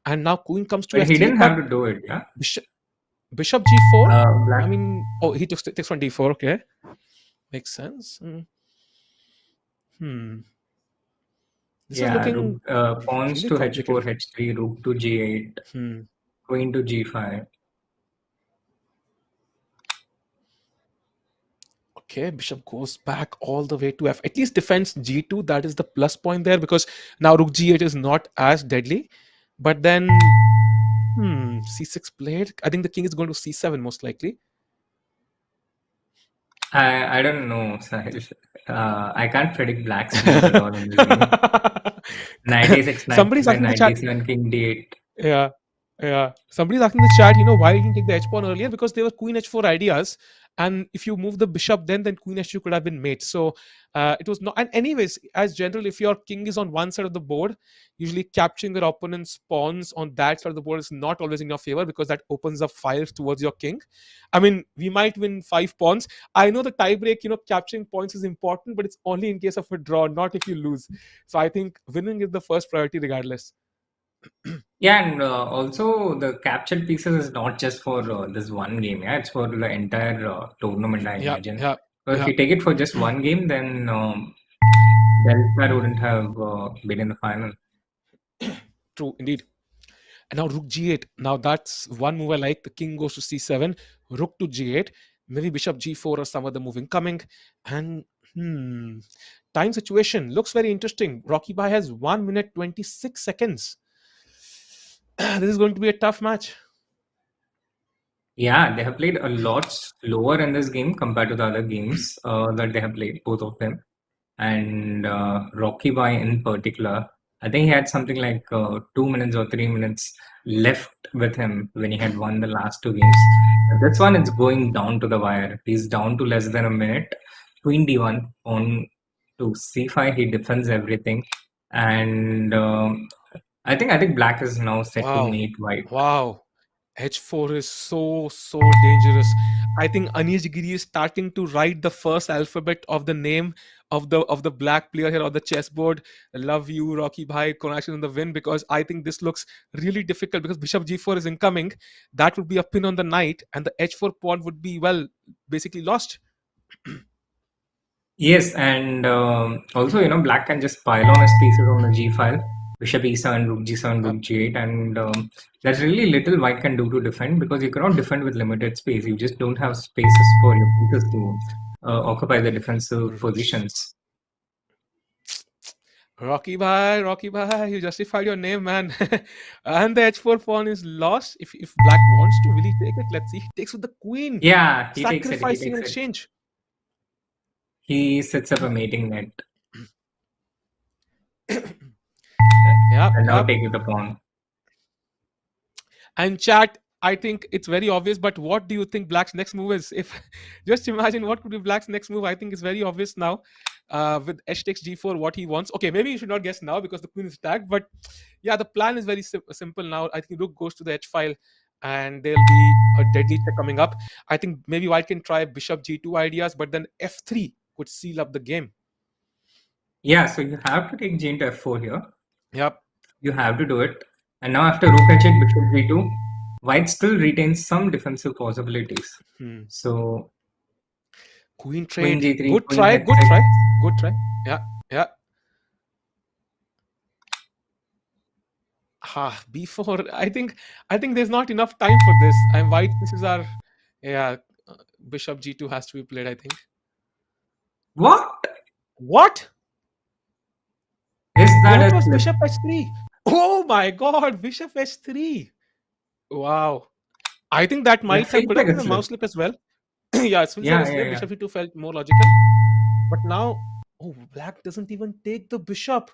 B: And now queen comes to
C: But
B: f3.
C: he didn't have to do it. Yeah.
B: Bishop g4.
C: Black.
B: I mean, he takes on d4. Okay, makes sense. This is looking
C: pawns
B: really
C: to h4,
B: complicated.
C: h3, rook to g8, queen to g5.
B: Okay, bishop goes back all the way to f. At least defends g2. That is the plus point there, because now rook g8 is not as deadly. But then, c6 played. I think the king is going to c7 most likely.
C: I don't know, Sahil. I can't predict black's moves at all in this game. Knight a6, knight
B: Somebody's
C: d7,
B: asking the
C: knight
B: chat.
C: d7, king d8.
B: Yeah. Somebody's asking the chat, why didn't you take the h pawn earlier? Because there were queen h4 ideas, and if you move the bishop, then queen h2 could have been mate. So it was not. And anyways, as general, if your king is on one side of the board, usually capturing your opponent's pawns on that side of the board is not always in your favor, because that opens up files towards your king. I mean, we might win 5 pawns. I know the tiebreak, capturing points is important, but it's only in case of a draw, not if you lose. So I think winning is the first priority regardless.
C: Yeah, and also the captured pieces is not just for this one game. Yeah, it's for the entire tournament, I imagine. So if you take it for just one game, then Delta wouldn't have been in the final.
B: True, indeed. And now rook g8. Now that's one move I like. The king goes to c7, rook to g8, maybe bishop g4 or some other move incoming. And time situation looks very interesting. Rocky Bhai has 1 minute 26 seconds. This is going to be a tough match.
C: Yeah, they have played a lot slower in this game compared to the other games that they have played, both of them. And Rocky Bhai in particular, I think he had something like 2 minutes or 3 minutes left with him when he had won the last two games. This one is going down to the wire. He's down to less than a minute. Queen d1 on to c5. He defends everything, and I think black is now set to
B: Wow.
C: mate white.
B: Wow. H4 is so dangerous. I think Anish Giri is starting to write the first alphabet of the name of the black player here on the chessboard. Love you, Rocky Bhai. Congratulations on the win, because I think this looks really difficult because Bishop G4 is incoming. That would be a pin on the knight, and the H4 pawn would be, well, basically lost.
C: Yes, and also black can just pile on his pieces on the g file. Bishop e7, rook g7, rook g8, and there's really little white can do to defend, because you cannot defend with limited space. You just don't have spaces for your pieces to occupy the defensive positions.
B: Rocky Bhai, you justified your name, man. And the H4 pawn is lost. If black wants to really take it, let's see. He takes with the queen.
C: Yeah, he takes it.
B: Sacrificing an exchange.
C: He sets up a mating net.
B: Yeah.
C: And now take with the pawn.
B: And chat, I think it's very obvious, but what do you think black's next move is? If just imagine what could be black's next move. I think it's very obvious now. With h takes g4, what he wants. Okay, maybe you should not guess now because the queen is tagged, but yeah, the plan is very simple now. I think rook goes to the h file, and there'll be a deadly check coming up. I think maybe white can try bishop g2 ideas, but then f3 could seal up the game.
C: Yeah, so you have to take g into f4 here.
B: Yep.
C: You have to do it. And now after rook h8, bishop g2, white still retains some defensive possibilities. So
B: queen trade.
C: Queen g3,
B: Good
C: queen
B: try.
C: h6.
B: Good try. Yeah. B4. I think there's not enough time for this. And white pieces are, bishop g2 has to be played, I think. What?
C: Is that
B: What
C: a
B: was
C: flip?
B: bishop h3? Oh my god, bishop h3. Wow. I think that might have could have been a mouse slip as well. Yeah, it feels like a slip. Bishop e2 felt more logical. But now, black doesn't even take the bishop.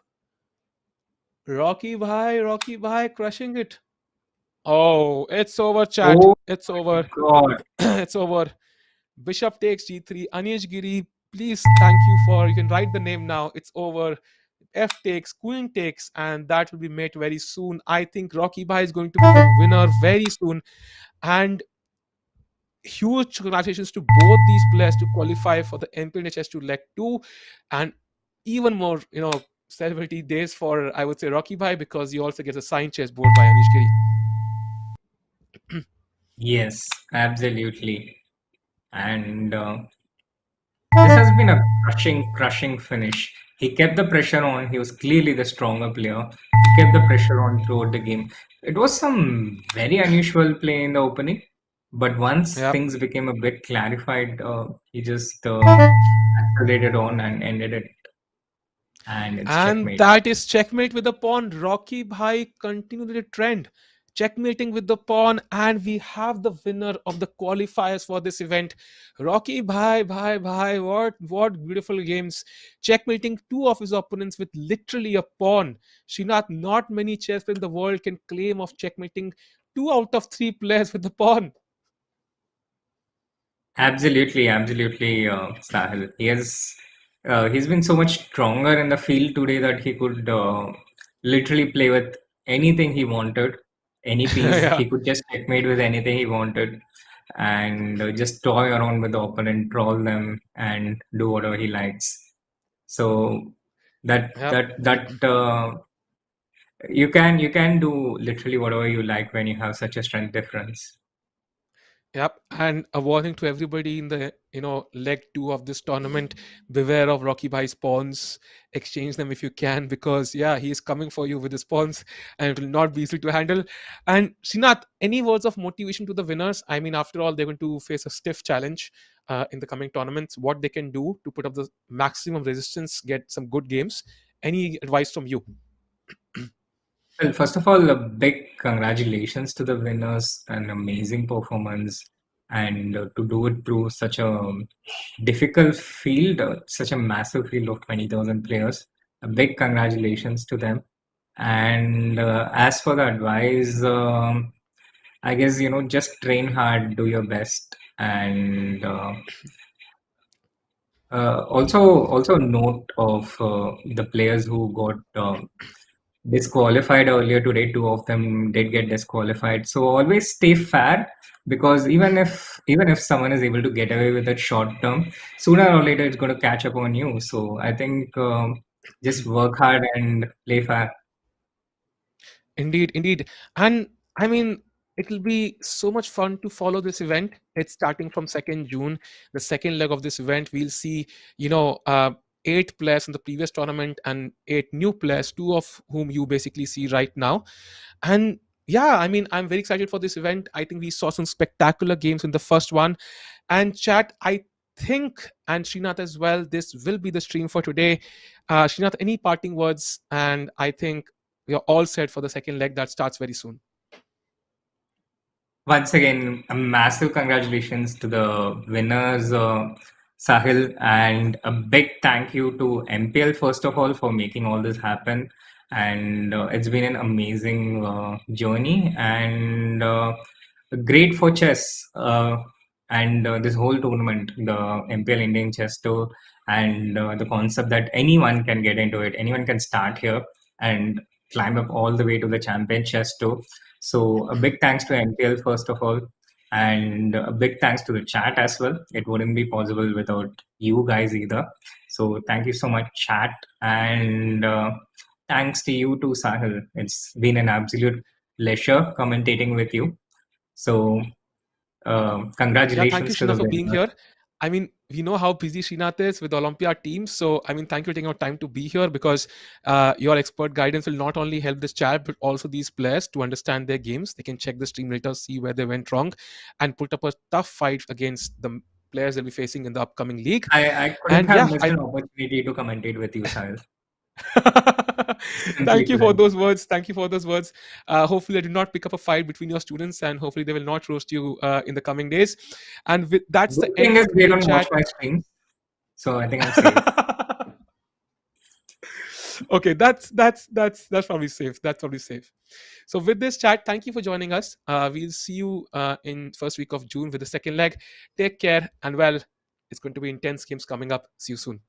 B: Rocky Bhai crushing it. Oh, it's over, chat. It's over.
C: God.
B: It's over. Bishop takes g3. Anish Giri, please, thank you for, you can write the name now. It's over. F takes, queen takes, and that will be made very soon. I think Rocky Bhai is going to be the winner very soon. And huge congratulations to both these players to qualify for the MPL Indian Chess Tour Leg 2. And even more, celebrity days for, I would say, Rocky Bhai, because he also gets a signed chessboard by Anish Giri.
C: Yes, absolutely. And this has been a crushing finish. He kept the pressure on. He was clearly the stronger player. He kept the pressure on throughout the game. It was some very unusual play in the opening, but once things became a bit clarified, he just accelerated on and ended it. And it's checkmate.
B: That is checkmate with the pawn. Rocky Bhai continued the trend. Checkmating with the pawn, and we have the winner of the qualifiers for this event. Rocky Bhai, what beautiful games. Checkmating two of his opponents with literally a pawn. Srinath, not many chess players in the world can claim of checkmating 2 out of 3 players with the pawn.
C: Absolutely, Sahil. He's been so much stronger in the field today that he could literally play with anything he wanted. Any piece, he could just checkmate with anything he wanted, and just toy around with the opponent, troll them, and do whatever he likes. So that you can do literally whatever you like when you have such a strength difference.
B: Yep, and a warning to everybody in the leg 2 of this tournament: beware of Rocky Bhai's pawns. Exchange them if you can, because he is coming for you with his pawns, and it will not be easy to handle. And Srinath, any words of motivation to the winners? I mean, after all, they're going to face a stiff challenge in the coming tournaments. What they can do to put up the maximum resistance, get some good games. Any advice from you?
C: Well, first of all, a big congratulations to the winners. An amazing performance, and to do it through such a difficult field, such a massive field of 20,000 players. A big congratulations to them. And as for the advice, I guess, just train hard, do your best, and also note of the players who got disqualified earlier today. Two of them did get disqualified. So always stay fair, because even if someone is able to get away with it short term, sooner or later it's going to catch up on you. So I think just work hard and play fair.
B: Indeed, indeed. And I mean, it'll be so much fun to follow this event. It's starting from 2nd June. The second leg of this event, we'll see, you know, 8 players in the previous tournament and 8 new players, two of whom you basically see right now. And yeah, I mean, I'm very excited for this event. I think we saw some spectacular games in the first one. And chat, I think, and Srinath as well, this will be the stream for today. Srinath, any parting words? And I think we are all set for the second leg that starts very soon.
C: Once again, a massive congratulations to the winners, Sahil, and a big thank you to MPL, first of all, for making all this happen. And it's been an amazing journey, and great for chess. And this whole tournament, the MPL Indian Chess Tour, and the concept that anyone can get into it, anyone can start here and climb up all the way to the Champion Chess Tour. So a big thanks to MPL, first of all, and a big thanks to the chat as well. It wouldn't be possible without you guys either. So thank you so much, chat, and thanks to you too, Sahil. It's been an absolute pleasure commentating with you. So
B: Yeah, thank you,
C: congratulations
B: Srinath,
C: to
B: for
C: the
B: being
C: winner.
B: here. I mean, we know how busy Srinath is with the Olympiad team. So, I mean, thank you for taking out time to be here, because your expert guidance will not only help this chat, but also these players to understand their games. They can check the stream later, see where they went wrong, and put up a tough fight against the players they'll be facing in the upcoming league.
C: I couldn't
B: And
C: have
B: yeah,
C: missed
B: I
C: an opportunity to commentate with you, Sahil. Simply
B: thank you for
C: couldn't.
B: those words. Thank you for those words. Hopefully, I do not pick up a fight between your students, and hopefully, they will not roast you in the coming days. And that's
C: Good
B: the
C: thing
B: end
C: is
B: for
C: they
B: today,
C: don't watch
B: chat.
C: my streams, so I think I'm safe.
B: Okay, that's probably safe. That's probably safe. So with this chat, thank you for joining us. We'll see you in first week of June with the second leg. Take care, and well, it's going to be intense games coming up. See you soon.